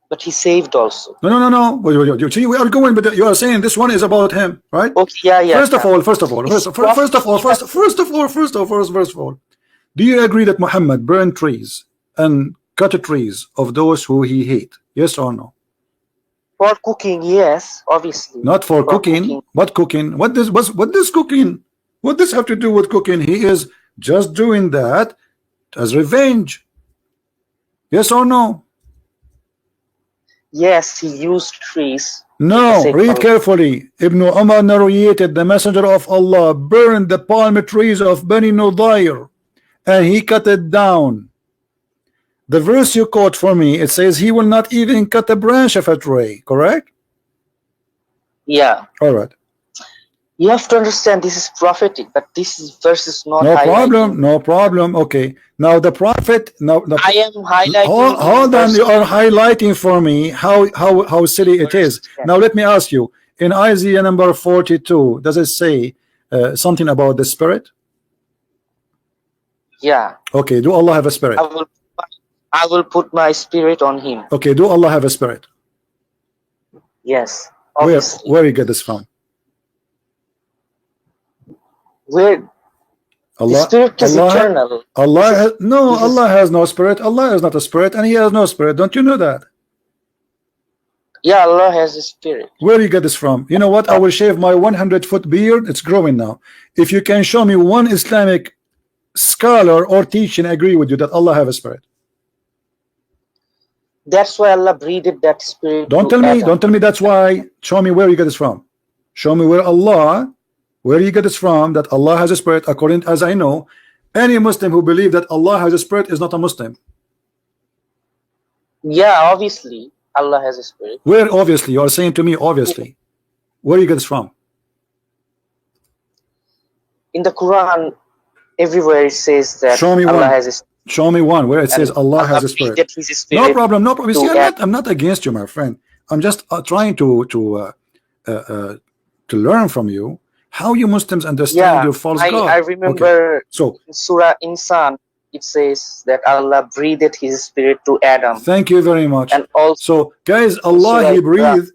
But he saved also. No. Wait, see, we are going, but you are saying this one is about him, right? Okay, yeah. First of all, do you agree that Muhammad burned trees and cut the trees of those who he hate? Yes or no? For cooking, yes, obviously. Not for cooking. What cooking? What this cooking? What does have to do with cooking? He is just doing that as revenge. Yes or no? Yes, he used trees. No, read carefully. Ibn Umar narrated the messenger of Allah burned the palm trees of Bani Nudair and he cut it down. The verse you quote for me, it says he will not even cut a branch of a tree, correct? Yeah. All right. You have to understand this is prophetic, but this is verse is not No highlighting. problem, no problem. Okay, now the prophet, now the I am highlighting. hold on, you are highlighting for me how silly it is. Now let me ask you, in Isaiah number 42, does it say something about the spirit? Yeah. Okay, do Allah have a spirit? I will put my spirit on him. Okay, do Allah have a spirit? Yes. Obviously. Where you get this from? Where Allah, the spirit is eternal. Allah has no spirit. Allah is not a spirit, and He has no spirit. Don't you know that? Yeah, Allah has a spirit. Where you get this from? You know what? I will shave my 100-foot beard. It's growing now. If you can show me one Islamic scholar or teaching agree with you that Allah have a spirit. That's why Allah breathed that spirit. Don't tell me that's why. Show me where you get this from. Show me where you get this from that Allah has a spirit. According as I know, any Muslim who believes that Allah has a spirit is not a Muslim. Yeah, obviously Allah has a spirit. Where obviously? You are saying to me obviously. Where you get this from? In the Quran, everywhere it says that Show me Allah one. has a spirit. Show me one where it says Allah has a spirit. No problem, no problem. See, I'm not against you, my friend. I'm just trying to learn from you how you Muslims understand your false God. I remember okay. So in Surah Insan it says that Allah breathed His spirit to Adam. Thank you very much. And also, so guys, Allah He breathed.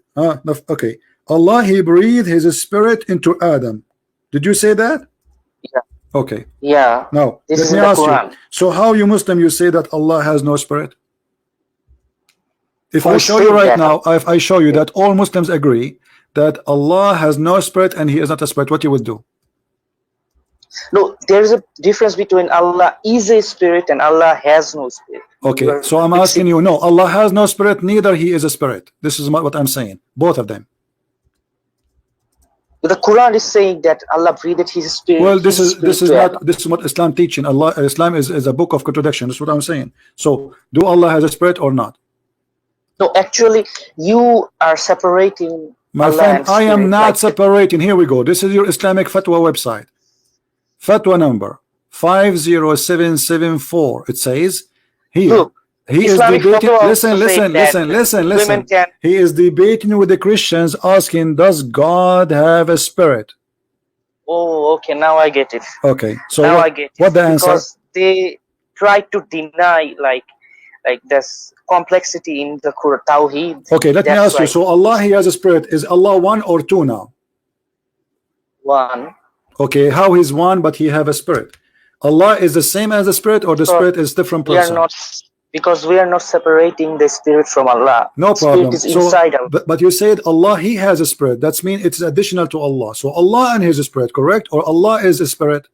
Okay, Allah He breathed His spirit into Adam. Did you say that? Yeah. Okay. Yeah. Now this let me ask you. So how you Muslim you say that Allah has no spirit? If I show you right now, if I show you that all Muslims agree that Allah has no spirit and He is not a spirit, what you would do? No, there is a difference between Allah is a spirit and Allah has no spirit. Okay, so I'm asking you, no, Allah has no spirit, neither He is a spirit. This is what I'm saying. Both of them. The Quran is saying that Allah breathed His spirit. Well, this is what Islam teaching. Islam is a book of contradiction. That's what I'm saying. So, do Allah has a spirit or not? No, actually, you are separating. My Allah friend, and I am spirit, not separating. Here we go. This is your Islamic fatwa website. Fatwa number 50774. It says here. Look, he Islamic is debating. Listen. He is debating with the Christians, asking, "Does God have a spirit?" Oh, okay. Now I get it. Okay. So now I get it. What the answer? Because they try to deny like this complexity in the Quran Tawheed. Okay. Let me ask you. So Allah He has a spirit. Is Allah one or two now? One. Okay. How He's one, but He have a spirit? Allah is the same as the spirit, or the spirit is different person? We are not. Because we are not separating the spirit from Allah. No problem. Spirit is inside Allah. But you said Allah He has a spirit. That means it's additional to Allah. So Allah and His spirit, correct? Or Allah is a spirit?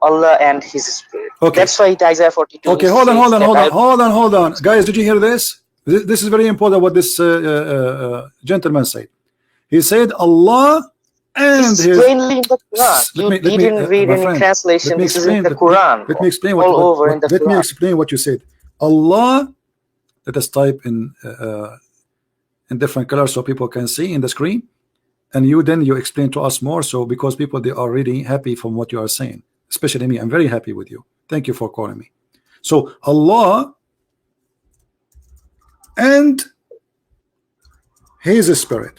Allah and His spirit. Okay. That's why Isaiah 42. Okay, hold on. Guys, did you hear this? This is very important what this gentleman said. He said Allah and His plainly in the Quran. You didn't read any translation. This is in the Quran. Let me explain Let me explain what you said. Allah, let us type in different colors so people can see in the screen, and you explain to us more. So because people they are really happy from what you are saying, especially me. I'm very happy with you. Thank you for calling me. So Allah and His spirit.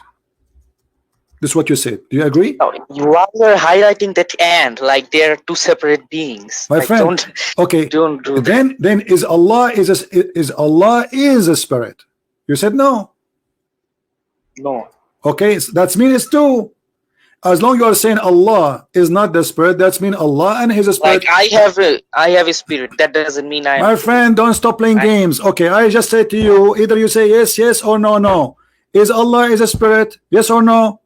This is what you said. Do you agree? No, you are highlighting that and like they are two separate beings. My friend. Okay. Don't do that. Then is Allah is a spirit? You said no. No. Okay, that means it's two. As long as you are saying Allah is not the spirit, that's mean Allah and His spirit. Like I have a spirit. That doesn't mean I am. My friend, don't stop playing games. Okay, I just said to you, either you say yes, or no. Is Allah is a spirit? Yes or no?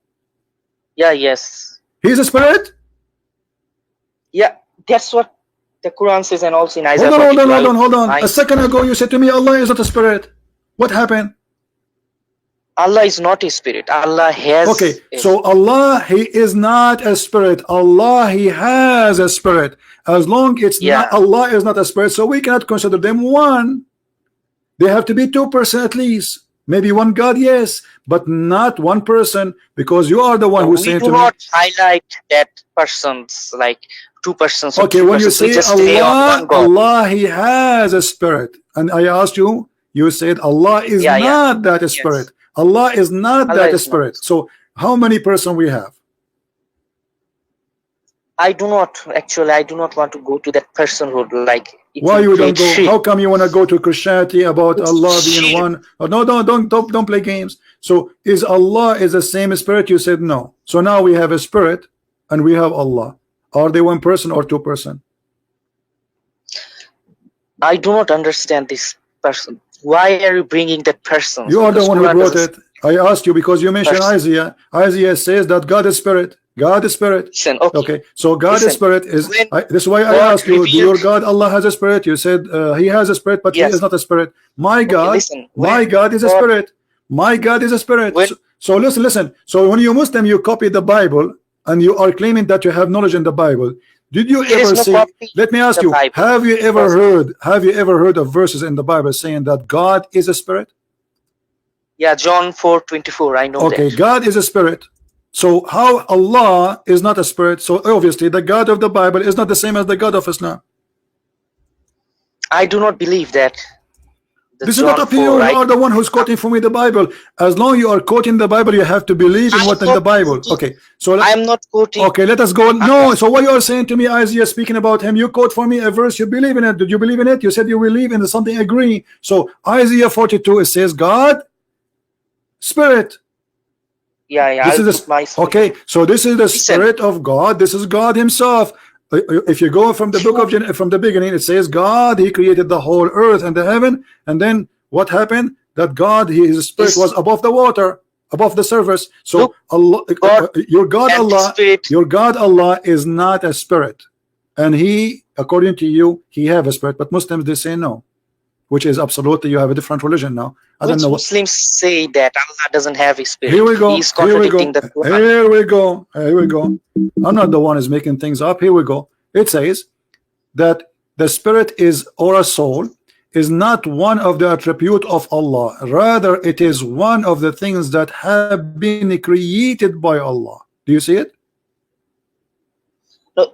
Yeah, yes. He's a spirit? Yeah, that's what the Quran says, and also in Isaiah. Hold on. A second ago you said to me Allah is not a spirit. What happened? Allah is not a spirit. Allah has. Okay, so Allah He is not a spirit. Allah He has a spirit. As long it's not, Allah is not a spirit, so we cannot consider them one. They have to be 2% at least. Maybe one God, yes, but not one person, because you are the one No, who's we saying do to me. not highlight that persons, like 2 persons or Okay, 3 when you persons. We say just stay on Allah, one God. Allah, He has a spirit, and I asked you, you said Allah is Yeah, yeah. not that spirit. Allah is not Allah that is not. spirit. So how many person we have? I do not want to go to that personhood, like it Why will you create don't go? shirk. How come you want to go to Christianity about It's Allah being shirk. one? Oh, no, don't play games. So is Allah is the same spirit? You said no. So now we have a spirit and we have Allah. Are they one person or two person? I do not understand this person. Why are you bringing that person? You are the Because one who Quran brought doesn't it. I asked you because you mentioned person. Isaiah. Isaiah says that God is spirit. God is spirit. Listen, okay. Okay, so God is Listen, spirit is. when This is why I God asked you. Do your revealed, God Allah has a spirit? You said He has a spirit, but He yes. is not a spirit. My Okay, God, listen. my When God is a God, spirit. My God is a spirit. when So listen. So when you Muslim, you copy the Bible and you are claiming that you have knowledge in the Bible. Did you there is ever no see? copy Let me in ask the you. Bible, Have you ever because heard of verses in the Bible saying that God is a spirit? yeah, John 4:24. I know Okay, that. God is a spirit. So how Allah is not a spirit? So obviously the God of the Bible is not the same as the God of Islam. I do not believe that. The This is not John up to 4. you. You are the one who's quoting for me the Bible. As long you are quoting the Bible, you have to believe in I am what in not the Bible. quoting. Okay, so I am not quoting. okay, let us go. No, so what you are saying to me, Isaiah speaking about him, you quote for me a verse, you believe in it. Did you believe in it? You said you believe in something, agree. So Isaiah 42, it says God, spirit. Yeah, yeah. This I'll is put my okay. So this is the Listen, spirit of God. This is God Himself. If you go from the book of from the beginning, it says God, He created the whole earth and the heaven, and then what happened? That God, His spirit Is- was above the water, above the surface. So Look, Allah, God your God and Allah, Spirit. your God Allah is not a spirit, and He, according to you, He have a spirit. But Muslims they say no, which is absolutely you have a different religion now. I don't Which know what. Muslims say that Allah doesn't have a spirit. Here we go. He is Here we contradicting go. the Quran. Here we go. Here we go. I'm not the one who's making things up. Here we go. It says that the spirit is, or a soul, is not one of the attribute of Allah. Rather, it is one of the things that have been created by Allah. Do you see it? No,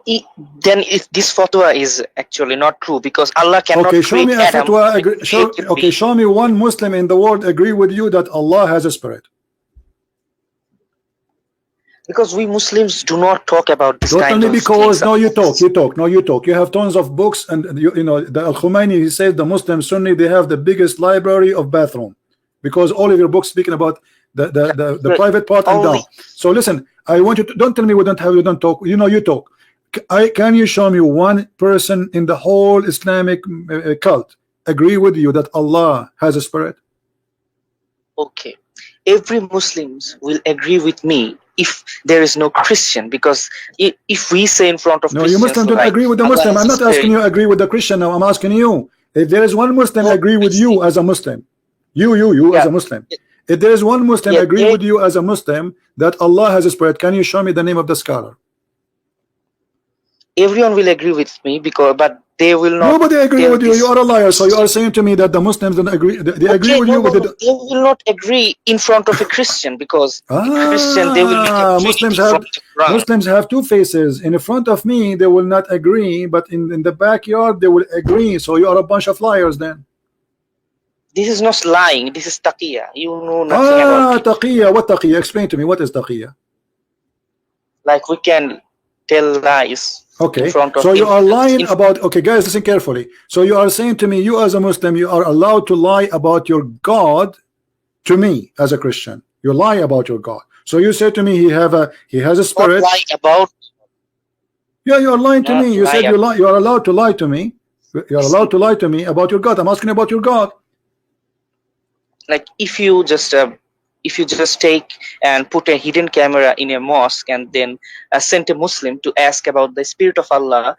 then if this fatwa is actually not true, because Allah cannot Okay, show create me a Adam. fatwa. with creative Okay, being. show me one Muslim in the world agree with you that Allah has a spirit. Because we Muslims do not talk about this Don't tell kind me of because things. no, you talk. No, you talk. You have tons of books, and you know the Al Khomeini. He says the Muslim Sunni they have the biggest library of bathroom, because all of your books speaking about the private part and Only down. So listen, I want you to don't tell me we don't have you don't talk. You know you talk. Can you show me one person in the whole Islamic cult agree with you that Allah has a spirit? okay. Every Muslims will agree with me if there is no Christian, because if we say in front of No, you Christians, Muslim don't like, agree with the Allah Muslim. has I'm a not asking spirit. you agree with the Christian now. I'm asking you if there is one Muslim No, agree with you as a Muslim. You as Yeah. a Muslim. If there is one Muslim Yeah, agree they- with you as a Muslim that Allah has a spirit, can you show me the name of the scholar? everyone will agree with me, but they will not. Nobody agree tell with you. this. You are a liar. So you are saying to me that the Muslims don't agree. They agree Okay, with no, you no, with no, they will not agree in front of a Christian, because a Christian, they will make a Muslims trinity from the Quran. Muslims have two faces. In front of me, they will not agree, but in the backyard, they will agree. So you are a bunch of liars then. This is not lying. This is taqiyya. You know nothing about it. Taqiyya. What taqiyya? Explain to me what is taqiyya. Like, we can tell lies in Okay, front of. so you are lying about. Okay, guys, listen carefully. So you are saying to me, you as a Muslim, you are allowed to lie about your God to me as a Christian. You lie about your God. So you say to me, he has a Not spirit. lie about. Yeah, you are lying to Not me. You lie said you lie. You are allowed to lie to me. You are allowed to lie to me about your God. I'm asking about your God. Like, if you just take and put a hidden camera in a mosque and then send a Muslim to ask about the spirit of Allah,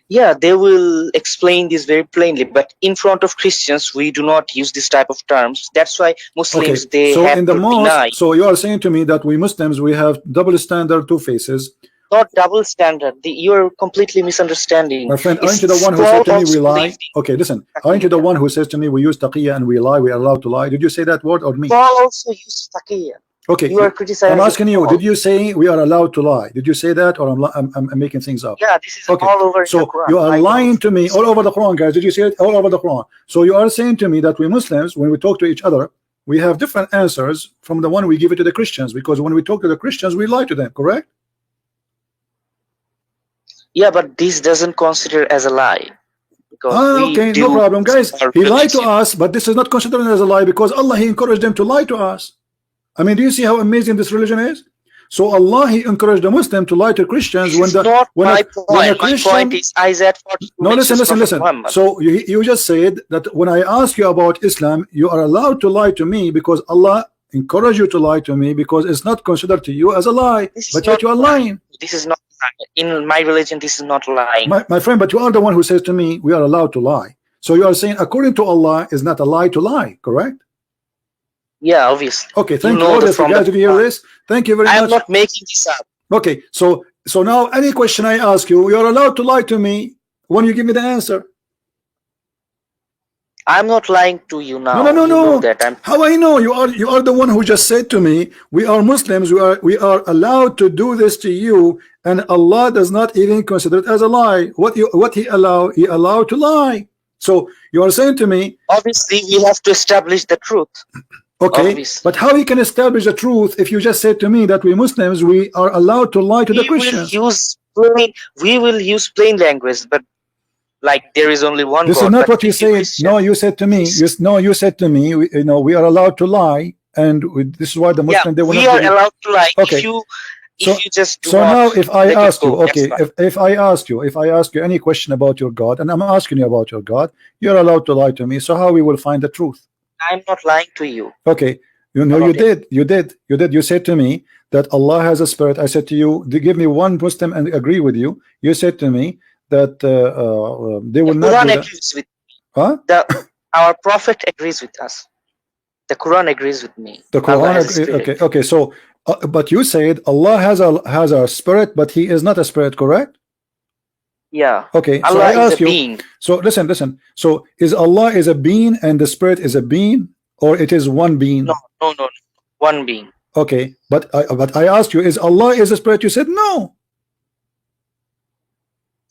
yeah, they will explain this very plainly. But in front of Christians, we do not use this type of terms. That's why Muslims, Okay, they so have in the to mosque, deny. so you are saying to me that we Muslims we have double standard, two faces. not double standard. You're completely misunderstanding. My friend, aren't It's you the one who said to me Paul we also lie? believed in Okay, listen. Aren't you the one who says to me we use taqiyya and we lie, we are allowed to lie? Did you say that word or me? Paul also used taqiyya. Okay, You are criticizing I'm asking you, Paul. did you say we are allowed to lie? Did you say that, or I'm making things up? Yeah, this is Okay, all over so the Quran. you are I know. lying to me all over the Quran, guys. Did you say it? All over the Quran. So you are saying to me that we Muslims, when we talk to each other, we have different answers from the one we give it to the Christians, because when we talk to the Christians, we lie to them, correct? Yeah, but this doesn't consider as a lie. Because we Okay, do no problem, guys. our He lied to relationship. us, but this is not considered as a lie because Allah, He encouraged them to lie to us. I mean, do you see how amazing this religion is? So Allah, He encouraged the Muslim to lie to Christians This when is the not when my a point. My Christian. point is Isaiah 42 No, listen, mentions listen, Prophet listen. Muhammad. So you just said that when I ask you about Islam, you are allowed to lie to me because Allah encouraged you to lie to me because it's not considered to you as a lie, This is but yet not you are lying. This is not in my religion. This is not lying. My friend, but you are the one who says to me we are allowed to lie. So you are saying according to Allah is not a lie to lie, correct? Yeah, obviously. Okay, thank you. know Obviously, from guys, the did you hear Quran. this? Thank you very I am much. not making this up. Okay, so now any question I ask you, you're allowed to lie to me when you give me the answer. I'm not lying to you now. No, You know that I'm. How I know? You are the one who just said to me, we are Muslims, we are allowed to do this to you, and Allah does not even consider it as a lie. What He allowed to lie. So you are saying to me, Obviously, we have to establish the truth. okay, Obviously. but how you can establish the truth if you just said to me that we Muslims we are allowed to lie to the Christians? We will use plain language, but like there is only one This God. is not but what you if you said. Christian- No, you said to me. You said to me. We are allowed to lie, and this is why the Yeah, Muslim they will we not are believe. allowed to lie. Okay. If you just do So not now, if I let it ask you, go, that's okay, fine. if I ask you any question about your God, and I'm asking you about your God, you're allowed to lie to me. So how we will find the truth? I'm not lying to you. Okay, you know you did. You said to me that Allah has a spirit. I said to you, give me one Muslim and agree with you. You said to me that they will The not Quran do that. agrees with Huh? our prophet agrees with us. The Quran agrees with me. The Allah has a Quran, spirit. okay. So, but you said Allah has a spirit, but He is not a spirit, correct? Yeah. Okay. So Allah I is ask a you. being. So listen. So is Allah is a being and the spirit is a being, or it is one being? No. One being. Okay. But I asked you, is Allah is a spirit? You said no.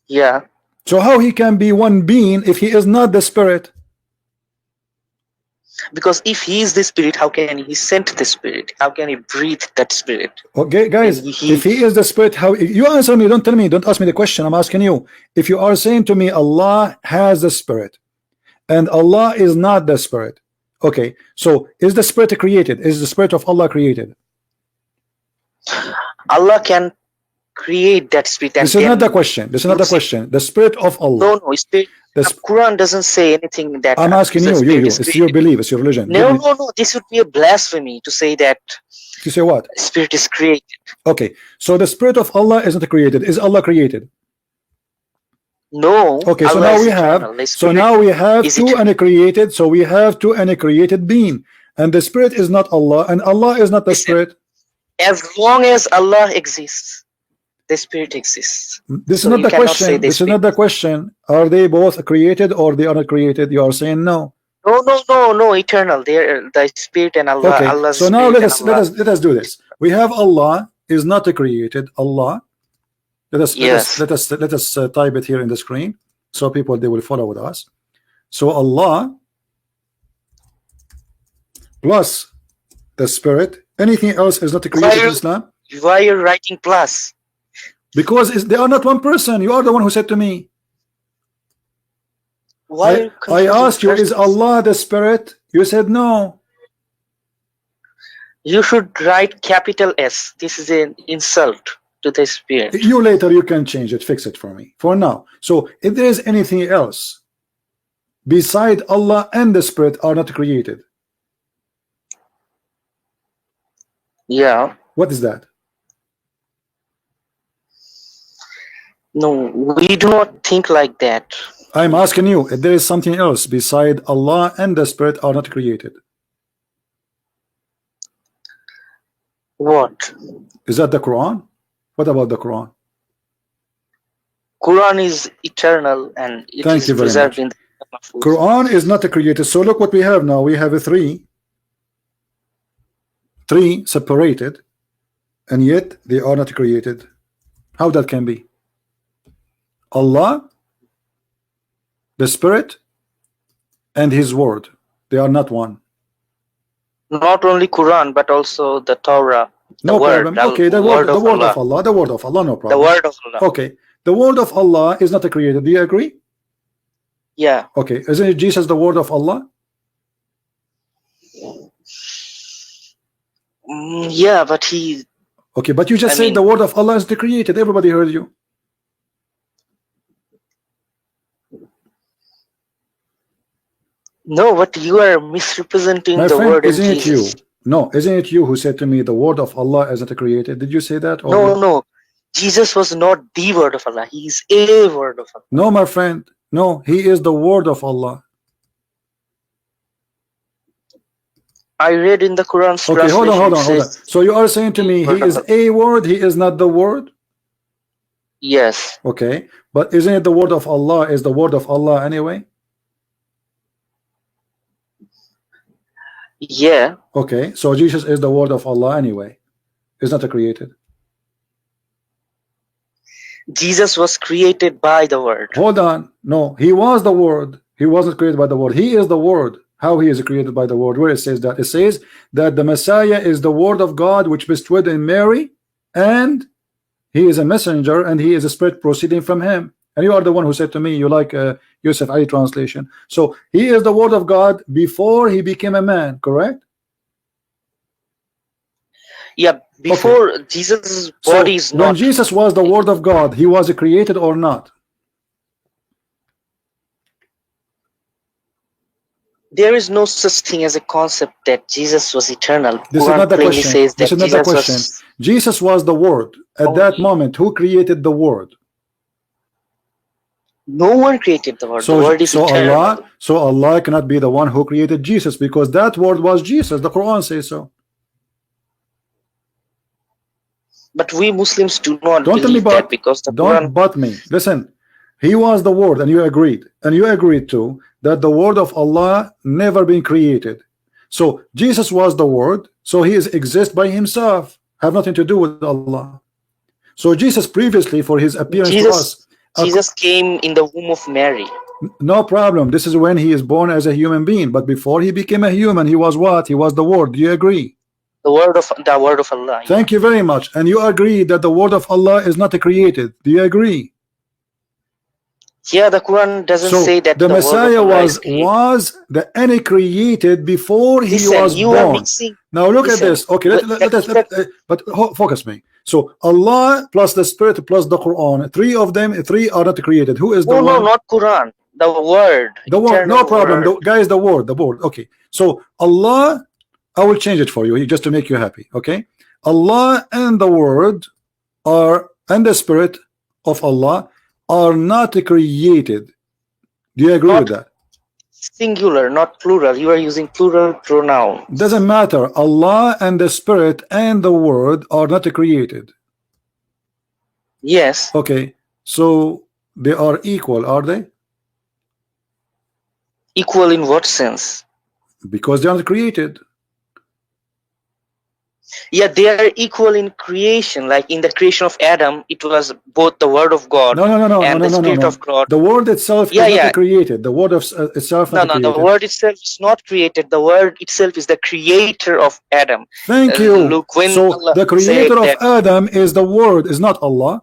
Yeah. So how He can be one being if He is not the spirit? Because if he is the spirit, how can he send the spirit? How can he breathe that spirit? Okay, guys, And if He is the spirit, how you answer me? Don't tell me. Don't ask me the question. I'm asking you. If you are saying to me, Allah has the spirit, and Allah is not the spirit. Okay, so is the spirit created? Is the spirit of Allah created? Allah can create that spirit. And This is not the question. This is not the question. The spirit of Allah. No, spirit. The Quran doesn't say anything that. I'm asking you. It's your belief. It's your religion. No. This would be a blasphemy to say that. To say what? Spirit is created. Okay, so the spirit of Allah is not created. Is Allah created? No. Okay, so Allah now is we have. eternal. So now we have two eternal. uncreated. So we have two uncreated being, and the spirit is not Allah, and Allah is not the spirit. As long as Allah exists, the spirit exists. This is So not you the cannot question. say the This is not the question. Are they both created or they are not created? You are saying no. No. Eternal. The spirit and Allah. Okay. Allah's So now spirit let us do this. We have Allah is not created. Allah. Let us type it here in the screen so people they will follow with us. So Allah plus the spirit. Anything else is not created in Islam. Why you're writing plus? Because they are not one person. You are the one who said to me. Why I asked you, is Allah the spirit? You said no. You should write capital S. This is an insult to the spirit. You later you can change it, fix it for me. For now. So if there is anything else beside Allah and the spirit are not created. Yeah. What is that? No, we do not think like that. I'm asking you if there is something else beside Allah and the spirit are not created. What? Is that the Quran? What about the Quran? Quran is eternal and it Thank is you very preserved much. in the Mahfuz. Quran is not created. So look what we have now. We have a three separated, and yet they are not created. How that can be? Allah, the Spirit, and His Word, they are not one. Not only Quran but also the Torah. The No word, problem. Okay, the word of Allah, the word of Allah, no The problem. word of Allah. Okay, the word of Allah is not created. Do you agree? Yeah. Okay, isn't it Jesus the word of Allah? Yeah, but he. Okay, but you just I said mean- the word of Allah is the created. Everybody heard you. No, but you are misrepresenting My the friend, word in isn't it Jesus. you? No, isn't it you who said to me the word of Allah is not created? Did you say that? Or No, no. Jesus was not the word of Allah. He is a word of Allah. No, my friend. No, he is the word of Allah. I read in the Quran's Okay, hold translation. on. It says, So you are saying to me word he of is Allah. a word, he is not the word? Yes. Okay, but isn't it the word of Allah is the word of Allah anyway? Yeah. Okay, so Jesus is the word of Allah anyway. It's not created. Jesus was created by the word. Hold on. No, he was the word. He wasn't created by the word. He is the word. How he is created by the word? Where it says that? It says that the Messiah is the word of God which bestowed in Mary, and he is a messenger, and he is a spirit proceeding from him. And you are the one who said to me you like Yusuf Ali translation. So he is the word of God before he became a man, correct? Yeah, before Jesus' body is when not. Jesus was the word of God, he was created or not? There is no such thing as a concept that Jesus was eternal. This is Quran not the plainly question. says This that is not the Jesus question. was Jesus was the word at that only- moment. Who created the word? No one created the word. The word is eternal. So Allah cannot be the one who created Jesus, because that word was Jesus. The Quran says so. But we Muslims do not Don't tell me believe that because the don't Quran. but me. Listen, he was the word, and you agreed, too that the word of Allah never been created. So Jesus was the word, so he is exist by himself, have nothing to do with Allah. So Jesus previously, for his appearance to us, Jesus came in the womb of Mary. no problem. This is when he is born as a human being, but before he became a human, he was what? He was the word. Do you agree? The word of Allah. Thank you very much. And you agree that the word of Allah is not created. Do you agree? Yeah, the Quran doesn't say that the the Messiah word of Allah is created. was the any created before he Listen, was you are born. mixing. Now look Listen, at this. Okay, but focus me. So Allah plus the Spirit plus the Quran, three are not created. Who is the one? No, not Quran. The word. The word, no problem. Word. Guys, the word. Okay. So Allah, I will change it for you just to make you happy. Okay. Allah and the word and the Spirit of Allah are not created. Do you agree with that? Singular, not plural. You are using plural pronoun. Doesn't matter. Allah and the Spirit and the word are not created. Yes. Okay. So they are equal, are they? Equal in what sense? Because they are not created. Yeah, they are equal in creation. Like in the creation of Adam, it was both the word of God and the Spirit of God. The word itself is not created. The word of itself not created. The word itself is not created. The word itself is the creator of Adam. Thank you. Look, when so Allah the creator of that, Adam is the word, is not Allah.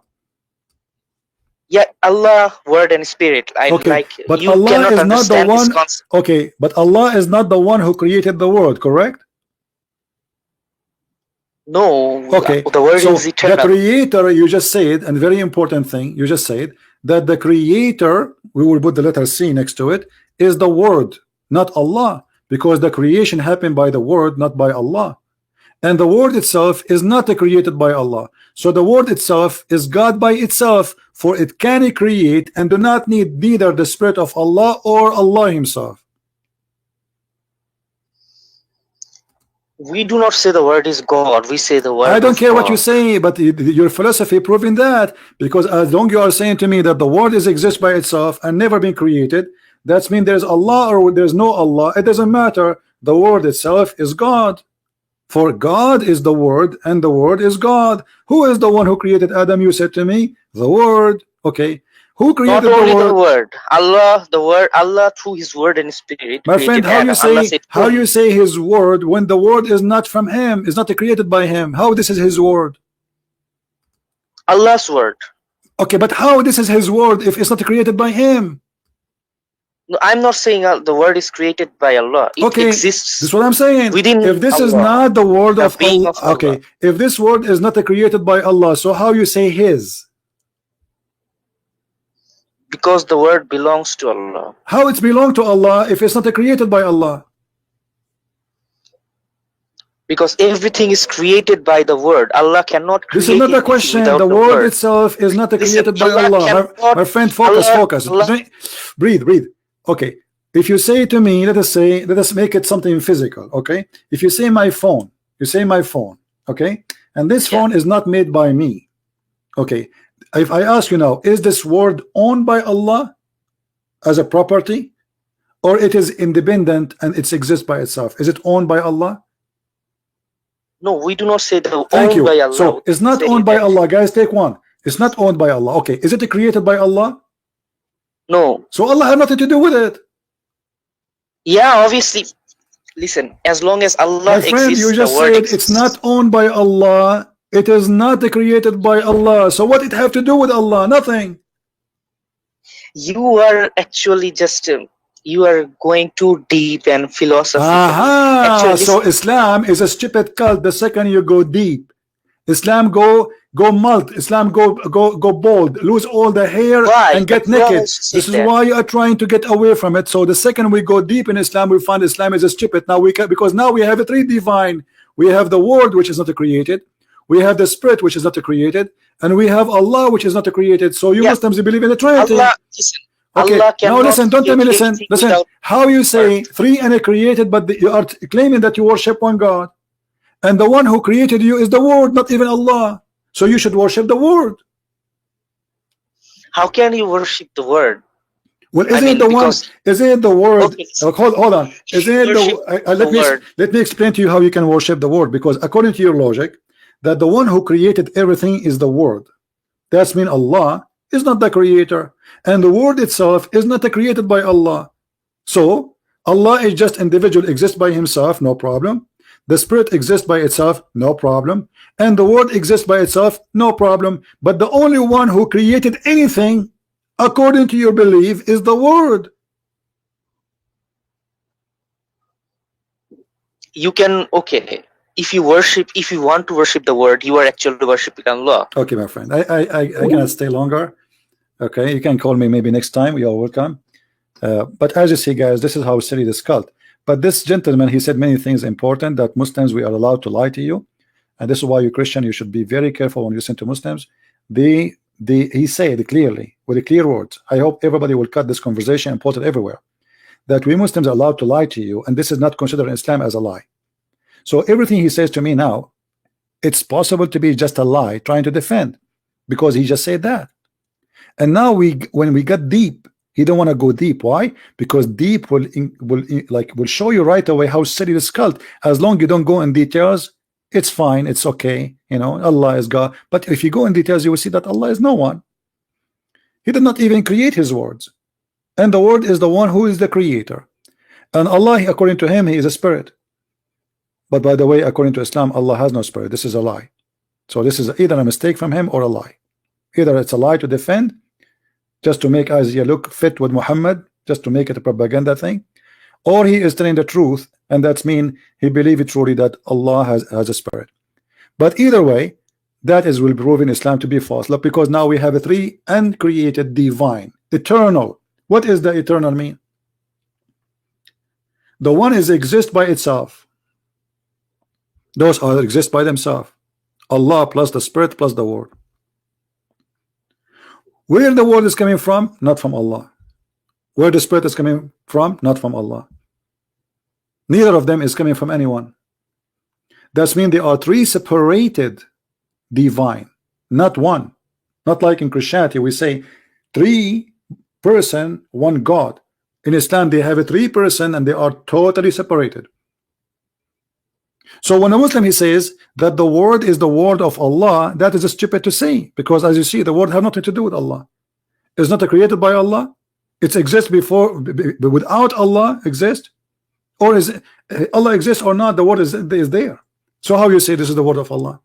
Yeah, Allah, word and spirit. But you Allah cannot is not the understand one. this concept. Okay, but Allah is not the one who created the world, correct? No. Okay. The word is eternal. The creator, you just said, and very important thing, you just said that the creator, we will put the letter C next to it, is the word, not Allah, because the creation happened by the word, not by Allah. And the word itself is not created by Allah. So the word itself is God by itself, for it can create and do not need neither the Spirit of Allah or Allah himself. We do not say the word is God. We say the word I don't of care what you God. say, but your philosophy proving that, because as long you are saying to me that the world is exist by itself and never been created, that's mean there's Allah or there's no Allah. It doesn't matter. The word itself is God. For God is the word and the word is God. Who is the one who created Adam? You said to me, the word. Okay. Who Not created the only the word? word, Allah, the word, Allah through His word and Spirit My friend, created Adam. Allah said, how "Kun." you say his word when the word is not from him, is not created by him? How this is his word? Allah's word. Okay, but how this is his word if it's not created by him? No, I'm not saying the word is created by Allah. It Okay, this exists is what I'm saying. within If this is Allah, not the word the of being Allah, of Allah. okay, if this word is not created by Allah, so how you say his? Because the word belongs to Allah. How it belong to Allah if it's not created by Allah? Because everything is created by the word. Allah cannot This is create not the anything question. without The the word word. itself is not Listen, created by Allah Allah. cannot. My friend, focus, Allah, focus. Allah, Breathe. Okay. If you say to me, let us make it something physical. Okay. If you say my phone, okay, and this Yeah. phone is not made by me. Okay. If I ask you now, is this word owned by Allah as a property, or it is independent and it exists by itself? Is it owned by Allah? No, we do not say the Thank owned you. by Allah. So it's not Say owned by that. Allah, guys. Take one. It's not owned by Allah. Okay. Is it created by Allah? No. So Allah had nothing to do with it. Yeah, obviously. Listen, as long as Allah My friend, exists, you the just word said exists. it's not owned by Allah. It is not created by Allah. So what it have to do with Allah? Nothing. You are actually just you are going too deep and philosophically. Aha. Actually, So listen, Islam is a stupid cult the second you go deep. Islam go malt. Islam go bald, lose all the hair why? and The get Quran naked. also said This is that. why you are trying to get away from it. So the second we go deep in Islam, we find Islam is a stupid. Now we can, because now we have a three divine. We have the word which is not created, we have the spirit which is not created, and we have Allah which is not created. So you Yeah, Muslims believe in the Trinity. Allah, listen, Okay, Allah now cannot listen, don't tell create me, anything listen. without How you word. say three and created, but you are claiming that you worship one God, and the one who created you is the word, not even Allah. So you should worship the word. How can you worship the word? Well, I isn't mean, it the one? because Isn't it the word? okay, listen, Hold on. if Isn't you it worship the word, let me explain to you how you can worship the word. Because according to your logic, that the one who created everything is the word. That's mean Allah is not the creator, and the word itself is not created by Allah. So Allah is just individual, exists by himself, no problem. The spirit exists by itself, no problem. And the word exists by itself, no problem. But the only one who created anything, according to your belief, is the word. you can, okay, if you want to worship the word, you are actually worshiping Allah. Okay, my friend, I cannot stay longer. Okay, you can call me maybe next time. You are welcome. But as you see, guys, this is how silly this cult. But this gentleman, he said many things important, that Muslims, we are allowed to lie to you, and this is why you Christian, you should be very careful when you listen to Muslims. He said clearly with the clear words. I hope everybody will cut this conversation and post it everywhere, that we Muslims are allowed to lie to you, and this is not considered in Islam as a lie. So everything he says to me now, it's possible to be just a lie trying to defend, because he just said that. And now when we got deep, he don't want to go deep. Why? Because deep will show you right away how silly this cult. As long you don't go in details, it's fine, it's okay. You know, Allah is God. But if you go in details, you will see that Allah is no one. He did not even create his words, and the word is the one who is the creator. And Allah, according to him, he is a spirit. But by the way, according to Islam, Allah has no spirit. This is a lie. So this is either a mistake from him or a lie. Either it's a lie to defend, just to make Isaiah look fit with Muhammad, just to make it a propaganda thing, or he is telling the truth, and that's mean he believes truly that Allah has a spirit. But either way, that is will be proven Islam to be false. Look, because now we have a three uncreated divine, eternal. What is the eternal mean? The one is exist by itself. Those are exist by themselves. Allah plus the spirit plus the word. Where the word is coming from? Not from Allah. Where the spirit is coming from? Not from Allah. Neither of them is coming from anyone. That means they are three separated divine, not one. Not like in Christianity we say three person, one God. In Islam they have a three person and they are totally separated. So when a Muslim he says that the word is the word of Allah, that is stupid to say, because as you see the word have nothing to do with Allah. It's not created by Allah. It exists before, without Allah exist, or is Allah exists or not, the word is there. So how you say this is the word of Allah?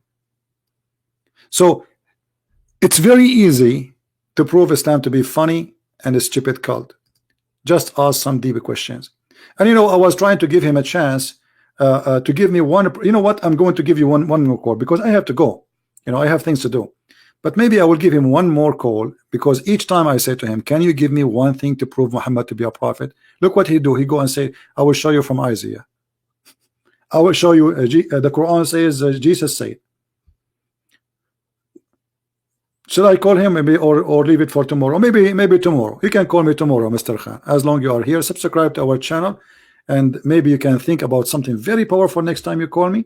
So it's very easy to prove Islam to be funny and a stupid cult. Just ask some deep questions. And you know, I was trying to give him a chance to give me one. You know what, I'm going to give you one more call because I have to go. You know, I have things to do. But maybe I will give him one more call, because each time I say to him, can you give me one thing to prove Muhammad to be a prophet? Look what he do. He go and say, I will show you from Isaiah. I will show you the Quran says Jesus said. Should I call him maybe, or leave it for tomorrow? Maybe tomorrow. You can call me tomorrow, Mr. Khan. As long you are here, subscribe to our channel, and maybe you can think about something very powerful next time you call me,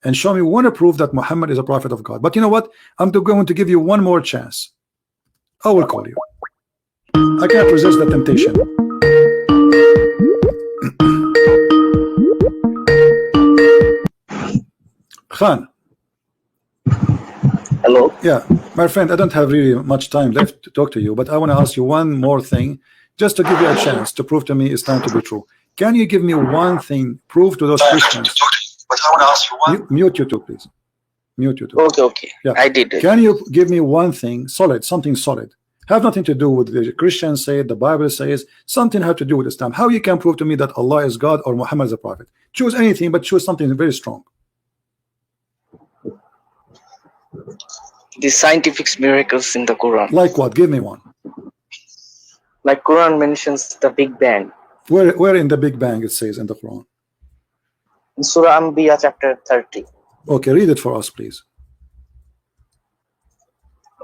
and show me one proof that Muhammad is a prophet of God. But you know what? I'm going to give you one more chance. I will call you. I can't resist the temptation. Khan. Hello. Yeah, my friend, I don't have really much time left to talk to you, but I want to ask you one more thing, just to give you a chance to prove to me Islam to be true. Can you give me one thing, prove to those Christians? But I want to ask you one. Mute YouTube, please. Mute YouTube. Okay. Yeah. I did it. Can you give me one thing solid, something solid, have nothing to do with the Christians say, the Bible says, something have to do with Islam? How you can prove to me that Allah is God or Muhammad is a prophet? Choose anything, but choose something very strong. The scientific miracles in the Quran. Like what? Give me one. Like Quran mentions the Big Bang. Where in the Big Bang it says in the Quran? In Surah Anbiya chapter 30. Okay, read it for us, please.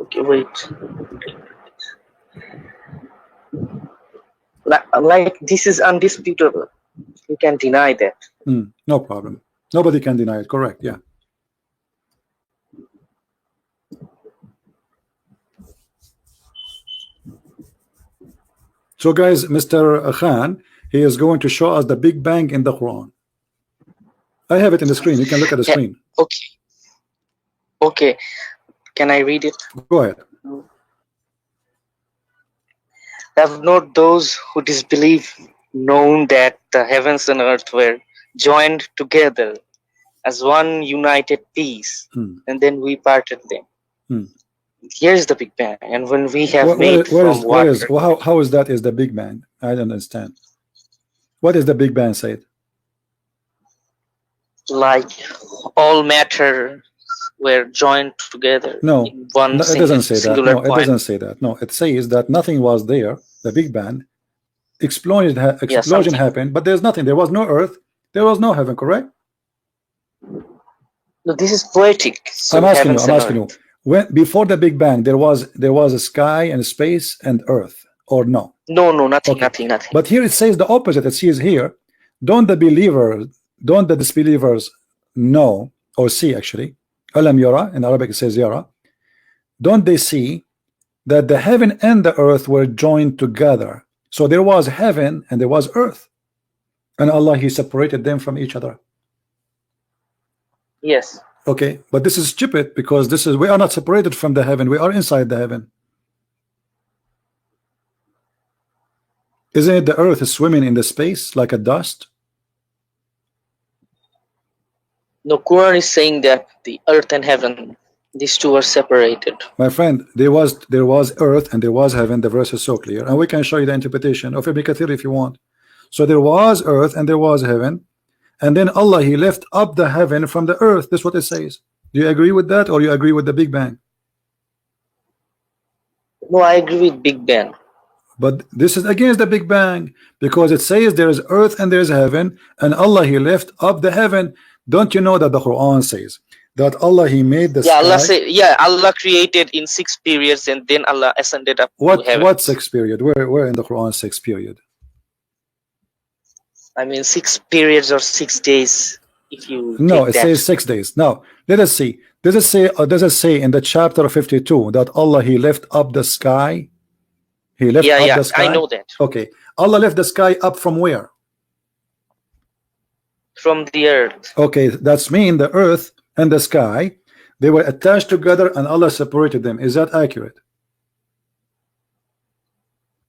Okay, wait. Like this is undisputable. You can deny that. No problem. Nobody can deny it. Correct. Yeah. So guys, Mr. Khan, he is going to show us the Big Bang in the Quran. I have it in the screen. You can look at the screen. Okay. Okay. Can I read it? Go ahead. Have not those who disbelieve known that the heavens and earth were joined together as one united piece, and then we parted them. Here's the Big Bang, and when we have made from water. How is that is the Big Bang? I don't understand. What is the Big Bang said? Like all matter were joined together. No, in one it doesn't say that. No, point. it doesn't say that. No, it says that nothing was there. The Big Bang explosion happened, but there's nothing. There was no earth. There was no heaven. Correct? No, this is poetic. So I'm asking you. When before the Big Bang, there was a sky and space and earth, or no? No, nothing, Okay. nothing. But here it says the opposite. It says here, don't the disbelievers know or see actually? Alam yara, in Arabic it says yara. Don't they see that the heaven and the earth were joined together? So there was heaven and there was earth, and Allah He separated them from each other. Yes. Okay, but this is stupid, because we are not separated from the heaven. We are inside the heaven. Isn't it the earth is swimming in the space like a dust? No, Quran is saying that the earth and heaven, these two are separated. My friend, there was earth and there was heaven. The verse is so clear, and we can show you the interpretation of Ibn Kathir if you want. So there was earth and there was heaven, and then Allah He left up the heaven from the earth. That's what it says. Do you agree with that, or you agree with the Big Bang? No, I agree with Big Bang. But this is against the Big Bang, because it says there is earth and there is heaven, and Allah He left up the heaven. Don't you know that the Quran says that Allah He made the sky? Allah created in 6 periods, and then Allah ascended up to heaven. What 6 period? Where in the Quran 6 period? I mean 6 periods or 6 days. if you No, take it that. says 6 days. Now, let us see. Does it say in the chapter 52 that Allah, he left up the sky? He left Yeah, up yeah, the sky? I know that. Okay. Allah left the sky up from where? From the earth. Okay, that's mean the earth and the sky, they were attached together and Allah separated them. Is that accurate?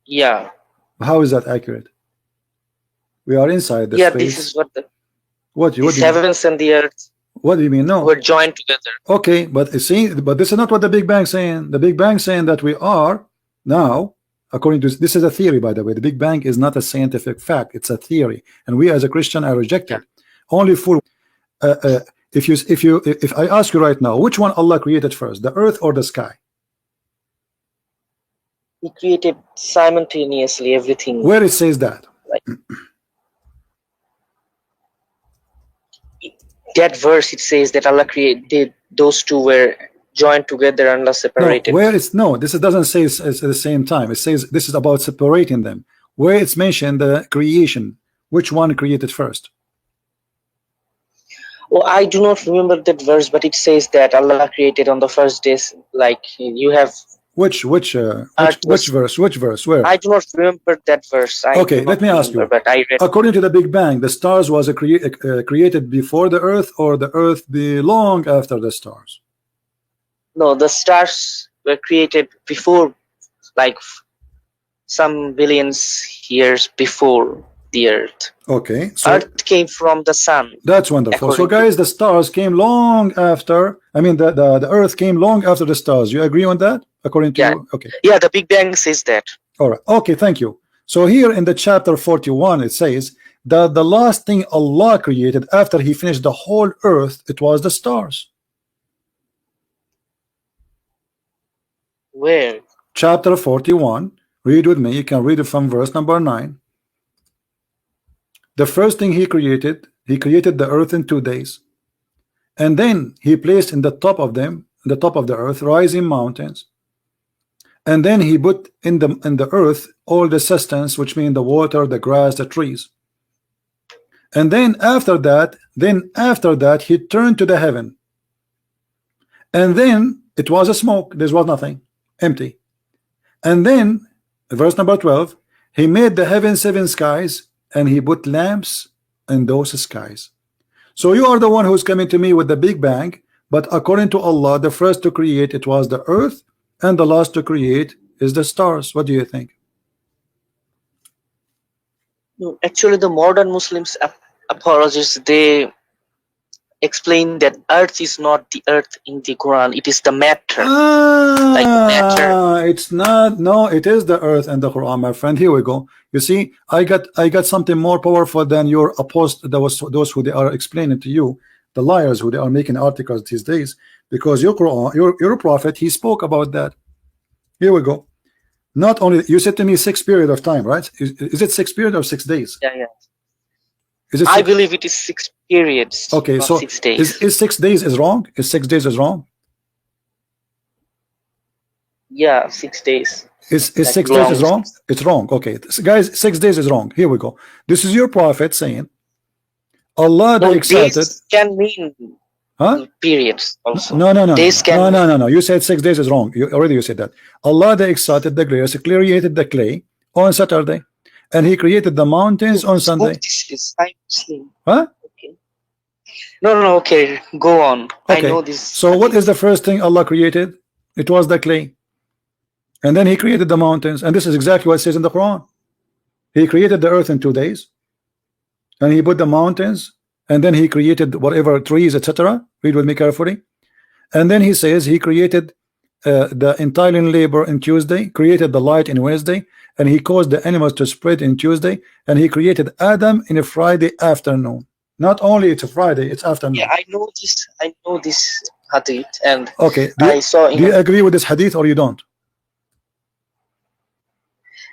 Yeah. How is that accurate? We are inside the Yeah, space. this is what the What do you mean? heavens and the earth What do you mean? No. were joined together. Okay, but you see, but this is not what the Big Bang saying. The Big Bang saying that we are now, according to this is a theory, by the way. The Big Bang is not a scientific fact; it's a theory, and we as a Christian are rejected. Only for if I ask you right now, which one Allah created first, the earth or the sky? He created simultaneously everything. Where it says that? That verse, it says that Allah created those two were joined together and Allah separated. No, where it's no, this doesn't say it's at the same time. It says this is about separating them. Where it's mentioned the creation, which one created first? Oh, I do not remember that verse, but it says that Allah created on the first days. Like you have. Which verse? Which verse? Where? I do not remember that verse. Okay, let me ask you. But I read. According to the Big Bang, the stars was created before the earth, or the earth belong after the stars? No, the stars were created before, like some billions years before the earth. Okay, so Earth came from the sun. that's wonderful. So guys, the stars came long after, I mean the earth came long after the stars. You agree on that? According to you? Okay. Yeah, the Big Bang says that. All right. Okay, thank you. So here in the chapter 41, it says that the last thing Allah created after he finished the whole earth, it was the stars. Where? Chapter 41. Read with me. You can read it from verse number 9. The first thing he created the earth in 2 days. And then he placed in the top of them, the top of the earth, rising mountains. And then he put in the earth all the sustenance, which mean the water, the grass, the trees. And then after that, he turned to the heaven. And then it was a smoke. There was nothing, empty. And then, verse number 12, he made the heaven 7 skies, and he put lamps in those skies. So you are the one who's coming to me with the Big Bang, but according to Allah, the first to create it was the earth, and the last to create is the stars. What do you think? No, actually, the modern Muslims apologists, they explain that earth is not the earth in the Quran. It is the matter. Like matter. It's not. No, it is the earth and the Quran, my friend. Here we go. You see, I got something more powerful than your apostle. Those who they are explaining to you, the liars who they are making articles these days. Because your Quran, your prophet, he spoke about that. Here we go. Not only you said to me 6 period of time, right? Is it 6 period or 6 days? Yeah, yeah. Is it I believe it is 6 periods. Okay, so 6 days. Is 6 days is wrong? Is 6 days is wrong? Yeah, 6 days. Is Like 6 long. days is wrong? It's wrong. Okay, guys, 6 days is wrong. Here we go. This is your prophet saying, Allah the No, exalted. days can mean Huh? periods also. No. Days can No. You said 6 days is wrong. You said that. Allah the exalted, the glorious, created the clay on Saturday, and He created the mountains on Sunday. This is I'm Muslim. Huh? Okay. No. Okay, go on. I Okay. know this. So what is the first thing Allah created? It was the clay, and then He created the mountains, and this is exactly what it says in the Quran. He created the earth in 2 days, and He put the mountains, and then He created whatever trees, etc. Read with me carefully. And then He says He created the entire labor in Tuesday, created the light in Wednesday, and He caused the animals to spread in Tuesday, and He created Adam in a Friday afternoon. Not only it's a Friday, it's afternoon. Yeah, I know this hadith, and Okay. I saw Do you agree with this hadith or you don't?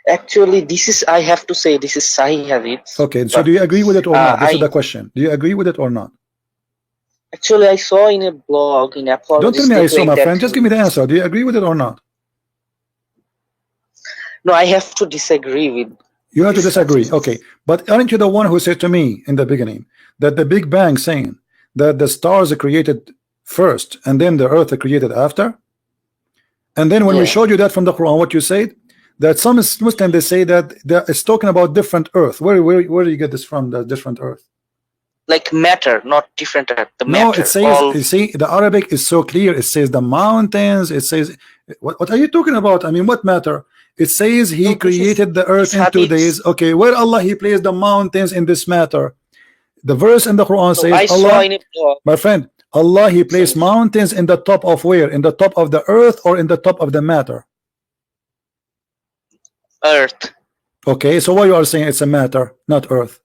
actually this is, I have to say, this is Sahih hadith. Okay, so But, do you agree with it or not? This is I- the question. Do you agree with it or not? Actually, I saw in a blog in Don't Apologist. tell me I saw, claim my that- friend. Just give me the answer. Do you agree with it or not? No, I have to disagree with. You have to disagree. Okay, but aren't you the one who said to me in the beginning that the Big Bang saying that the stars are created first and then the earth are created after? And then when we Yeah. showed you that from the Quran, what you said, that some Muslims they say that it's talking about different earth. Where do you get this from? The different earth? Like matter, not different earth. The No, matter. it says, all you see, the Arabic is so clear. It says the mountains. It says, what are you talking about? I mean, what matter? It says he No, this is- created the earth this in 2 hadith- days. Okay, where Allah he placed the mountains in this matter? The verse in the Quran So says, I saw Allah, in a blog. my friend, Allah he placed mountains in the top of where? In the top of the earth or in the top of the matter? Earth. Okay, so why you are saying it's a matter, not earth?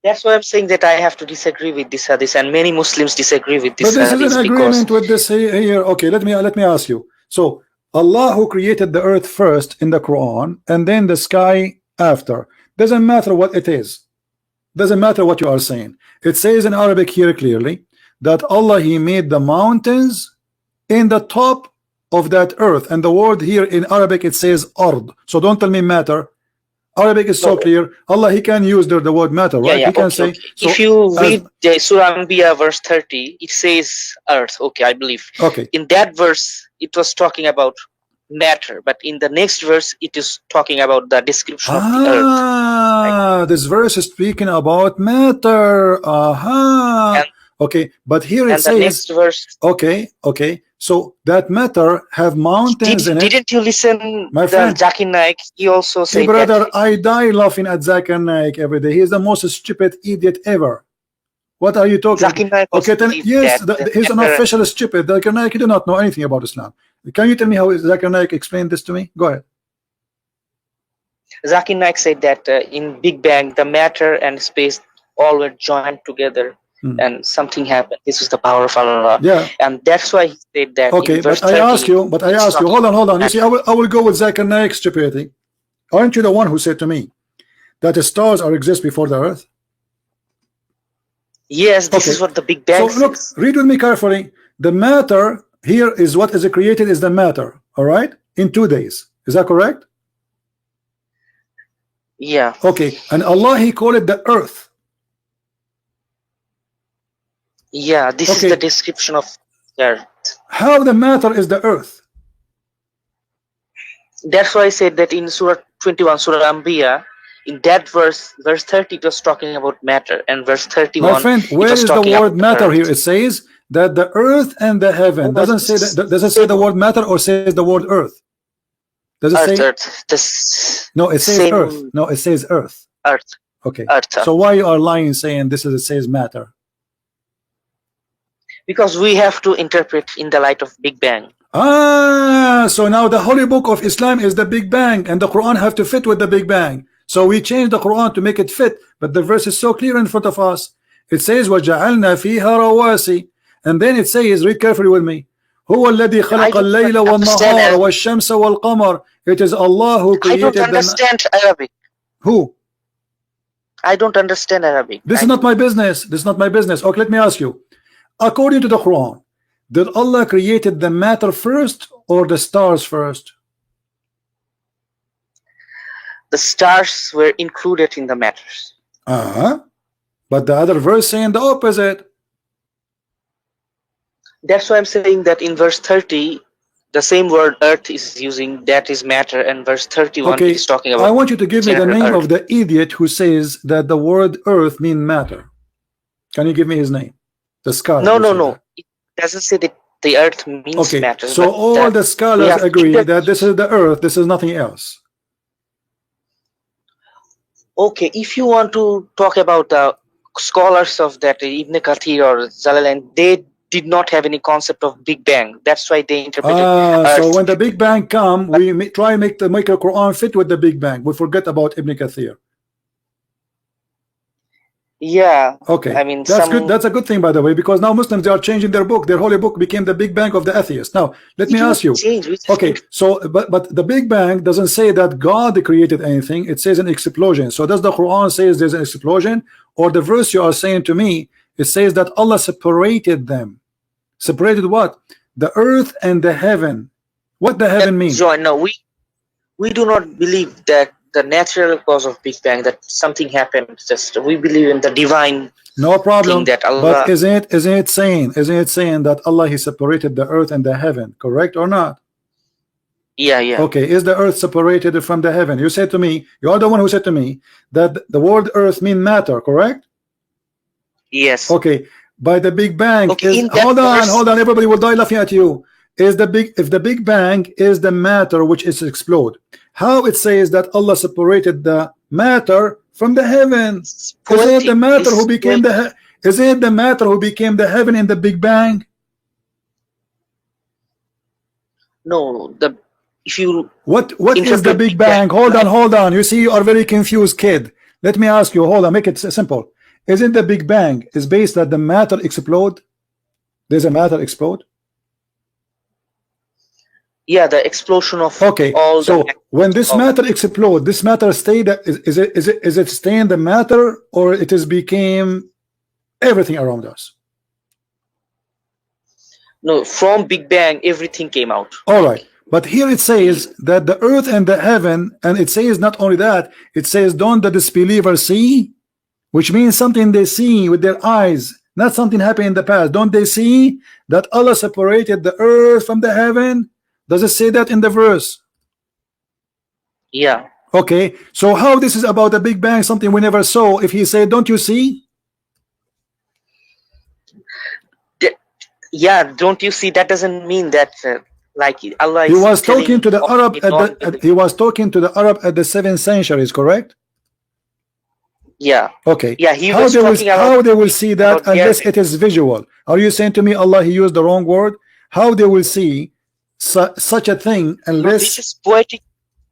That's why I'm saying that I have to disagree with this hadith, and many Muslims disagree with this But this is hadith an because agreement with this here. Okay, let me ask you. So Allah who created the earth first in the Quran and then the sky after. Doesn't matter what it is. Doesn't matter what you are saying. It says in Arabic here clearly that Allah he made the mountains in the top of that earth, and the word here in Arabic it says ard. So don't tell me matter. Arabic is so No. clear. Allah he can use the word matter, right? yeah, He can okay, say okay. so If you as- read the Surah Anbiya verse 30, it says earth. Okay, I believe. okay. In that verse, it was talking about matter, but in the next verse, it is talking about the description of the earth. Ah, this verse is speaking about matter. Aha. And- Okay, but here it And the says, next verse, okay. So that matter have mountains in it. didn't you listen? My The friend. Zakir Naik, he also Hey, said brother, that. I die laughing at Zakir Naik every day. He's the most stupid idiot ever. What are you talking? Zakir Naik also Okay, then believed yes, that he's an matter- official stupid. Zakir Naik, you do not know anything about Islam. Can you tell me how Zakir Naik explained this to me? Go ahead. Zakir Naik said that in Big Bang, the matter and space all were joined together, Hmm. and something happened. This was the power of Allah, Yeah. and that's why he said that. Okay, in verse but I 30, ask you, it's talking hold on. You about see, I will go with Zakir Naik's stupidity. Aren't you the one who said to me that the stars are exist before the earth? Yes, this Okay. is what the Big Bang So look, says. read with me carefully. The matter here is what is created is the matter, all right? In 2 days. Is that correct? Yeah, Okay, and Allah he called it the earth. yeah, this Okay. is the description of earth. How the matter is the earth? That's why I said that in Surah 21, Surah Anbiya, in that verse 30, it was talking about matter, and verse 31, My friend, it where was is the talking word about matter earth. here? It says that the earth and the heaven. Doesn't say that, does it say the word matter or says the word earth? Does it say Earth, this no, it says same earth. No, it says earth. earth, Okay. earth. So why you are lying saying this is it says matter? Because we have to interpret in the light of Big Bang. Ah, so now the holy book of Islam is the Big Bang and the Quran have to fit with the Big Bang. So we change the Quran to make it fit, but the verse is so clear in front of us. It says وَجَعَلْنَا فِيهَا رَوَاسِي, and then it says, read carefully with me, هو الذي خلق don't الليل understand والنهار Arabic. والشمس والقمر. It is Allah who I created don't the understand Arabic. who? I don't understand Arabic. This is not my business. This is not my business. Okay, let me ask you. According to the Quran, did Allah created the matter first or the stars first? The stars were included in the matters. But the other verse saying the opposite. That's why I'm saying that in verse 30, the same word earth is using, that is matter, and verse 31 Okay, is talking I about want you to give me the general name earth. of the idiot who says that the word earth mean matter. Can you give me his name? The scholar. No, who no, said no. that. It doesn't say that the earth means Okay, matter. so but all that the we scholars have agree inter- that this is the earth, this is nothing else. Okay, if you want to talk about the scholars of that, Ibn Kathir or Jalalain, they did not have any concept of Big Bang. That's why they interpreted So earth. when the Big Bang come, we try to make the Quran fit with the Big Bang. We forget about Ibn Kathir. Yeah, Okay, I mean, that's some- good. That's a good thing, by the way, because now Muslims they are changing their book. Their holy book became the Big Bang of the atheists. Now, let me we ask you. change. We just Okay, so but the Big Bang doesn't say that God created anything. It says an explosion. So does the Quran says there's an explosion, or the verse you are saying to me it says that Allah separated them? Separated what? The earth and the heaven. What the heaven means? Join. No, we do not believe that the natural cause of Big Bang, that something happened. Just we believe in the divine No problem. thing that Allah. But isn't it saying that Allah he separated the earth and the heaven, correct or not? Yeah, yeah. Okay, is the earth separated from the heaven? You said to me, you are the one who said to me that the word earth mean matter, correct? Yes. Okay, by the Big Bang Okay, is, hold on, everybody will die laughing at you. Is the if the Big Bang is the matter which is explode, how it says that Allah separated the matter from the heaven? Is it the matter who became the is it the matter who became the heaven in the Big Bang? No, the if you What is the Big Bang? Hold on. You see, you are very confused, kid. Let me ask you. Hold on, make it simple. Isn't the Big Bang is based that the matter explode? There's a matter explode. Yeah, the explosion of all. So when this matter explode, this matter stay that is it stay in the matter, or it is became everything around us? No, from Big Bang everything came out. All right, but here it says that the earth and the heaven, and it says not only that, it says don't the disbelievers see, which means something they see with their eyes, not something happened in the past. Don't they see that Allah separated the earth from the heaven? Does it say that in the verse? Yeah. Okay, so how this is about the Big Bang, something we never saw, if he said don't you see? Yeah, don't you see? That doesn't mean that like Allah is he was talking to the Arab he was talking to the Arab at the 7th centuries, correct? Yeah. Okay. Yeah, he was talking about how they will see that unless it is visual. Are you saying to me Allah he used the wrong word? How they will see such a thing unless this is poetic.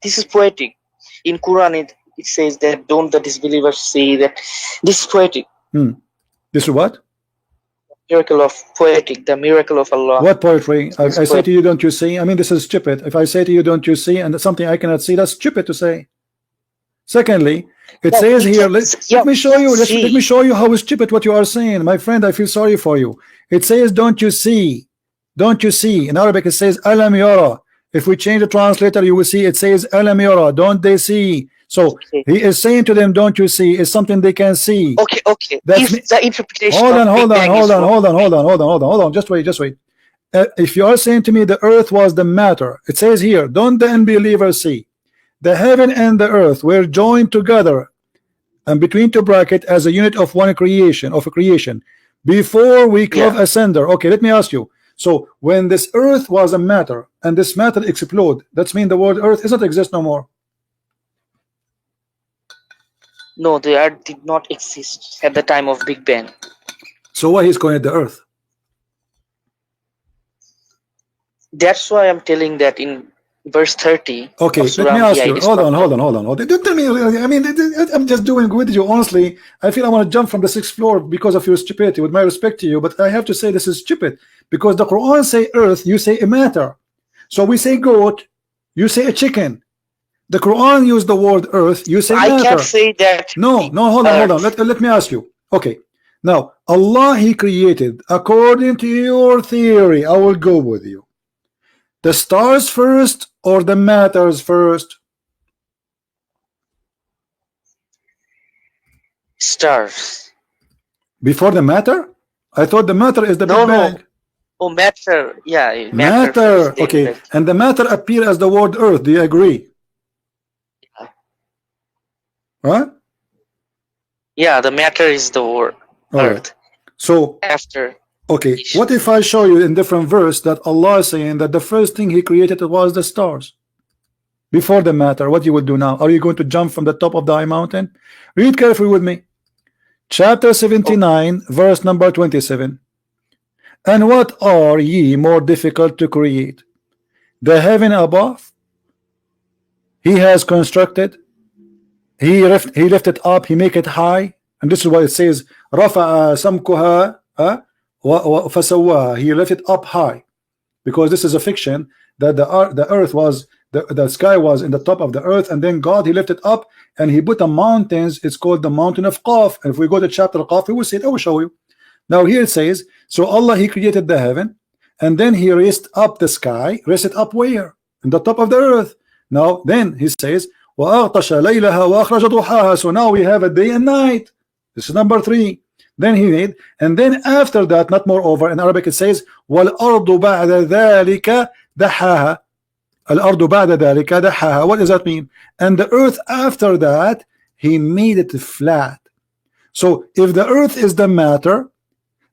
This is poetic. In Quran it says that don't the disbelievers see that. This is poetic. This is what? Miracle of poetic, the miracle of Allah. What poetry? I say to you, don't you see? I mean, this is stupid. If I say to you, don't you see, and something I cannot see, that's stupid to say. Secondly, it says here, let me show you. Let me show you how stupid what you are saying, my friend. I feel sorry for you. It says, don't you see? Don't you see? In Arabic, it says alam yara. If we change the translator, you will see it says alam yara. Don't they see? So he is saying to them, don't you see? It's something they can see. Okay. That's the interpretation. Hold on. Just wait. If you are saying to me the earth was the matter, it says here, don't the unbelievers see? The heaven and the earth were joined together, and between two brackets as a unit of one creation, before we clove asunder. Okay, let me ask you. So when this earth was a matter and this matter explode, that's mean the word earth doesn't exist no more. No, the earth did not exist at the time of Big Bang. So why he's calling it the earth? That's why I'm telling that in verse 30. Okay, let me ask you. Hold on. Don't tell me. I mean, I'm just doing with you. Honestly, I feel I want to jump from the 6th floor because of your stupidity. With my respect to you, but I have to say this is stupid because the Quran say earth, you say a matter. So we say goat, you say a chicken. The Quran used the word earth, you say matter. I can't say that. No, hold on. Let me ask you. Okay, now Allah he created according to your theory. I will go with you. The stars first or the matters first? Stars. Before the matter? I thought the matter is the Big Bang. Oh, matter. Yeah. Matter. Okay. And the matter appear as the word earth. Do you agree? Yeah. Huh? Yeah, the matter is the word earth. Right. So after. Okay, what if I show you in different verse that Allah is saying that the first thing he created was the stars before the matter? What you will do now? Are you going to jump from the top of the high mountain? Read carefully with me. Chapter 79 verse number 27. And what are ye more difficult to create? The heaven above he has constructed, he lifted up, he make it high, and this is what it says, Rafa'a samkuha, he lifted up high, because this is a fiction that the earth was the sky was in the top of the earth, and then God he lifted up and he put the mountains. It's called the mountain of Qaf, and if we go to chapter Qaf, we will see it. I will show you. Now here it says, so Allah he created the heaven, and then he raised up the sky. Raised it up where? In the top of the earth. Now then he says, وأغطش ليلها وأخرج ضحاها. So now we have a day and night. This is number 3. Then he made, and then after that, not moreover, in Arabic it says وَالْأَرْضُ بَعْدَ ذَلِكَ دَحَاهَا. الْأَرْضُ بَعْدَ ذَلِكَ دَحَاهَا. What does that mean? And the earth after that, he made it flat. So if the earth is the matter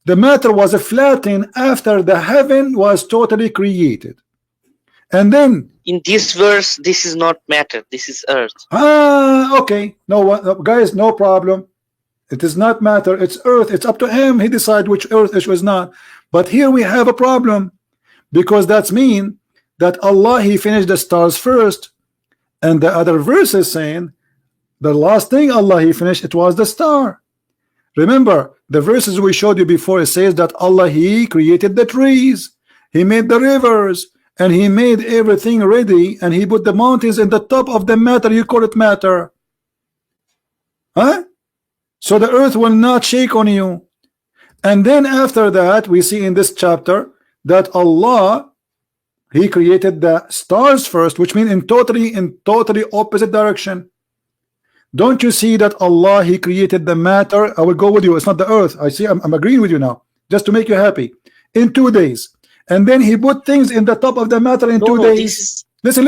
was flattened after the heaven was totally created. And then In this verse, this is not matter. This is earth. okay, no, guys, no problem. It is not matter, it's earth. It's up to him. He decide which earth it was not. But here we have a problem, because that's mean that Allah, he finished the stars first, and the other verse is saying the last thing Allah, he finished, it was the star. Remember the verses we showed you before, it says that Allah, he created the trees, he made the rivers, and he made everything ready, and he put the mountains in the top of the matter. You call it matter, huh? So the earth will not shake on you. And then after that, we see in this chapter that Allah, he created the stars first, which means in totally opposite direction. Don't you see that Allah, he created the matter? I will go with you. It's not the earth. I see. I'm agreeing with you now, just to make you happy. In 2 days, and then he put things in the top of the matter in 2 days. Listen.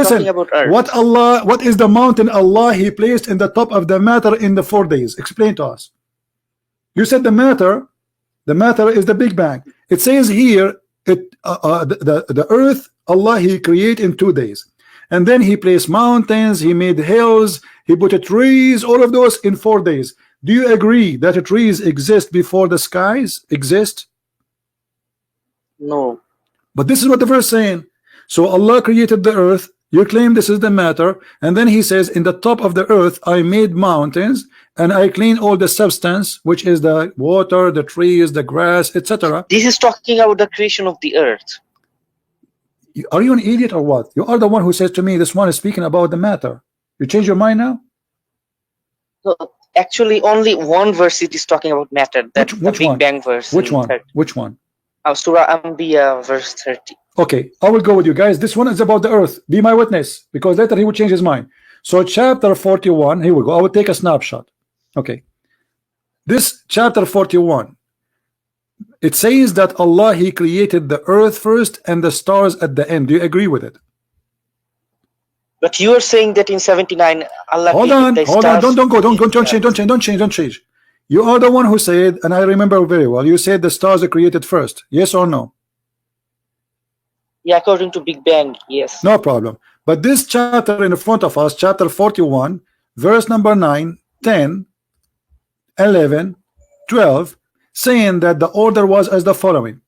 What is the mountain Allah, he placed in the top of the matter in the 4 days? Explain to us. You said the matter is the Big Bang. It says here, the earth, Allah, he create in 2 days, and then he placed mountains, he made hills, he put trees, all of those in 4 days. Do you agree that the trees exist before the skies exist? No. But this is what the verse saying. So Allah created the earth, you claim this is the matter, and then he says in the top of the earth I made mountains, and I clean all the substance, which is the water, the trees, the grass, etc. This is talking about the creation of the earth. Are you an idiot or what? You are the one who says to me this one is speaking about the matter. You change your mind now? No, actually only one verse it is talking about matter. That's the Big Bang verse. Which one? Which one? Surah Anbiya verse 30. Okay, I will go with you guys. This one is about the earth. Be my witness, because later he will change his mind. So chapter 41, here we go. I will take a snapshot. Okay, this chapter 41, it says that Allah, he created the earth first and the stars at the end. Do you agree with it? But you are saying that in 79 Allah hold on, don't change. You are the one who said, and I remember very well, you said the stars are created first. Yes or no? Yeah, according to Big Bang, yes. No problem. But this chapter in front of us, chapter 41, verse number 9, 10, 11, 12, saying that the order was as the following.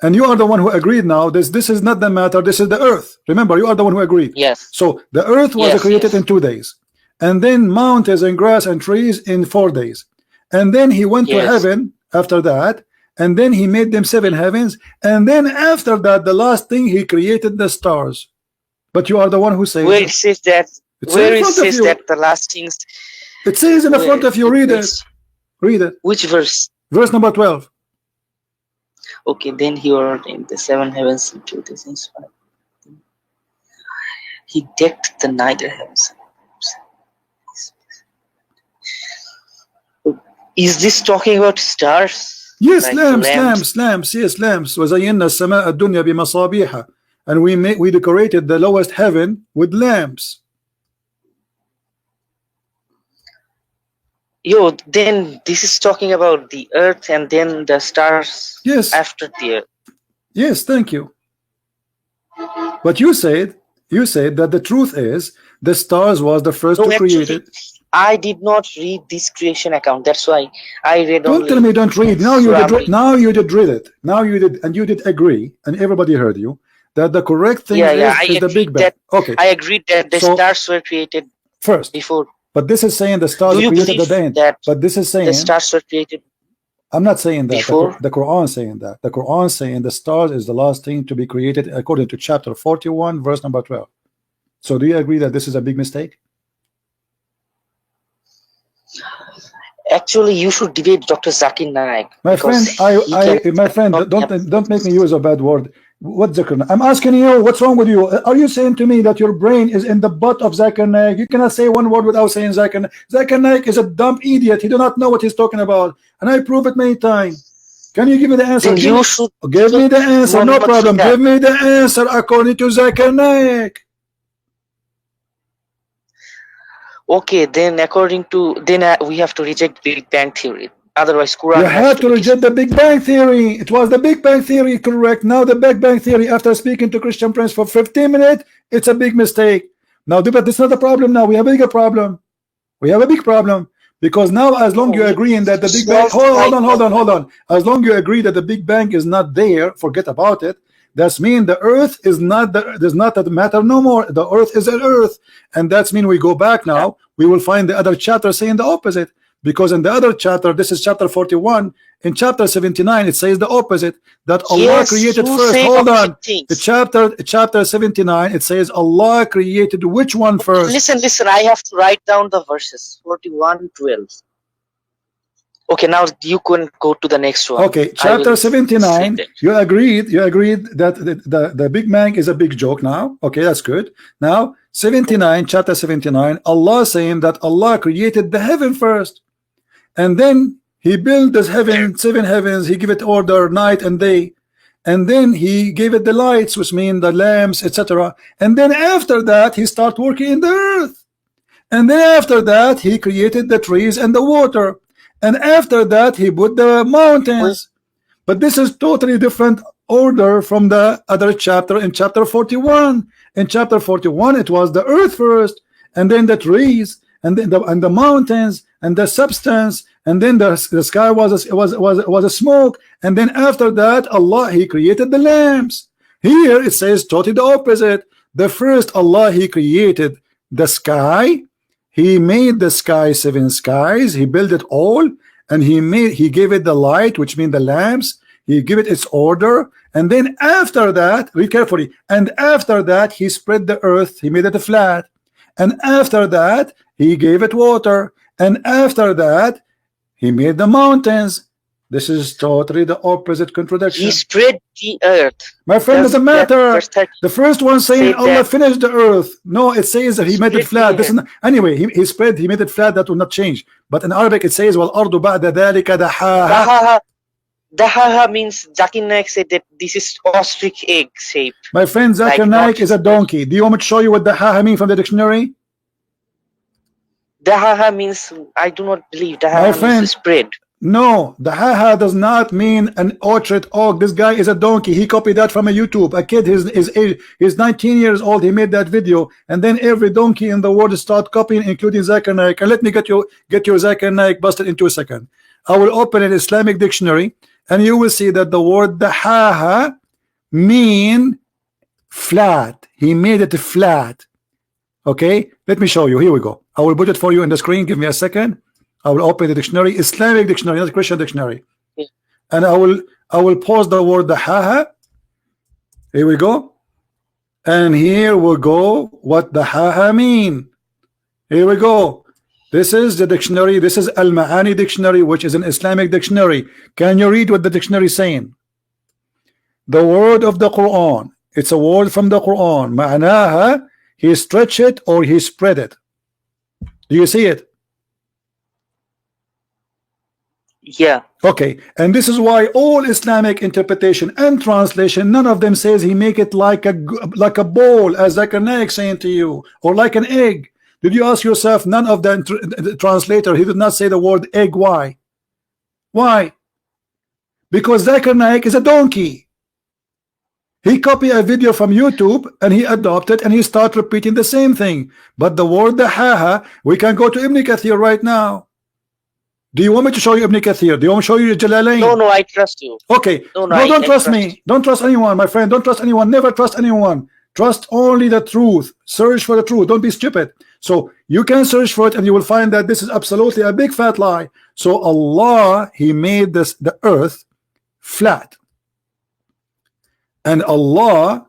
And you are the one who agreed now, this is not the matter, this is the earth. Remember, you are the one who agreed. Yes. So the earth was created in 2 days. And then mountains and grass and trees in 4 days. And then he went to heaven after that, and then he made them 7 heavens, and then after that, the last thing, he created the stars. But you are the one who says where it says that the last things, it says in the front of you. Read it. Which verse? Verse number 12. Okay, then he ordained the 7 heavens in 2 days. He decked the night heavens. Is this talking about stars? Yes, like lamps. Yes, lamps. وَزَيِّنَّا السَّمَاءَ الدُّنْيَا بِمَصَابِيحَ. And we decorated the lowest heaven with lamps. Then this is talking about the earth and then the stars. Yes. After the earth. Yes, thank you. But you said that the truth is the stars was the first to create it. I did not read this creation account. That's why I read. Don't tell me don't read. Now you did read it. Now you did, and you did agree, and everybody heard you that the correct thing is the Big Bang. Okay. I agreed that the stars were created first before. But this is saying the stars were created at the end. But this is saying the stars were created. I'm not saying that. Before? The Quran is saying that. The Quran is saying the stars is the last thing to be created according to chapter 41, verse number 12. So do you agree that this is a big mistake? Actually, you should debate Dr. Zakir Naik. My friend, my friend, don't make me use a bad word. What Zakir Naik? I'm asking you, what's wrong with you? Are you saying to me that your brain is in the butt of Zakir Naik? You cannot say one word without saying Zakir Naik. Zakir Naik is a dumb idiot. He do not know what he's talking about, and I prove it many times. Can you give me the answer? Then you should give me the answer. No problem. Give me the answer according to Zakir Naik. Okay, then according to we have to reject Big Bang Theory. Otherwise, Quran. You have to reject the Big Bang Theory. It was the Big Bang Theory, correct? Now the Big Bang Theory, after speaking to Christian Prince for 15 minutes, it's a big mistake. Now, but this is not the problem. Now we have a bigger problem. We have a big problem because now, as long you agree in that the Big Bang, hold on. As long you agree that the Big Bang is not there, forget about it. That's mean the Earth is not does not matter no more. The Earth is an Earth, and that's mean we go back now. We will find the other chapter saying the opposite, because in the other chapter, this is chapter 41. In chapter 79, it says the opposite, that Allah created first. Hold on. The chapter 79, it says Allah created which one first? Listen. I have to write down the verses. 41:12. Okay, now you can go to the next one. Okay, chapter 79. You agreed that the Big Bang is a big joke now. Okay, that's good. Now 79, chapter 79, Allah saying that Allah created the heaven first, and then He built this heaven, 7 heavens. He gave it order night and day, and then He gave it the lights, which mean the lamps, etc. And then after that He start working in the earth, and then after that He created the trees and the water. And after that, He put the mountains. But this is totally different order from the other chapter in chapter 41. In chapter 41, it was the earth first, and then the trees, and then the mountains, and the substance, and then the sky was a smoke. And then after that, Allah, He created the lamps. Here it says totally the opposite. The first Allah, He created the sky. He made the sky 7 skies. He built it all, and He gave it the light, which means the lamps. He gave it its order, and then after that, read carefully. And after that, He spread the earth. He made it flat, and after that, He gave it water, and after that, He made the mountains. This is totally the opposite contradiction. He spread the earth. My friend, doesn't matter. The first one saying Allah finished the earth. No, it says that He made it flat. This is not, anyway, He made it flat. That will not change. But in Arabic, it says, "Wal ardu ba'da dhalika dahaha." Dahaha means Zakir Naik said that this is ostrich egg shape. My friend, Zakir Naik is a donkey. Do you want me to show you what dahaha means from the dictionary? Dahaha means, I do not believe Dahaha means spread. No, the haha does not mean an orchard oak. This guy is a donkey. He copied that from a YouTube. A kid, he's 19 years old. He made that video, and then every donkey in the world start copying, including Zakir Naik. And let me get your Zakir Naik busted in 2 seconds. I will open an Islamic dictionary, and you will see that the word the haha mean flat. He made it flat. Okay, let me show you. Here we go. I will put it for you on the screen. Give me a second. I will open the dictionary, Islamic dictionary, not Christian dictionary, and I will pause the word the haha. Here we go, and here we go. What the haha mean? Here we go. This is the dictionary. This is Al Ma'ani dictionary, which is an Islamic dictionary. Can you read what the dictionary is saying? The word of the Quran. It's a word from the Quran. Ma'anaha, He stretched it or He spread it. Do you see it? Yeah. Okay, and this is why all Islamic interpretation and translation, none of them says He make it like a bowl, as Zakir Naik saying to you, or like an egg. Did you ask yourself? None of the translator, he did not say the word egg. Why? Why? Because Zakir Naik is a donkey. He copied a video from YouTube and he adopted and he started repeating the same thing. But the word the haha, we can go to Ibn Kathir right now. Do you want me to show you Ibn Kathir? Do you want me to show you Jalalain? No, I trust you. Okay. No, don't trust me. Don't trust anyone, my friend. Don't trust anyone. Never trust anyone. Trust only the truth. Search for the truth. Don't be stupid. So you can search for it and you will find that this is absolutely a big fat lie. So Allah, He made the earth flat. And Allah,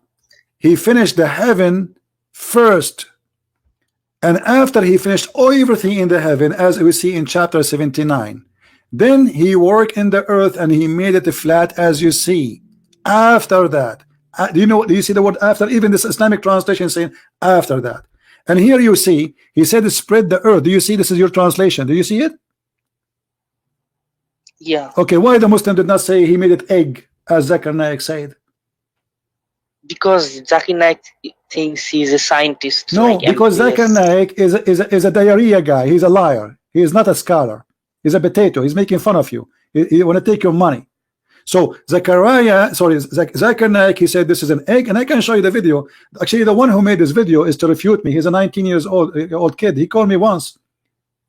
He finished the heaven first. And after he finished everything in the heaven, as we see in chapter 79, then he worked in the earth and he made it flat, as you see. After that, do you see the word after? Even this Islamic translation saying after that. And here you see, he said spread the earth. Do you see? This is your translation. Do you see it? Yeah. Okay, why the Muslim did not say he made it egg, as Zakir Naik said? Because Zakir Naik thinks he's a scientist. No, like because MBS. Zakir Naik is a diarrhea guy. He's a liar. He is not a scholar. He's a potato. He's making fun of you. He want to take your money. So Zakir Naik, he said this is an egg, and I can show you the video. Actually, the one who made this video is to refute me. He's a 19 years old kid. He called me once.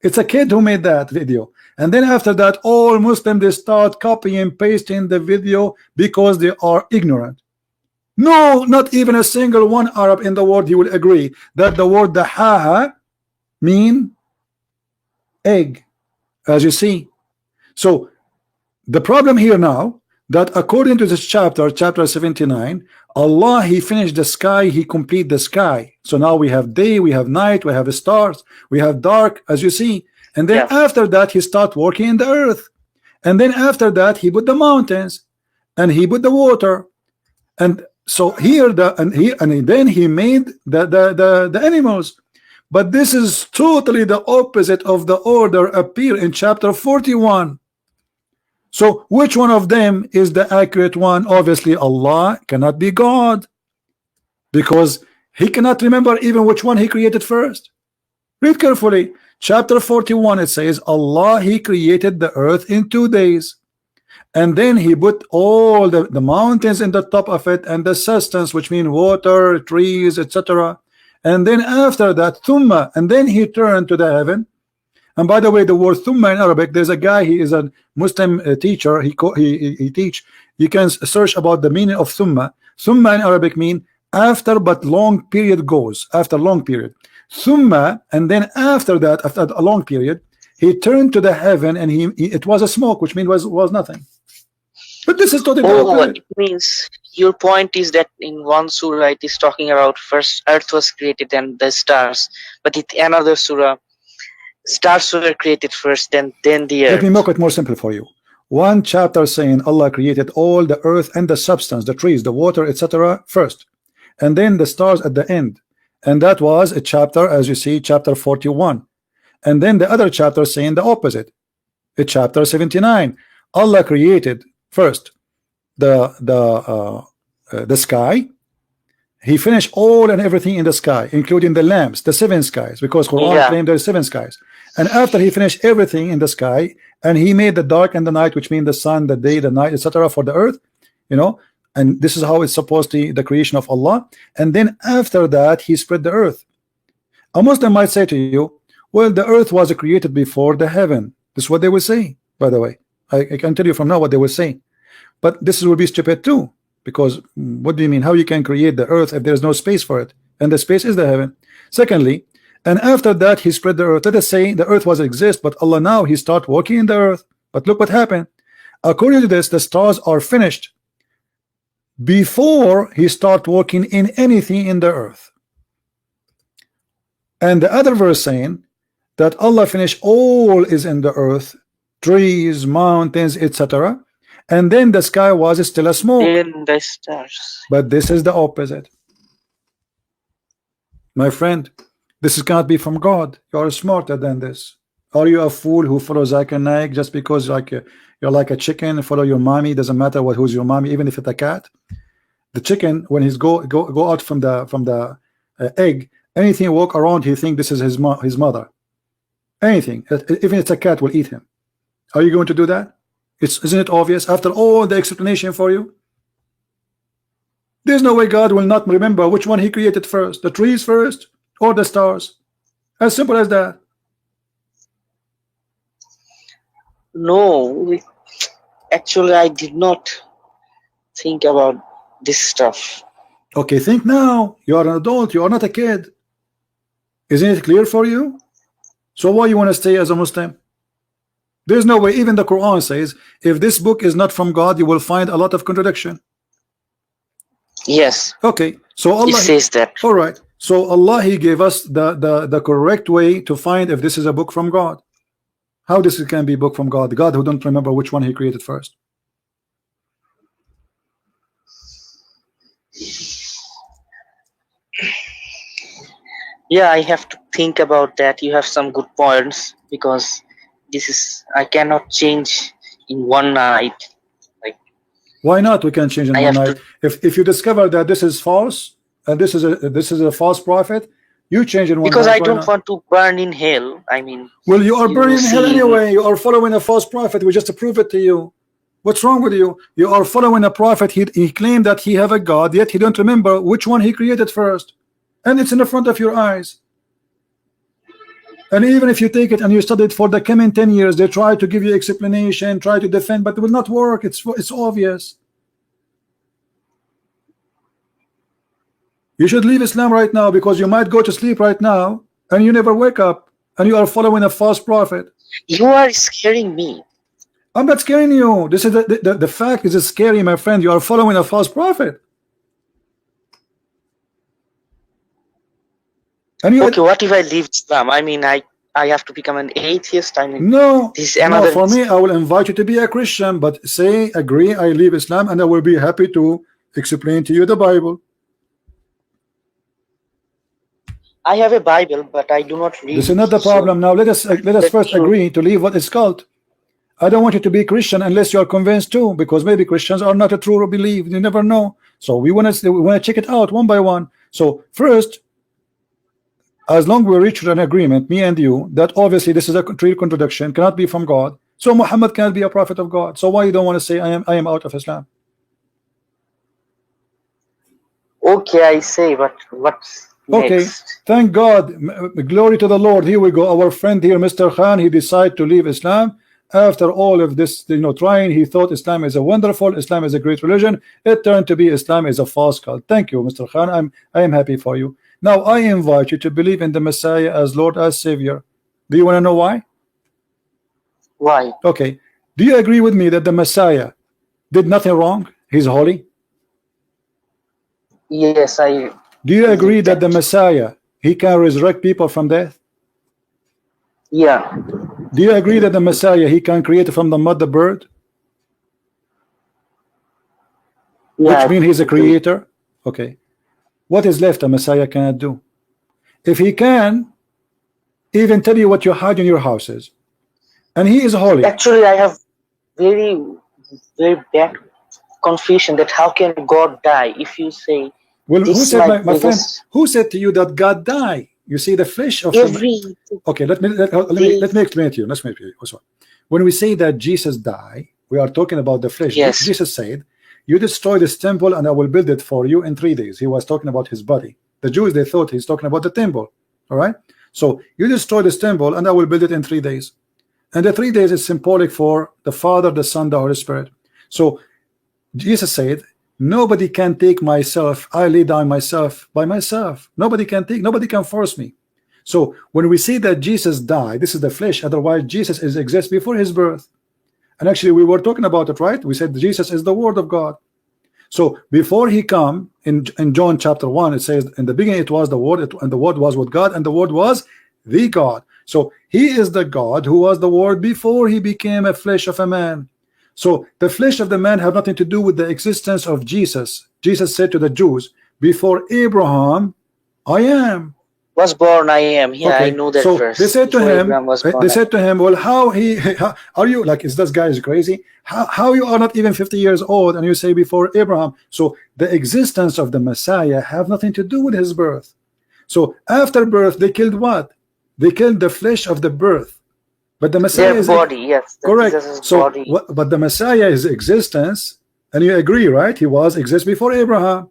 It's a kid who made that video. And then after that, all Muslims, they start copying and pasting the video because they are ignorant. No, not even a single one Arab in the world he will agree that the word dahaha mean egg, as you see. So the problem here now, that according to this chapter 79, Allah, he finished the sky, he complete the sky. So now we have day, we have night, we have stars, we have dark, as you see. And then after that, he start working in the earth. And then after that, he put the mountains and he put the water. And so here and then he made the animals. But this is totally the opposite of the order appear in chapter 41. So which one of them is the accurate one? Obviously Allah cannot be God, because he cannot remember even which one he created first. Read carefully. Chapter 41, it says Allah, he created the earth in 2 days, and then he put all the mountains in the top of it, and the substance, which mean water, trees, etc. And then after that, thumma, and then he turned to the heaven. And by the way, the word thumma in Arabic, there's a guy, he is a Muslim teacher, he teach, you can search about the meaning of thumma. Thumma in Arabic mean after, but long period goes, after long period. Thumma, and then after that, after a long period, he turned to the heaven, and it was a smoke, which means was nothing. But this is totally opposite. It means your point is that in one surah it is talking about first earth was created and the stars, but in another surah stars were created first and then the earth. Let me make it more simple for you. One chapter saying Allah created all the earth and the substance, the trees, the water, etc. first, and then the stars at the end. And that was a chapter, as you see, chapter 41. And then the other chapter saying the opposite. It's chapter 79. Allah created first the sky. He finished all and everything in the sky, including the lamps, the 7 skies, because Quran claimed there are 7 skies. And after he finished everything in the sky, and he made the dark and the night, which mean the sun, the day, the night, etc. for the earth, you know. And this is how it's supposed to be the creation of Allah. And then after that, he spread the earth. A Muslim might say to you, well, the earth was created before the heaven. This is what they will say, by the way. I can tell you from now what they will say. But this will be stupid too, because what do you mean? How you can create the earth if there is no space for it? And the space is the heaven. Secondly, and after that, he spread the earth. Let us say the earth was exist, but Allah now, he start working in the earth. But look what happened. According to this, the stars are finished before he start working in anything in the earth. And the other verse saying that Allah finished all is in the earth, trees, mountains, etc. And then the sky was still a smoke. In the stars. But this is the opposite. My friend, this cannot be from God. You are smarter than this. Are you a fool who follows Zakir Naik just because you're like a chicken, follow your mommy, doesn't matter who's your mommy, even if it's a cat? The chicken, when he's go out from the egg, anything walk around, he think this is his mother. Anything, even if it's a cat, will eat him. Are you going to do that? Isn't it obvious after all the explanation for you? There's no way God will not remember which one he created first, the trees first or the stars. As simple as that. No, actually I did not think about this stuff. Okay, think now. You are an adult, you are not a kid. Isn't it clear for you? So why you want to stay as a Muslim? There's no way. Even the Quran says if this book is not from God, you will find a lot of contradiction. Yes. Okay, so Allah says that. All right. So Allah, He gave us the correct way to find if this is a book from God. How this can be a book from God? God who don't remember which one He created first. Yeah, I have to think about that. You have some good points, because this is, I cannot change in one night. Like, Why not? We can change in I one have night. If you discover that this is false and this is a false prophet, you change in one because night. I Why don't not? want to burn in hell. I mean, Well, you are burning in hell see, anyway. You are following a false prophet. We just prove it to you. What's wrong with you? You are following a prophet. He claimed that he have a God, yet he don't remember which one he created first, and it's in the front of your eyes. And even if you take it and you study it for the coming 10 years, they try to give you explanation, try to defend, but it will not work. It's obvious. You should leave Islam right now, because you might go to sleep right now and you never wake up, and you are following a false prophet. you are scaring me. I'm not scaring you. This is the fact is scary, my friend. You are following a false prophet. And you Okay, what if I leave Islam? I mean, I have to become an atheist. I mean, no, this is another. no, for me, I will invite you to be a Christian, but say, agree, I leave Islam, and I will be happy to explain to you the Bible. I have a Bible, but I do not read. This is not the problem. Now let us first agree to leave what is called. I don't want you to be Christian unless you are convinced too, because maybe Christians are not a true belief. You never know. So we want to check it out one by one. So first, as long as we reach an agreement, me and you, that obviously this is a clear contradiction, cannot be from God. So Muhammad cannot be a prophet of God. So why you don't want to say I am out of Islam? Okay, I say, but what's Okay, next? thank God. Glory to the Lord. Here we go. Our friend here, Mr. Khan, he decided to leave Islam. After all of this, trying, he thought Islam is a wonderful, Islam is a great religion. It turned to be Islam is a false cult. Thank you, Mr. Khan. I am happy for you. Now I invite you to believe in the Messiah as Lord, as Savior. Do you want to know why? Why? Okay. Do you agree with me that the Messiah did nothing wrong? He's holy. Yes, I. Do you agree that the Messiah, he can resurrect people from death? Yeah. Do you agree that the Messiah, he can create from the mud the bird? Yeah, Which means he's a creator. Okay. What is left a Messiah cannot do? If he can even tell you what you hide in your houses, and he is holy. Actually, I have very bad confusion that how can God die if you say. Well, who this said, my friend? Who said to you that God died? You see the flesh of okay. Let me explain it to you. Let's make it also. When we say that Jesus died, we are talking about the flesh. Yes. Jesus said, "You destroy this temple, and I will build it for you in 3 days." He was talking about his body. The Jews, they thought he's talking about the temple. All right. So you destroy this temple, and I will build it in 3 days. And the 3 days is symbolic for the Father, the Son, the Holy Spirit. So Jesus said, nobody can take myself. I lay down myself by myself. Nobody can take, nobody can force me. So when we see that Jesus died, this is the flesh. Otherwise, Jesus exists before his birth. And actually, we were talking about it, right? We said Jesus is the Word of God. So before he come, in John chapter 1, it says, in the beginning it was the Word, and the Word was with God, and the Word was the God. So he is the God who was the Word before he became a flesh of a man. So the flesh of the man have nothing to do with the existence of Jesus. Jesus said to the Jews, before Abraham, I am. Was born, I am. Yeah, Okay. I know that So verse. they said to Before him, well, how are you, like, is this guy is crazy? How you are not even 50 years old and you say before Abraham? So the existence of the Messiah have nothing to do with his birth. So after birth, they killed what? They killed the flesh of the birth. But the Messiah Their body, yes. Correct. So, body. But the Messiah is existence, and you agree, right? He exist before Abraham.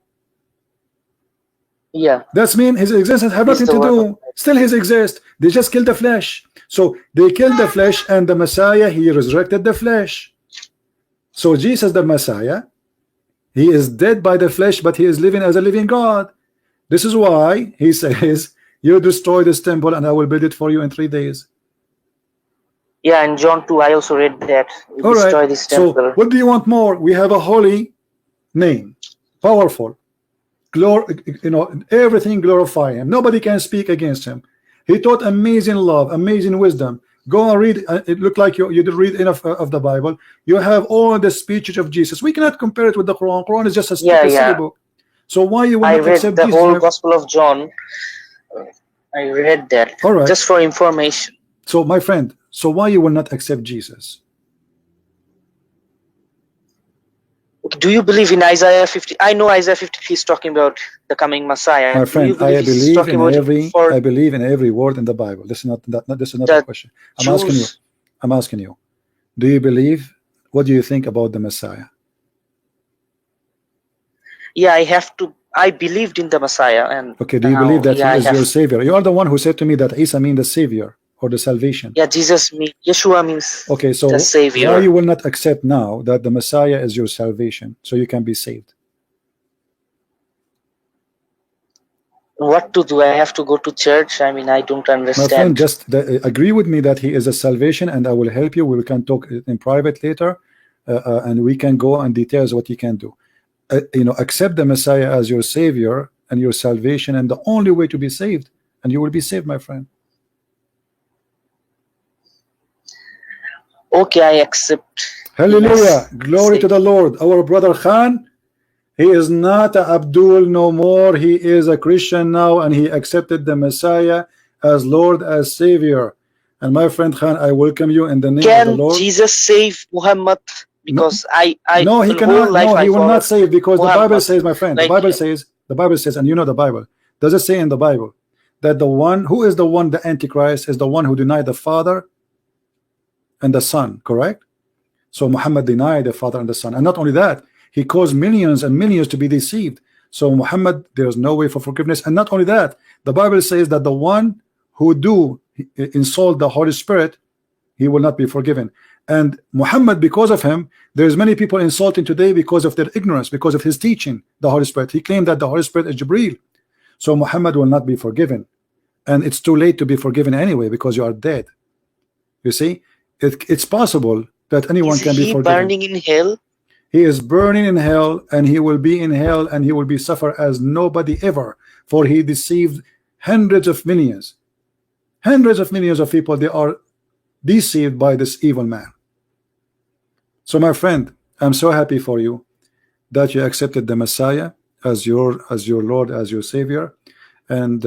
Yeah. That's mean his existence have nothing to do. Still his exist. They just killed the flesh. So they killed the flesh, and the Messiah, he resurrected the flesh. So Jesus, the Messiah, he is dead by the flesh, but he is living as a living God. This is why he says, you destroy this temple and I will build it for you in 3 days. Yeah, in John 2, I also read that. All destroy right. this temple. So what do you want more? We have a holy name, powerful. everything glorify him. Nobody can speak against him. He taught amazing love, amazing wisdom. Go and read. It looked like you did read enough of the Bible. You have all the speeches of Jesus. We cannot compare it with the Quran. Quran is just a silly book. So why you will I not read accept the Jesus? whole Gospel of John. I read that. All right. Just for information. So my friend, so why you will not accept Jesus? Do you believe in Isaiah 50? I know Isaiah 53 is talking about the coming Messiah. My friend, I he's talking about I believe in every word in the Bible. This is not a question. I'm asking you. Do you believe? What do you think about the Messiah? Yeah, I believed in the Messiah. And okay, do you believe that he is your savior? You are the one who said to me that Isa means the savior or the salvation. Yeah, Yeshua means okay, so the savior. Why you will not accept now that the Messiah is your salvation so you can be saved? What to do? I have to go to church? I mean, I don't understand. My friend, just agree with me that he is a salvation, and I will help you. We can talk in private later, and we can go in details what he can do. Accept the Messiah as your savior and your salvation, and the only way to be saved, and you will be saved, my friend. Okay, I accept. Hallelujah. Glory to the Lord. Our brother Khan, he is not a Abdul no more. He is a Christian now, and he accepted the Messiah as Lord, as Savior. And my friend Khan, I welcome you in the name of the Lord. Can Jesus save Muhammad? Because no, he cannot. No, he will not save, because Muhammad, the Bible says, my friend, the Bible says, and you know the Bible. Does it say in the Bible that the one who is the Antichrist is the one who denied the Father and the Son, correct? So Muhammad denied the Father and the Son, and not only that, he caused millions and millions to be deceived. So Muhammad, there's no way for forgiveness. And not only that, the Bible says that the one who do insult the Holy Spirit, he will not be forgiven. And Muhammad, because of him, there's many people insulting today because of their ignorance, because of his teaching the Holy Spirit. He claimed that the Holy Spirit is Jibreel. So Muhammad will not be forgiven, and it's too late to be forgiven anyway, because you are dead. You see, it's possible that anyone can be forgiven. Is he burning in hell? He is burning in hell, and he will be in hell, and he will be suffer as nobody ever, for he deceived hundreds of millions of people. They are deceived by this evil man. So my friend, I'm so happy for you that you accepted the Messiah as your Lord, as your Savior, and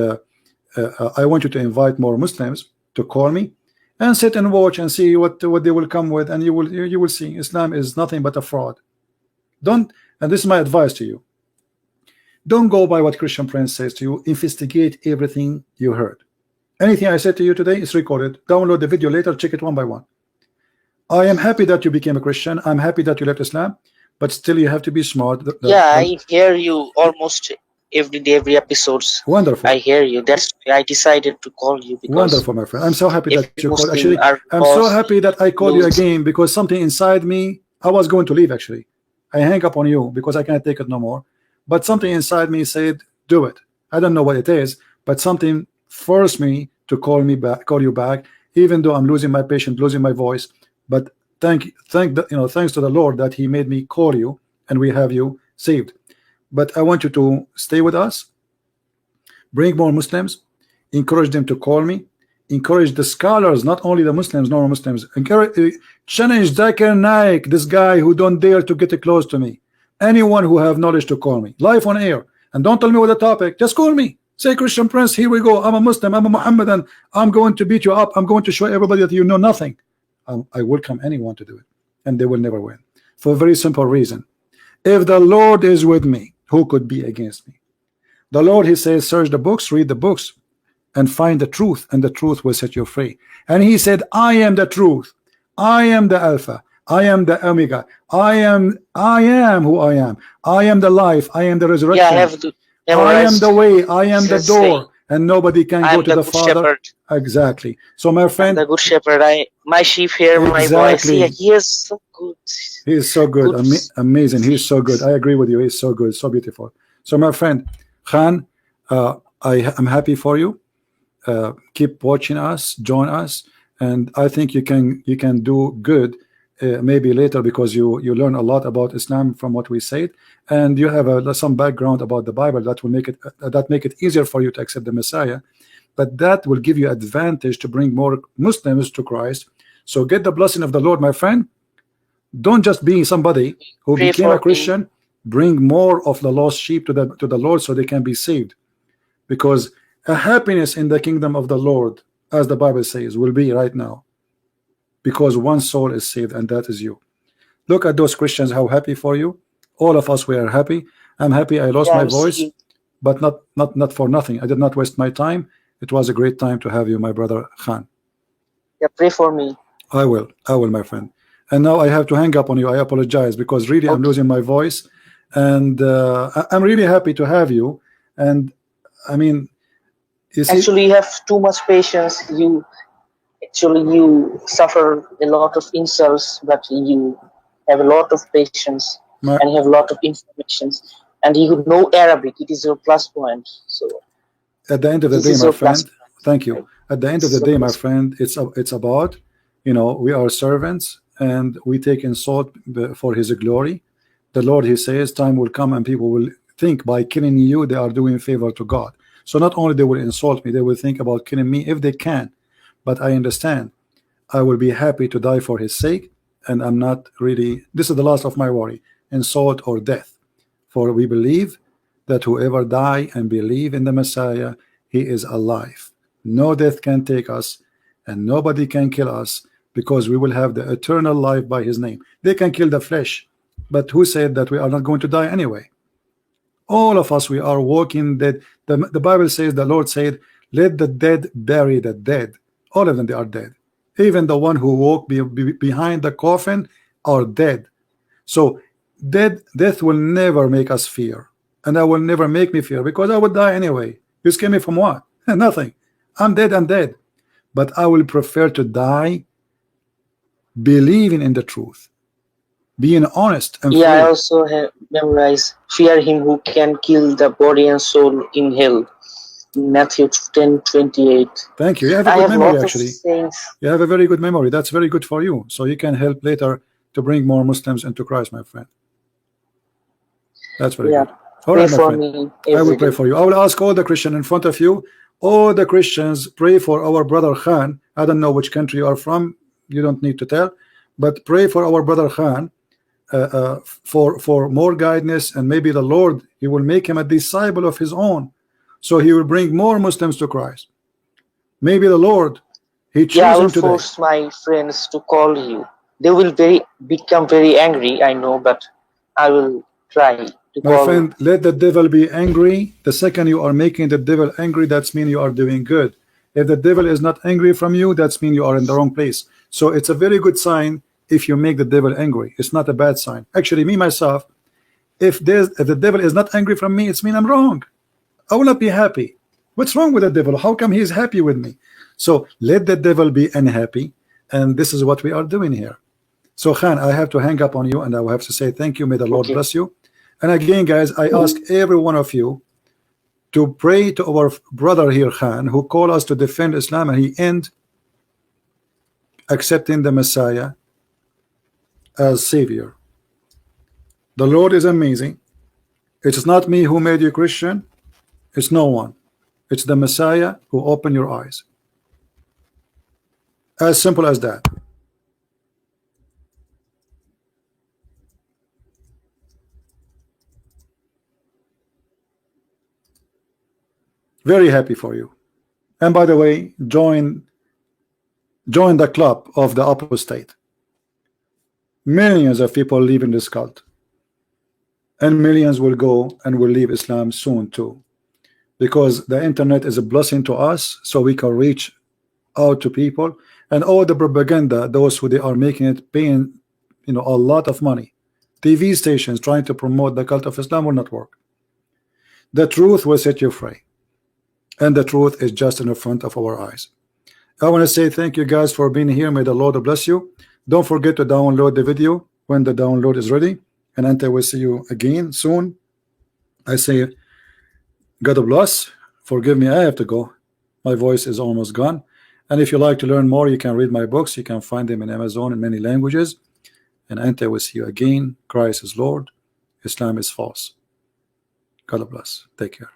I want you to invite more Muslims to call me and sit and watch and see what they will come with, and you will see Islam is nothing but a fraud. And this is my advice to you, don't go by what Christian Prince says to you. Investigate everything you heard. Anything I said to you today is recorded. Download the video later, check it one by one. I am happy that you became a Christian. I'm happy that you left Islam, but still you have to be smart. I hear you almost every day, every episodes. Wonderful. I hear you. That's why I decided to call you. Because wonderful, my friend. I'm so happy that you called. Actually, I'm so happy that I called you again, because something inside me, I was going to leave actually. I hang up on you because I can't take it no more. But something inside me said, do it. I don't know what it is, but something forced me to call you back, even though I'm losing my patience, losing my voice. But thanks to the Lord that He made me call you, and we have you saved. But I want you to stay with us, bring more Muslims, encourage them to call me, encourage the scholars, not only the Muslims, non-Muslims. Challenge Zakir Naik, this guy who don't dare to get close to me. Anyone who have knowledge to call me live on air, and don't tell me what the topic, just call me. Say, Christian Prince, here we go. I'm a Muslim, I'm a Muhammadan. I'm going to beat you up. I'm going to show everybody that you know nothing. I welcome anyone to do it, and they will never win, for a very simple reason. If the Lord is with me, who could be against me? The Lord, He says, search the books, read the books, and find the truth, and the truth will set you free. And He said, I am the truth, I am the Alpha, I am the Omega, I am who I am. I am the life, I am the resurrection. I am the way, I am the door, and nobody can go to the Father. Shepherd. Exactly. So my friend, the good shepherd, my sheep hear my voice. He is so good. He is so good. Amazing. He is so good. I agree with you. He's so good, so beautiful. So my friend Khan, I'm happy for you. Keep watching us, join us, and I think you can do good maybe later, because you learn a lot about Islam from what we said, and you have some background about the Bible that will make it easier for you to accept the Messiah. But that will give you advantage to bring more Muslims to Christ. So get the blessing of the Lord, my friend. Don't just be somebody who Pray became for a Christian. Bring more of the lost sheep to the Lord, so they can be saved. Because a happiness in the kingdom of the Lord, as the Bible says, will be right now, because one soul is saved, and that is you. Look at those Christians, how happy for you. All of us, we are happy. I'm happy I lost Yeah, my I'm voice, seeing. but not for nothing. I did not waste my time. It was a great time to have you, my brother Khan. Yeah, pray for me. I will, my friend. And now I have to hang up on you. I apologize, because really I'm Okay. losing my voice, and I'm really happy to have you. And I mean, you see, Actually, you have too much patience. You suffer a lot of insults, but you have a lot of patience my, and you have a lot of informations. And you know Arabic. It is your plus point. So at the end of the this day, is my your plus friend, thank point. you. At the end This of the is your day, my plus. friend, it's about, we are servants, and we take insult for His glory. The Lord, He says, time will come and people will think by killing you they are doing favor to God. So not only they will insult me, they will think about killing me if they can. But I understand. I will be happy to die for His sake, and I'm not really. This is the last of my worry: insult or death. For we believe that whoever die and believe in the Messiah, he is alive. No death can take us, and nobody can kill us, because we will have the eternal life by His name. They can kill the flesh, but who said that we are not going to die anyway? All of us, we are walking dead. The Bible says, the Lord said, let the dead bury the dead. All of them, they are dead. Even the one who walk behind the coffin are dead. So death will never make us fear, and that will never make me fear, because I will die anyway. You scare me from what? Nothing. I'm dead. But I will prefer to die believing in the truth, being honest and Yeah, I free. also have memorized fear him who can kill the body and soul in hell. Matthew 10:28. Thank you. You have a I good have memory, lots of actually. sayings. You have a very good memory. That's very good for you. So you can help later to bring more Muslims into Christ, my friend. That's very Yeah, good. All pray right, my for friend. me I will every pray day. for you. I will ask all the Christians in front of you. All the Christians, pray for our brother Khan. I don't know which country you are from. You don't need to tell, but pray for our brother Khan for more guidance, and maybe the Lord, He will make him a disciple of His own, so he will bring more Muslims to Christ. Maybe the Lord, He Yeah, I choose will him today. force my friends to call you. They will become very angry, I know, but I will try to My call you. friend, let the devil be angry. The second you are making the devil angry, that's mean you are doing good. If the devil is not angry from you, that's mean you are in the wrong place. So it's a very good sign if you make the devil angry. It's not a bad sign. Actually, me myself, if the devil is not angry from me, it's mean I'm wrong. I will not be happy. What's wrong with the devil? How come he is happy with me? So let the devil be unhappy, and this is what we are doing here. So Khan, I have to hang up on you, and I will have to say thank you. May the Lord Okay. bless you. And again, guys, I ask every one of you to pray to our brother here, Khan, who called us to defend Islam, and he end accepting the Messiah as Savior. The Lord is amazing. It's not me who made you Christian. It's no one. It's the Messiah who opened your eyes. As simple as that. Very happy for you. And by the way, join the club of the apostate. Millions of people leave in this cult, and millions will go and will leave Islam soon too, because the internet is a blessing to us, so we can reach out to people. And all the propaganda, those who they are making it, paying a lot of money, TV stations trying to promote the cult of Islam, will not work. The truth will set you free, and the truth is just in the front of our eyes. I want to say thank you guys for being here. May the Lord bless you. Don't forget to download the video when the download is ready, and until we see you again soon, I say God bless. Forgive me, I have to go. My voice is almost gone. And if you like to learn more, you can read my books. You can find them in Amazon in many languages. And until we see you again, Christ is Lord, Islam is false. God bless. Take care.